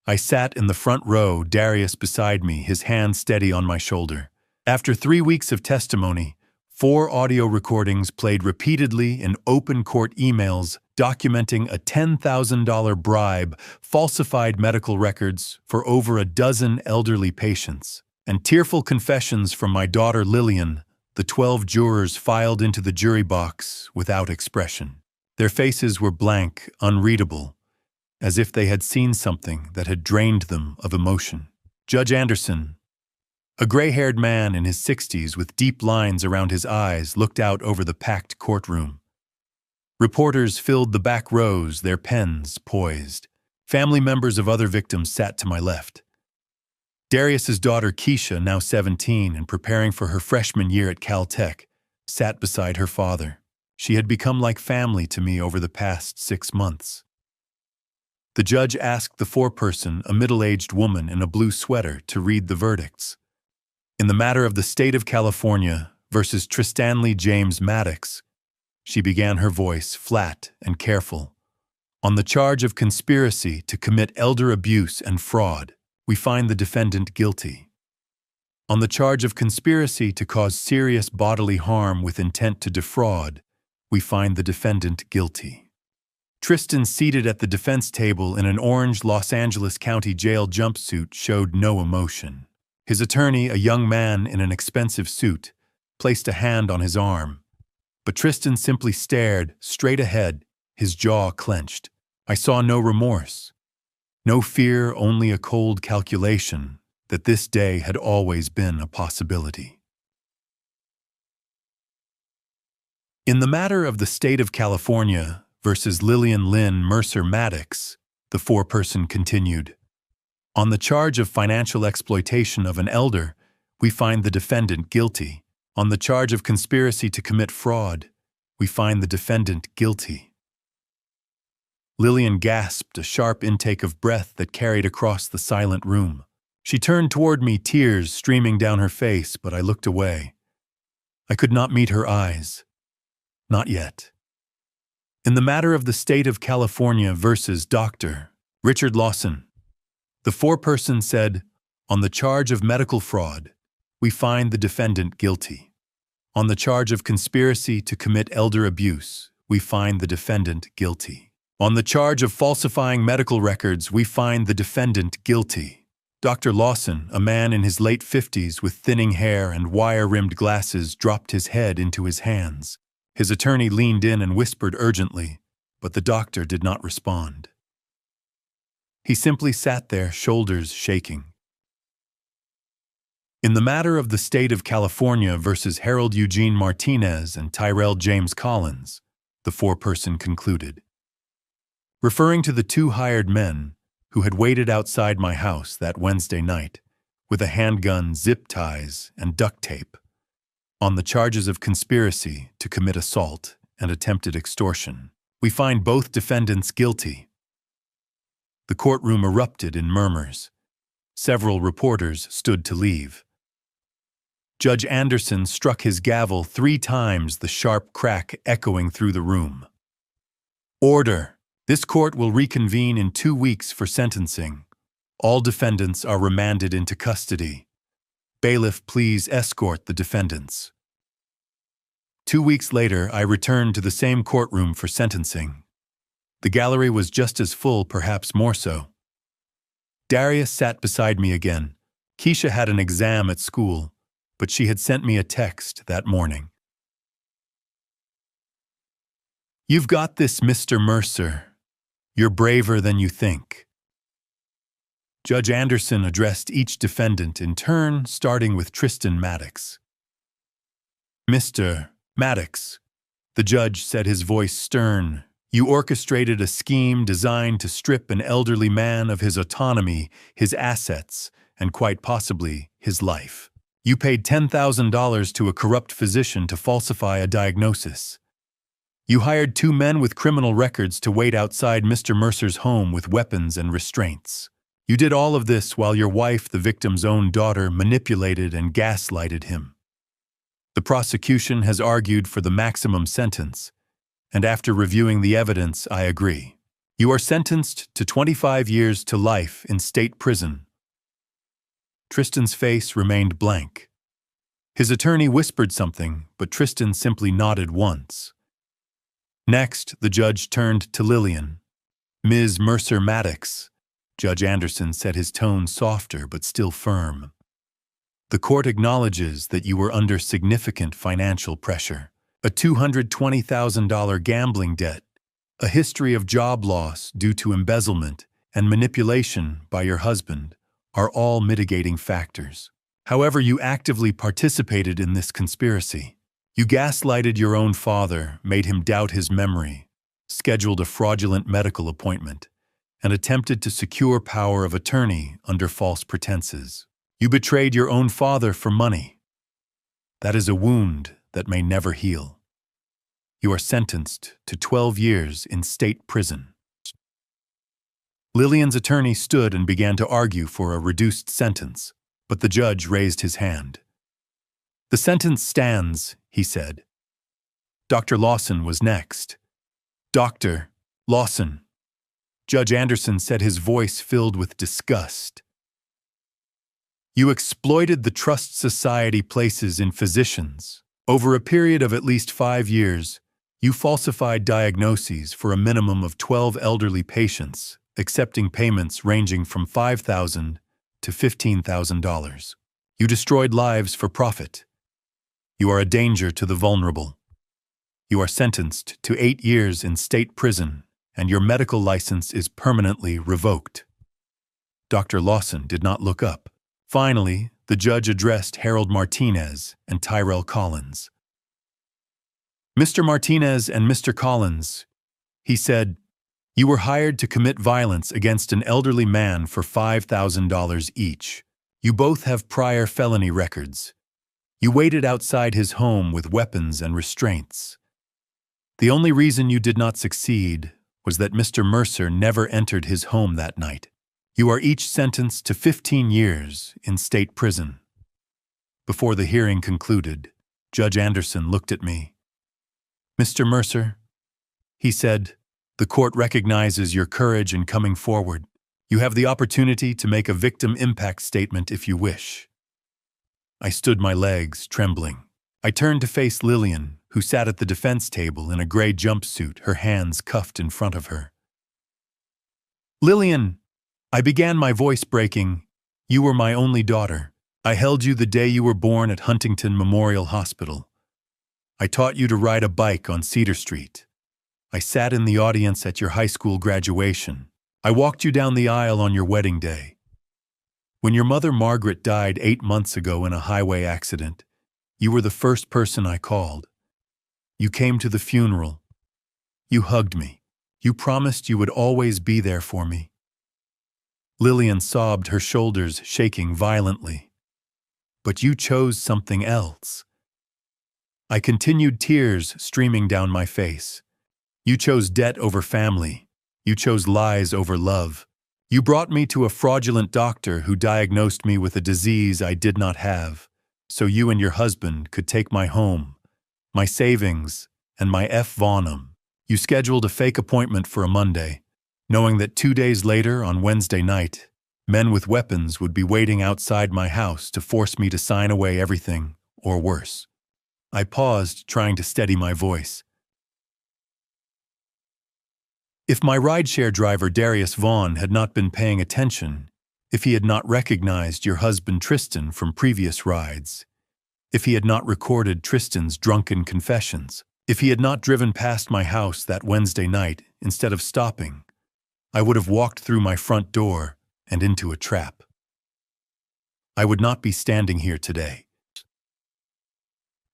I sat in the front row, Darius beside me, his hand steady on my shoulder. After 3 weeks of testimony, 4 audio recordings played repeatedly in open court emails documenting a $10,000 bribe, falsified medical records for over a dozen elderly patients, and tearful confessions from my daughter Lillian, the 12 jurors filed into the jury box without expression. Their faces were blank, unreadable, as if they had seen something that had drained them of emotion. Judge Anderson, a gray-haired man in his 60s with deep lines around his eyes, looked out over the packed courtroom. Reporters filled the back rows, their pens poised. Family members of other victims sat to my left. Darius's daughter Keisha, now 17 and preparing for her freshman year at Caltech, sat beside her father. She had become like family to me over the past 6 months. The judge asked the foreperson, a middle-aged woman in a blue sweater, to read the verdicts. In the matter of the state of California versus Tristanley James Maddox, she began, her voice flat and careful. On the charge of conspiracy to commit elder abuse and fraud, we find the defendant guilty. On the charge of conspiracy to cause serious bodily harm with intent to defraud, we find the defendant guilty. Tristan, seated at the defense table in an orange Los Angeles County Jail jumpsuit, showed no emotion. His attorney, a young man in an expensive suit, placed a hand on his arm. But Tristan simply stared straight ahead, his jaw clenched. I saw no remorse, no fear, only a cold calculation that this day had always been a possibility. In the matter of the state of California versus Lillian Lynn Mercer Maddox, the foreperson continued. On the charge of financial exploitation of an elder, we find the defendant guilty. On the charge of conspiracy to commit fraud, we find the defendant guilty. Lillian gasped, a sharp intake of breath that carried across the silent room. She turned toward me, tears streaming down her face, but I looked away. I could not meet her eyes. Not yet. In the matter of the state of California versus Dr. Richard Lawson, the foreperson said, on the charge of medical fraud, we find the defendant guilty. On the charge of conspiracy to commit elder abuse, we find the defendant guilty. On the charge of falsifying medical records, we find the defendant guilty. Dr. Lawson, a man in his late 50s with thinning hair and wire-rimmed glasses, dropped his head into his hands. His attorney leaned in and whispered urgently, but the doctor did not respond. He simply sat there, shoulders shaking. In the matter of the state of California versus Harold Eugene Martinez and Tyrell James Collins, the foreperson concluded. Referring to the 2 hired men who had waited outside my house that Wednesday night with a handgun, zip ties, and duct tape, on the charges of conspiracy to commit assault and attempted extortion, we find both defendants guilty. The courtroom erupted in murmurs. Several reporters stood to leave. Judge Anderson struck his gavel 3 times, the sharp crack echoing through the room. Order! This court will reconvene in 2 weeks for sentencing. All defendants are remanded into custody. Bailiff, please escort the defendants. 2 weeks later, I returned to the same courtroom for sentencing. The gallery was just as full, perhaps more so. Darius sat beside me again. Keisha had an exam at school, but she had sent me a text that morning. "You've got this, Mr. Mercer. You're braver than you think." Judge Anderson addressed each defendant in turn, starting with Tristan Maddox. "Mr. Maddox," the judge said, his voice stern, "you orchestrated a scheme designed to strip an elderly man of his autonomy, his assets, and quite possibly his life. You paid $10,000 to a corrupt physician to falsify a diagnosis. You hired 2 men with criminal records to wait outside Mr. Mercer's home with weapons and restraints. You did all of this while your wife, the victim's own daughter, manipulated and gaslighted him. The prosecution has argued for the maximum sentence, and after reviewing the evidence, I agree. You are sentenced to 25 years to life in state prison." Tristan's face remained blank. His attorney whispered something, but Tristan simply nodded once. Next, the judge turned to Lillian. "Ms. Mercer Maddox," Judge Anderson said, his tone softer but still firm. "The court acknowledges that you were under significant financial pressure. A $220,000 gambling debt, a history of job loss due to embezzlement and manipulation by your husband are all mitigating factors. However, you actively participated in this conspiracy. You gaslighted your own father, made him doubt his memory, scheduled a fraudulent medical appointment, and attempted to secure power of attorney under false pretenses. You betrayed your own father for money. That is a wound that may never heal. You are sentenced to 12 years in state prison." Lillian's attorney stood and began to argue for a reduced sentence, but the judge raised his hand. "The sentence stands," he said. Dr. Lawson was next. "Dr. Lawson," Judge Anderson said, his voice filled with disgust. "You exploited the trust society places in physicians. Over a period of at least 5 years, you falsified diagnoses for a minimum of 12 elderly patients, accepting payments ranging from $5,000 to $15,000. You destroyed lives for profit. You are a danger to the vulnerable. You are sentenced to 8 years in state prison, and your medical license is permanently revoked." Dr. Lawson did not look up. Finally, the judge addressed Harold Martinez and Tyrell Collins. "Mr. Martinez and Mr. Collins," he said, "you were hired to commit violence against an elderly man for $5,000 each. You both have prior felony records. You waited outside his home with weapons and restraints. The only reason you did not succeed was that Mr. Mercer never entered his home that night. You are each sentenced to 15 years in state prison." Before the hearing concluded, Judge Anderson looked at me. "Mr. Mercer," he said, "the court recognizes your courage in coming forward. You have the opportunity to make a victim impact statement if you wish." I stood my legs, trembling. I turned to face Lillian, who sat at the defense table in a gray jumpsuit, her hands cuffed in front of her. "Lillian," I began, my voice breaking, "you were my only daughter. I held you the day you were born at Huntington Memorial Hospital. I taught you to ride a bike on Cedar Street. I sat in the audience at your high school graduation. I walked you down the aisle on your wedding day. When your mother Margaret died 8 months ago in a highway accident, you were the first person I called. You came to the funeral. You hugged me. You promised you would always be there for me." Lillian sobbed, her shoulders shaking violently. "But you chose something else." I continued, tears streaming down my face. "You chose debt over family. You chose lies over love. You brought me to a fraudulent doctor who diagnosed me with a disease I did not have, so you and your husband could take my home, my savings, and my F. Vonum. You scheduled a fake appointment for a Monday, knowing that 2 days later, on Wednesday night, men with weapons would be waiting outside my house to force me to sign away everything, or worse. I paused, trying to steady my voice. If my rideshare driver Darius Vaughn had not been paying attention, if he had not recognized your husband Tristan from previous rides, if he had not recorded Tristan's drunken confessions, if he had not driven past my house that Wednesday night instead of stopping, I would have walked through my front door and into a trap. I would not be standing here today.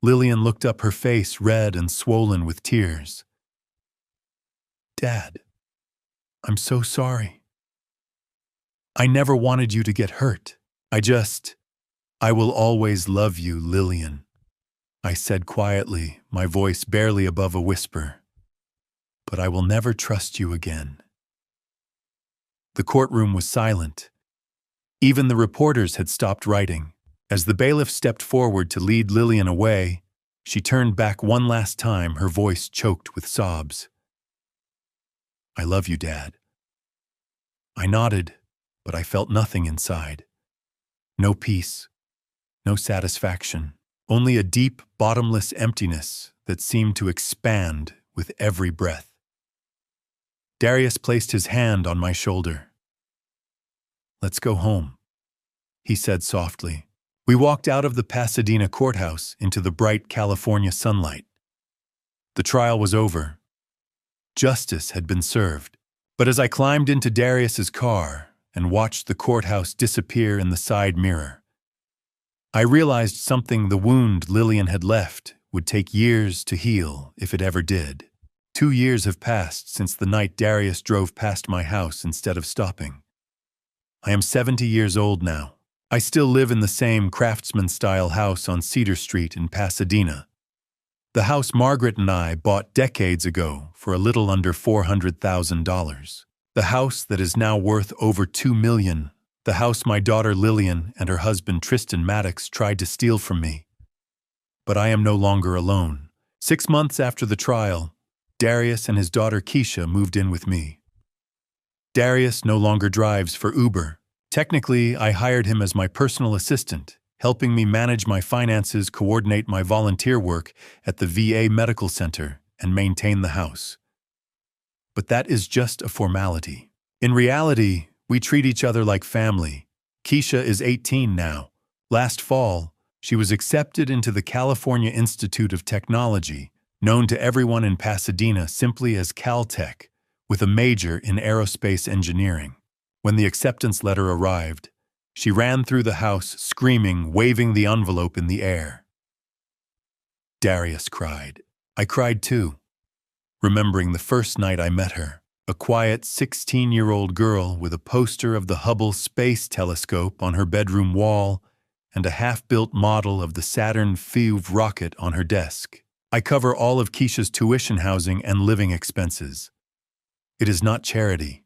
Lillian looked up, her face red and swollen with tears. Dad, I'm so sorry. I never wanted you to get hurt. I will always love you, Lillian, I said quietly, my voice barely above a whisper. But I will never trust you again. The courtroom was silent. Even the reporters had stopped writing. As the bailiff stepped forward to lead Lillian away, she turned back one last time, her voice choked with sobs. I love you, Dad. I nodded, but I felt nothing inside. No peace, no satisfaction, only a deep, bottomless emptiness that seemed to expand with every breath. Darius placed his hand on my shoulder. Let's go home, he said softly. We walked out of the Pasadena courthouse into the bright California sunlight. The trial was over. Justice had been served. But as I climbed into Darius's car and watched the courthouse disappear in the side mirror, I realized something. The wound Lillian had left would take years to heal, if it ever did. 2 years have passed since the night Darius drove past my house instead of stopping. I am 70 years old now. I still live in the same craftsman-style house on Cedar Street in Pasadena. The house Margaret and I bought decades ago for a little under $400,000. The house that is now worth over $2 million. The house my daughter Lillian and her husband Tristan Maddox tried to steal from me. But I am no longer alone. 6 months after the trial, Darius and his daughter Keisha moved in with me. Darius no longer drives for Uber. Technically, I hired him as my personal assistant, helping me manage my finances, coordinate my volunteer work at the VA Medical Center, and maintain the house. But that is just a formality. In reality, we treat each other like family. Keisha is 18 now. Last fall, she was accepted into the California Institute of Technology, known to everyone in Pasadena simply as Caltech, with a major in aerospace engineering. When the acceptance letter arrived, she ran through the house, screaming, waving the envelope in the air. Darius cried. I cried too, remembering the first night I met her, a quiet 16-year-old girl with a poster of the Hubble Space Telescope on her bedroom wall and a half-built model of the Saturn V rocket on her desk. I cover all of Keisha's tuition, housing, and living expenses. It is not charity.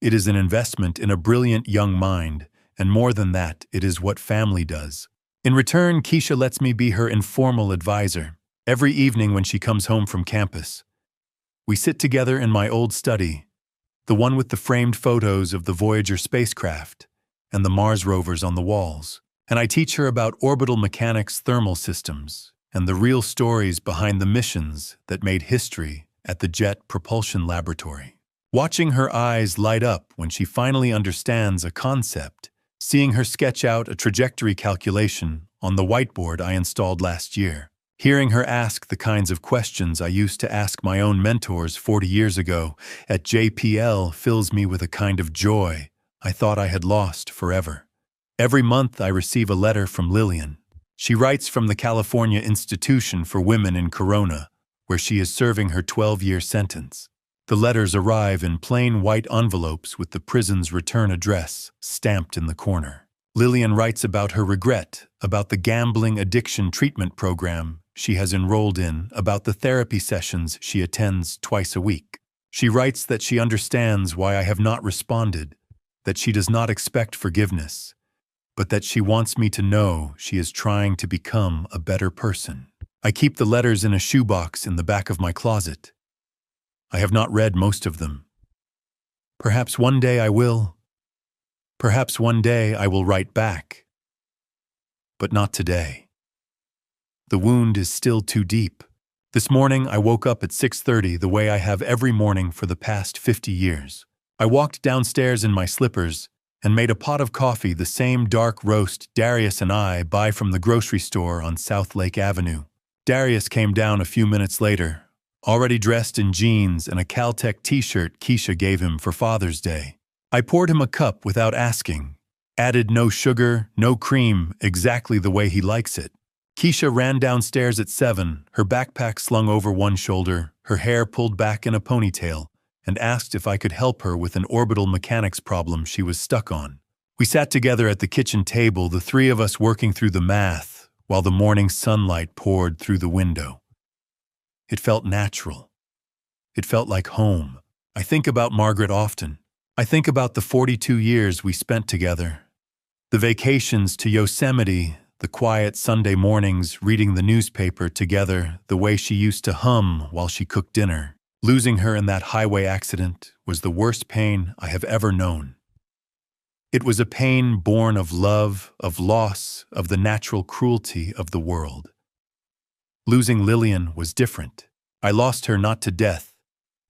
It is an investment in a brilliant young mind, and more than that, it is what family does. In return, Keisha lets me be her informal advisor. Every evening when she comes home from campus, we sit together in my old study, the one with the framed photos of the Voyager spacecraft and the Mars rovers on the walls, and I teach her about orbital mechanics, thermal systems, and the real stories behind the missions that made history at the Jet Propulsion Laboratory. Watching her eyes light up when she finally understands a concept, seeing her sketch out a trajectory calculation on the whiteboard I installed last year, hearing her ask the kinds of questions I used to ask my own mentors 40 years ago at JPL fills me with a kind of joy I thought I had lost forever. Every month I receive a letter from Lillian. She writes from the California Institution for Women in Corona, where she is serving her 12-year sentence. The letters arrive in plain white envelopes with the prison's return address stamped in the corner. Lillian writes about her regret, about the gambling addiction treatment program she has enrolled in, about the therapy sessions she attends twice a week. She writes that she understands why I have not responded, that she does not expect forgiveness, but that she wants me to know she is trying to become a better person. I keep the letters in a shoebox in the back of my closet. I have not read most of them. Perhaps one day I will. Perhaps one day I will write back. But not today. The wound is still too deep. This morning I woke up at 6:30 the way I have every morning for the past 50 years. I walked downstairs in my slippers and made a pot of coffee, the same dark roast Darius and I buy from the grocery store on South Lake Avenue. Darius came down a few minutes later, already dressed in jeans and a Caltech t-shirt Keisha gave him for Father's Day. I poured him a cup without asking, added no sugar, no cream, exactly the way he likes it. Keisha ran downstairs at 7, her backpack slung over one shoulder, her hair pulled back in a ponytail, and asked if I could help her with an orbital mechanics problem she was stuck on. We sat together at the kitchen table, the three of us working through the math, while the morning sunlight poured through the window. It felt natural. It felt like home. I think about Margaret often. I think about the 42 years we spent together. The vacations to Yosemite, the quiet Sunday mornings reading the newspaper together, the way she used to hum while she cooked dinner. Losing her in that highway accident was the worst pain I have ever known. It was a pain born of love, of loss, of the natural cruelty of the world. Losing Lillian was different. I lost her not to death,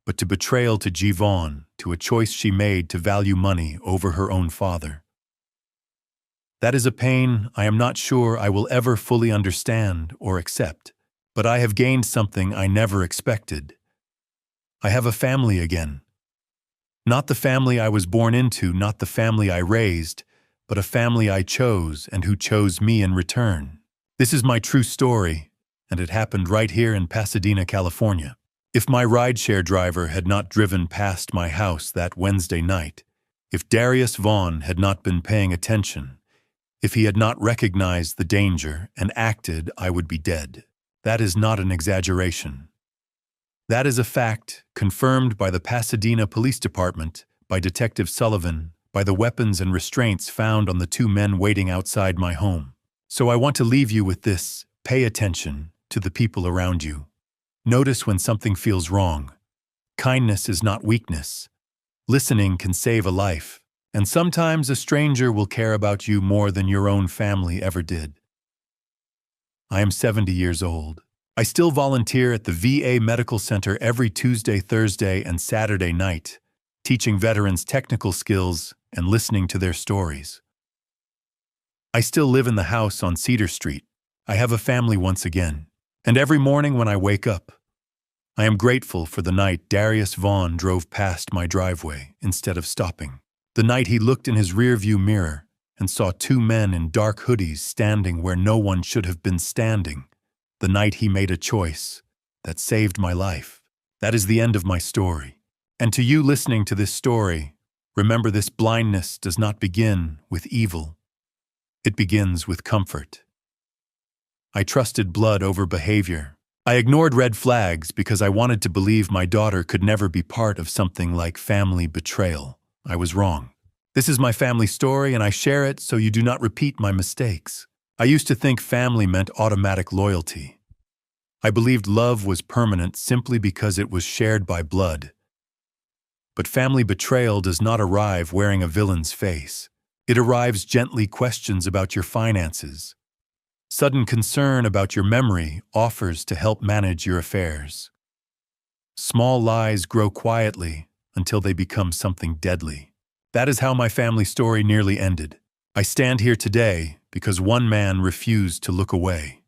but to betrayal to Jivon, to a choice she made to value money over her own father. That is a pain I am not sure I will ever fully understand or accept, but I have gained something I never expected. I have a family again. Not the family I was born into, not the family I raised, but a family I chose and who chose me in return. This is my true story, and it happened right here in Pasadena, California. If my rideshare driver had not driven past my house that Wednesday night, if Darius Vaughn had not been paying attention, if he had not recognized the danger and acted, I would be dead. That is not an exaggeration. That is a fact confirmed by the Pasadena Police Department, by Detective Sullivan, by the weapons and restraints found on the two men waiting outside my home. So I want to leave you with this: pay attention to the people around you. Notice when something feels wrong. Kindness is not weakness. Listening can save a life. And sometimes a stranger will care about you more than your own family ever did. I am 70 years old. I still volunteer at the VA Medical Center every Tuesday, Thursday, and Saturday night, teaching veterans technical skills and listening to their stories. I still live in the house on Cedar Street. I have a family once again. And every morning when I wake up, I am grateful for the night Darius Vaughn drove past my driveway instead of stopping. The night he looked in his rearview mirror and saw two men in dark hoodies standing where no one should have been standing. The night he made a choice that saved my life. That is the end of my story. And to you listening to this story, remember this: blindness does not begin with evil. It begins with comfort. I trusted blood over behavior. I ignored red flags because I wanted to believe my daughter could never be part of something like family betrayal. I was wrong. This is my family story, and I share it so you do not repeat my mistakes. I used to think family meant automatic loyalty. I believed love was permanent simply because it was shared by blood. But family betrayal does not arrive wearing a villain's face. It arrives gently: questions about your finances, sudden concern about your memory, offers to help manage your affairs. Small lies grow quietly until they become something deadly. That is how my family story nearly ended. I stand here today because one man refused to look away.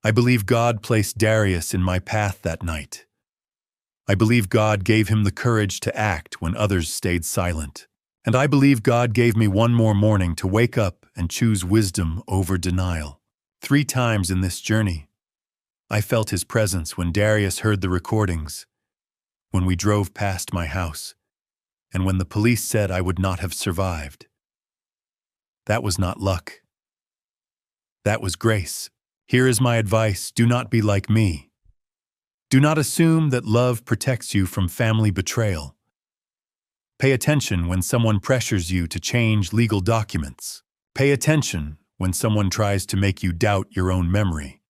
I believe God placed Darius in my path that night. I believe God gave him the courage to act when others stayed silent. And I believe God gave me one more morning to wake up and choose wisdom over denial. 3 times in this journey, I felt his presence: when Darius heard the recordings, when we drove past my house, and when the police said I would not have survived. That was not luck. That was grace. Here is my advice: do not be like me. Do not assume that love protects you from family betrayal. Pay attention when someone pressures you to change legal documents. Pay attention when someone tries to make you doubt your own memory.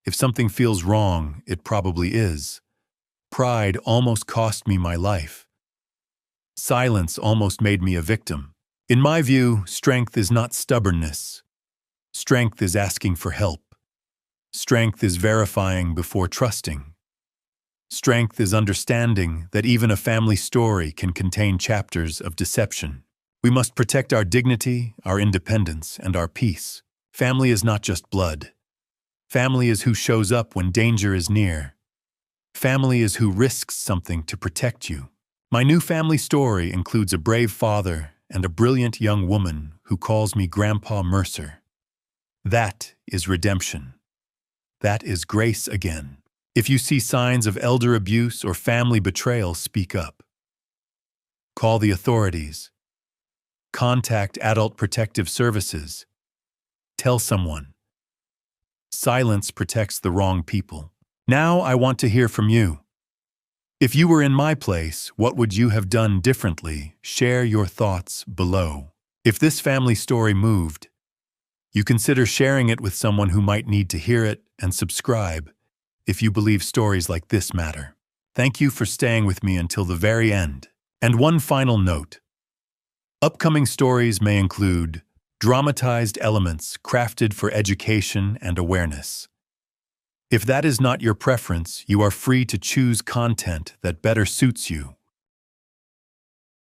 If something feels wrong, it probably is. Pride almost cost me my life. Silence almost made me a victim. In my view, strength is not stubbornness. Strength is asking for help. Strength is verifying before trusting. Strength is understanding that even a family story can contain chapters of deception. We must protect our dignity, our independence, and our peace. Family is not just blood. Family is who shows up when danger is near. Family is who risks something to protect you. My new family story includes a brave father and a brilliant young woman who calls me Grandpa Mercer. That is redemption. That is grace again. If you see signs of elder abuse or family betrayal, speak up. Call the authorities. Contact Adult Protective Services. Tell someone. Silence protects the wrong people. Now I want to hear from you. If you were in my place, what would you have done differently? Share your thoughts below. If this family story moved, you consider sharing it with someone who might need to hear it, and subscribe if you believe stories like this matter. Thank you for staying with me until the very end. And one final note. Upcoming stories may include dramatized elements crafted for education and awareness. If that is not your preference, you are free to choose content that better suits you.